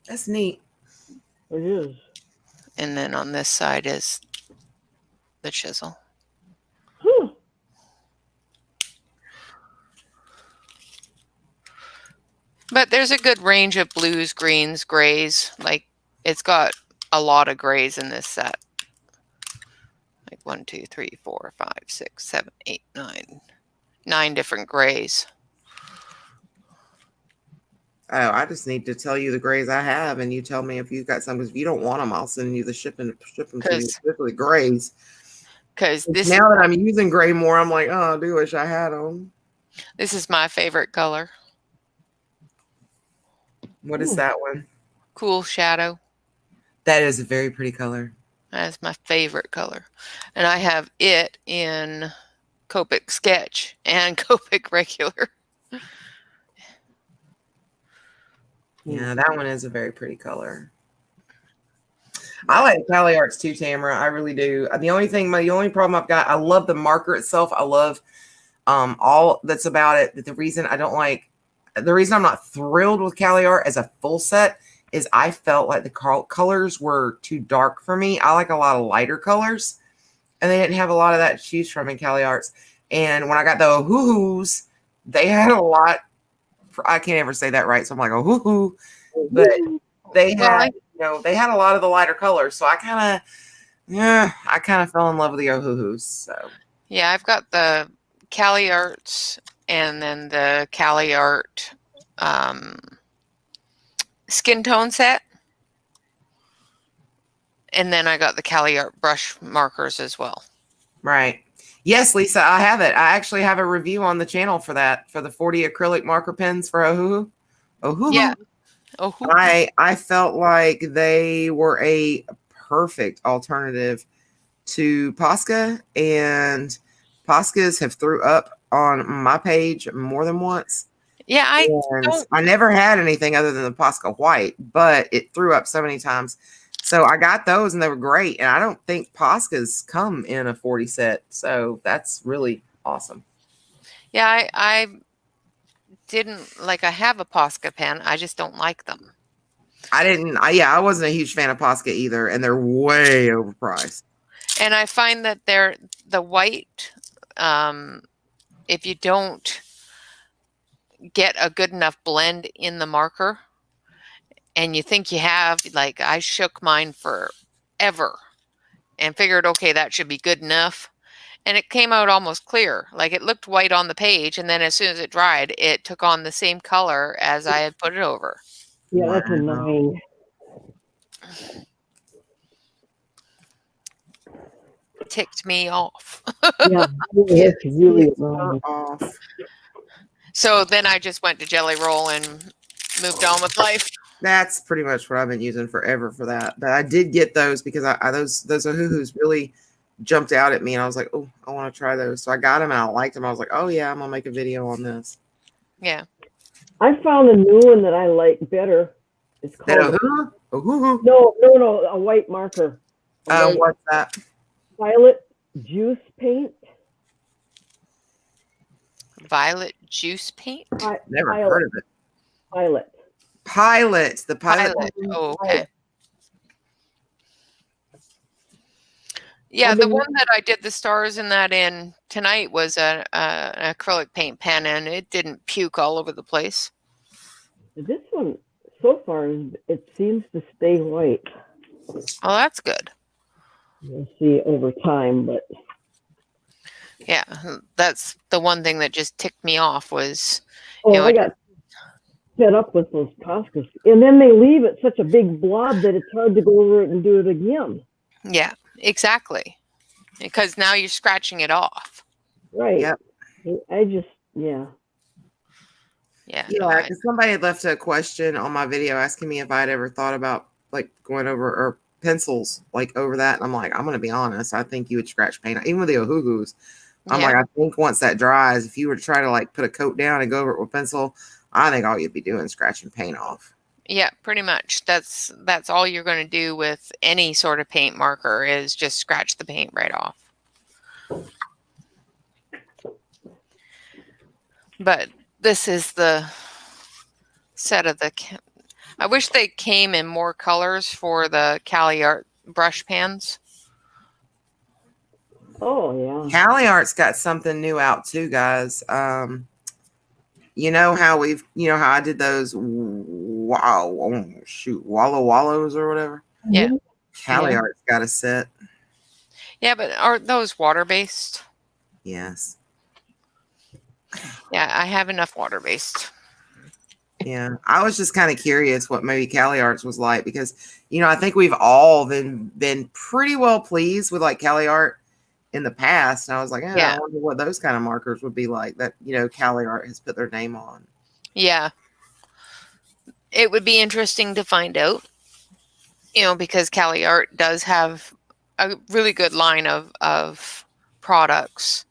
That's neat. It is. And then on this side is the chisel. But there's a good range of blues, greens, grays. Like it's got a lot of grays in this set. Like 1, 2, 3, 4, 5, 6, 7, 8, 9. 9 different grays. Oh, I just need to tell you the grays I have, and you tell me if you've got some. Because if you don't want them, I'll send you the ship them to you, especially grays. Because this Now that I'm using gray more, I'm like, oh, I do wish I had them. this is my favorite color. What is that one? Cool Shadow. That is a very pretty color. That's my favorite color. And I have it in Copic Sketch and Copic Regular. Yeah, that one is a very pretty color. I like Cali Arts too, Tamara. I really do. The only problem I've got, I love the marker itself. I love all that's about it. The reason I'm not thrilled with Cali Art as a full set is I felt like the colors were too dark for me. I like a lot of lighter colors, and they didn't have a lot of that to choose from in Cali Arts. And when I got the Ohuhus, they had a lot. I can't ever say that right, so I'm like Ohuhu, but they had they had a lot of the lighter colors. So I kind of fell in love with the Ohuhus. So yeah, I've got the Cali Arts and then the Cali Art skin tone set. And then I got the Cali Art brush markers as well. Right. Yes, Lisa, I have it. I actually have a review on the channel for that, for the 40 acrylic marker pens for Ohuhu. Ohuhu. Yeah. Ohuhu. I felt like they were a perfect alternative to Posca, and Poscas have threw up on my page more than once. Yeah, I never had anything other than the Posca white, but it threw up so many times. So I got those and they were great. And I don't think Poscas come in a 40 set. So that's really awesome. Yeah, I didn't like, I have a Posca pen. I just don't like them. I wasn't a huge fan of Posca either. And they're way overpriced. And I find that they're the white, if you don't get a good enough blend in the marker, and you think you have, like I shook mine forever and figured, okay, that should be good enough. And it came out almost clear. Like it looked white on the page. And then as soon as it dried, it took on the same color as I had put it over. Yeah, that's annoying. Ticked me off. Yeah, that's really annoying. So then I just went to Jelly Roll and moved on with life. That's pretty much what I've been using forever for that. But I did get those because those Ohuhus really jumped out at me, and I was like, oh, I want to try those. So I got them and I liked them. I was like, oh yeah, I'm gonna make a video on this. Yeah. I found a new one that I like better. It's called Ohuhu? No, a white marker. What's that? Violet juice paint. Violet juice paint? Never heard of it. Pilot. The pilot. Oh, okay. Yeah, the one that I did the stars in that in tonight was an acrylic paint pen, and it didn't puke all over the place. This one, so far, it seems to stay white. Oh, that's good. We'll see over time, but yeah, that's the one thing that just ticked me off was. I got fed up with those Poscas, and then they leave it such a big blob that it's hard to go over it and do it again. Yeah, exactly, because now you're scratching it off. Right. Yep. Yeah. Because somebody had left a question on my video asking me if I'd ever thought about like going over or pencils like over that, and I'm like, I'm gonna be honest, I think you would scratch paint even with the Ohuhus. I'm like, I think once that dries, if you were to try to like put a coat down and go over it with pencil, I think all you'd be doing is scratching paint off. Yeah, pretty much. That's all you're going to do with any sort of paint marker is just scratch the paint right off. But this is the set of the. I wish they came in more colors for the Cali Art brush pans. Oh yeah. Cali Art's got something new out too, guys. You know how I did those wow, oh, shoot, Wallows or whatever. Yeah. Mhm. Cali Yeah. Art's got a set. Yeah, but are those water-based? Yes. Yeah, I have enough water-based. Yeah. I was just kind of curious what maybe Cali Arts was like because, I think we've all been pretty well pleased with like Cali Art in the past. And I was like, I Yeah. wonder what those kind of markers would be like that, Cali Art has put their name on. Yeah. It would be interesting to find out, because Cali Art does have a really good line of products.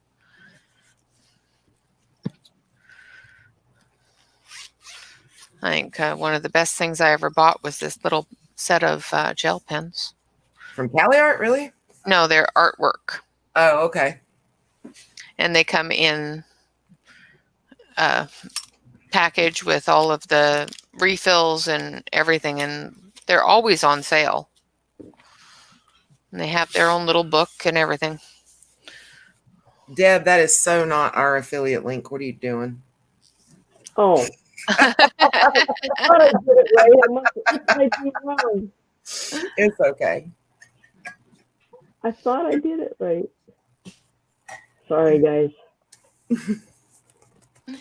I think one of the best things I ever bought was this little set of gel pens. From Cali Art, really? No, they're artwork. Oh, okay. And they come in a package with all of the refills and everything, and they're always on sale. And they have their own little book and everything. Deb, that is so not our affiliate link. What are you doing? Oh, I thought I did it right. I might be wrong. It's okay. I thought I did it right. Sorry, guys.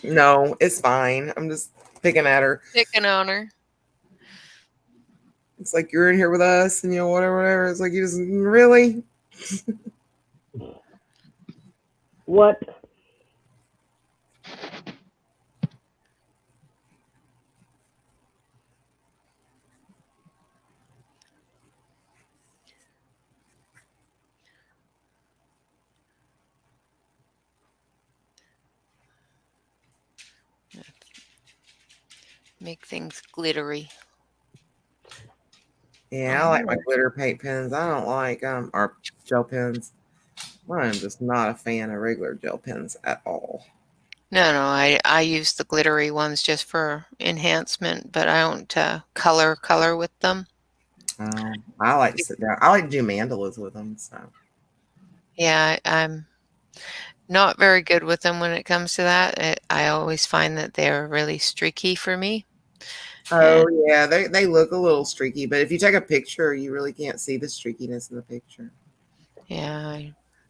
No, it's fine. I'm just picking at her. Picking on her. It's like you're in here with us and whatever. It's like you just really. What? Make things glittery. Yeah, I like my glitter paint pens. I don't like our gel pens. I'm just not a fan of regular gel pens at all. No, I use the glittery ones just for enhancement, but I don't color with them. I like to sit down. I like to do mandalas with them. So Yeah, I'm not very good with them when it comes to that. I always find that they're really streaky for me. oh yeah, they look a little streaky, but if you take a picture, you really can't see the streakiness in the picture. Yeah.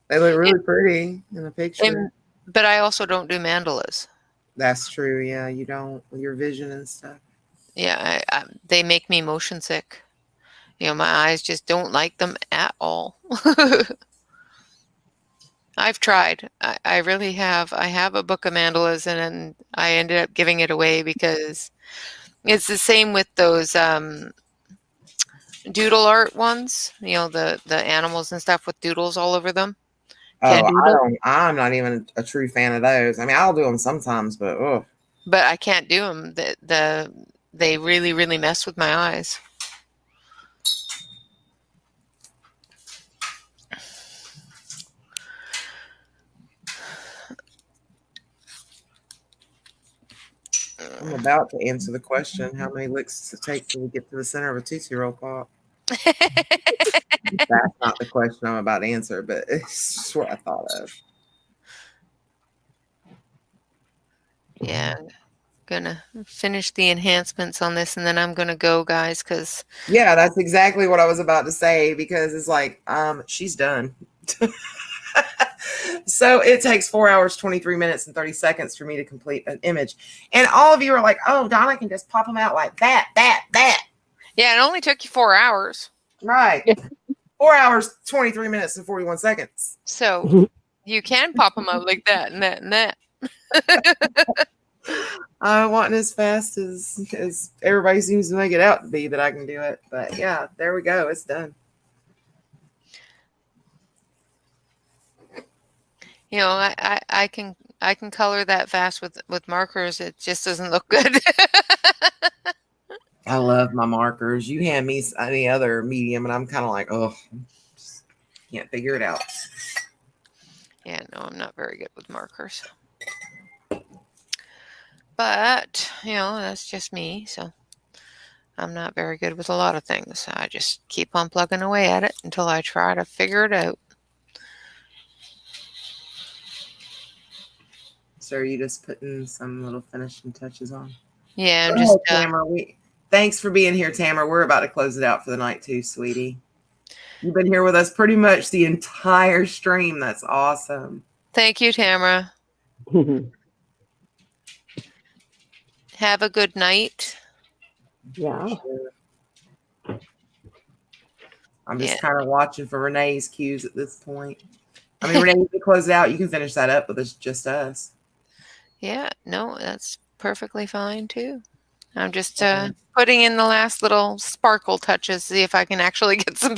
They look really pretty in the picture. But I also don't do mandalas. That's true. Yeah, you don't with your vision and stuff. Yeah, they make me motion sick. My eyes just don't like them at all. I've tried. I really have. I have a book of mandalas, and then I ended up giving it away because it's the same with those doodle art ones. The animals and stuff with doodles all over them. Can't Oh, doodle. I'm not even a true fan of those. I mean, I'll do them sometimes, but oh, But I can't do them. They really, really mess with my eyes. I'm about to answer the question: how many licks does it take till we get to the center of a Tootsie Roll Pop? That's not the question I'm about to answer, but it's just what I thought of. Yeah, gonna finish the enhancements on this, and then I'm gonna go, guys, because Yeah, that's exactly what I was about to say because it's like, she's done. So it takes 4 hours, 23 minutes, and 30 seconds for me to complete an image. And all of you are like, oh, Donna can just pop them out like that. yeah, it only took you 4 hours. Right. 4 hours, 23 minutes, and 41 seconds. So you can pop them out like that and that and that. I want as fast as everybody seems to make it out to be that I can do it. But yeah, there we go. It's done. I can color that fast with markers. It just doesn't look good. I love my markers. You hand me any other medium, and I'm kind of like, oh, just can't figure it out. Yeah, no, I'm not very good with markers. But, that's just me. So I'm not very good with a lot of things. I just keep on plugging away at it until I try to figure it out. So are you just putting some little finishing touches on? Yeah, I'm Go just ahead, Tamara. Thanks for being here, Tamara. We're about to close it out for the night too, sweetie. You've been here with us pretty much the entire stream. That's awesome. Thank you, Tamara. Have a good night. Yeah. I'm just Yeah. kind of watching for Renee's cues at this point. I mean, Renee, you can close it out. You can finish that up, but it's just us. Yeah, no, that's perfectly fine too. I'm just Okay. putting in the last little sparkle touches, see if I can actually get some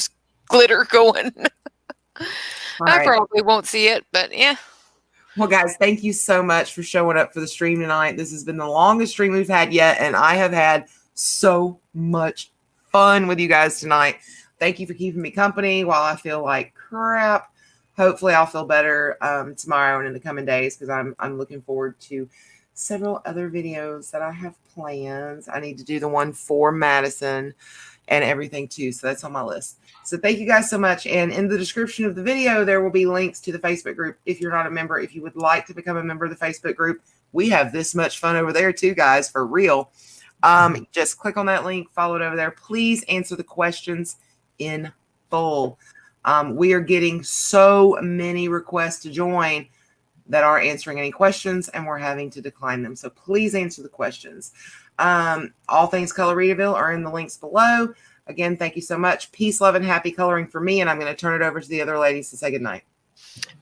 glitter going. All I right. probably won't see it, but yeah. Well, guys, thank you so much for showing up for the stream tonight. This has been the longest stream we've had yet, and I have had so much fun with you guys tonight. Thank you for keeping me company while I feel like crap. Hopefully, I'll feel better tomorrow and in the coming days, because I'm looking forward to several other videos that I have planned. I need to do the one for Madison and everything too, so that's on my list. So thank you guys so much. And in the description of the video, there will be links to the Facebook group. If you're not a member, if you would like to become a member of the Facebook group, we have this much fun over there too, guys, for real. Just click on that link, follow it over there. Please answer the questions in full. We are getting so many requests to join that aren't answering any questions, and we're having to decline them. So please answer the questions. All things Coloritaville are in the links below. Again, thank you so much. Peace, love, and happy coloring for me. And I'm going to turn it over to the other ladies to say goodnight.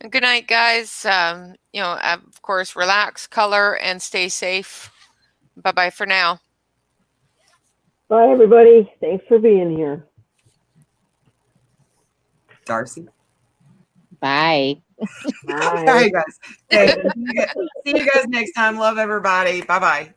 Good night, guys. Of course, relax, color, and stay safe. Bye-bye for now. Bye, everybody. Thanks for being here. Darcy. Bye. Bye. All right, guys. Okay. See you guys next time. Love everybody. Bye-bye.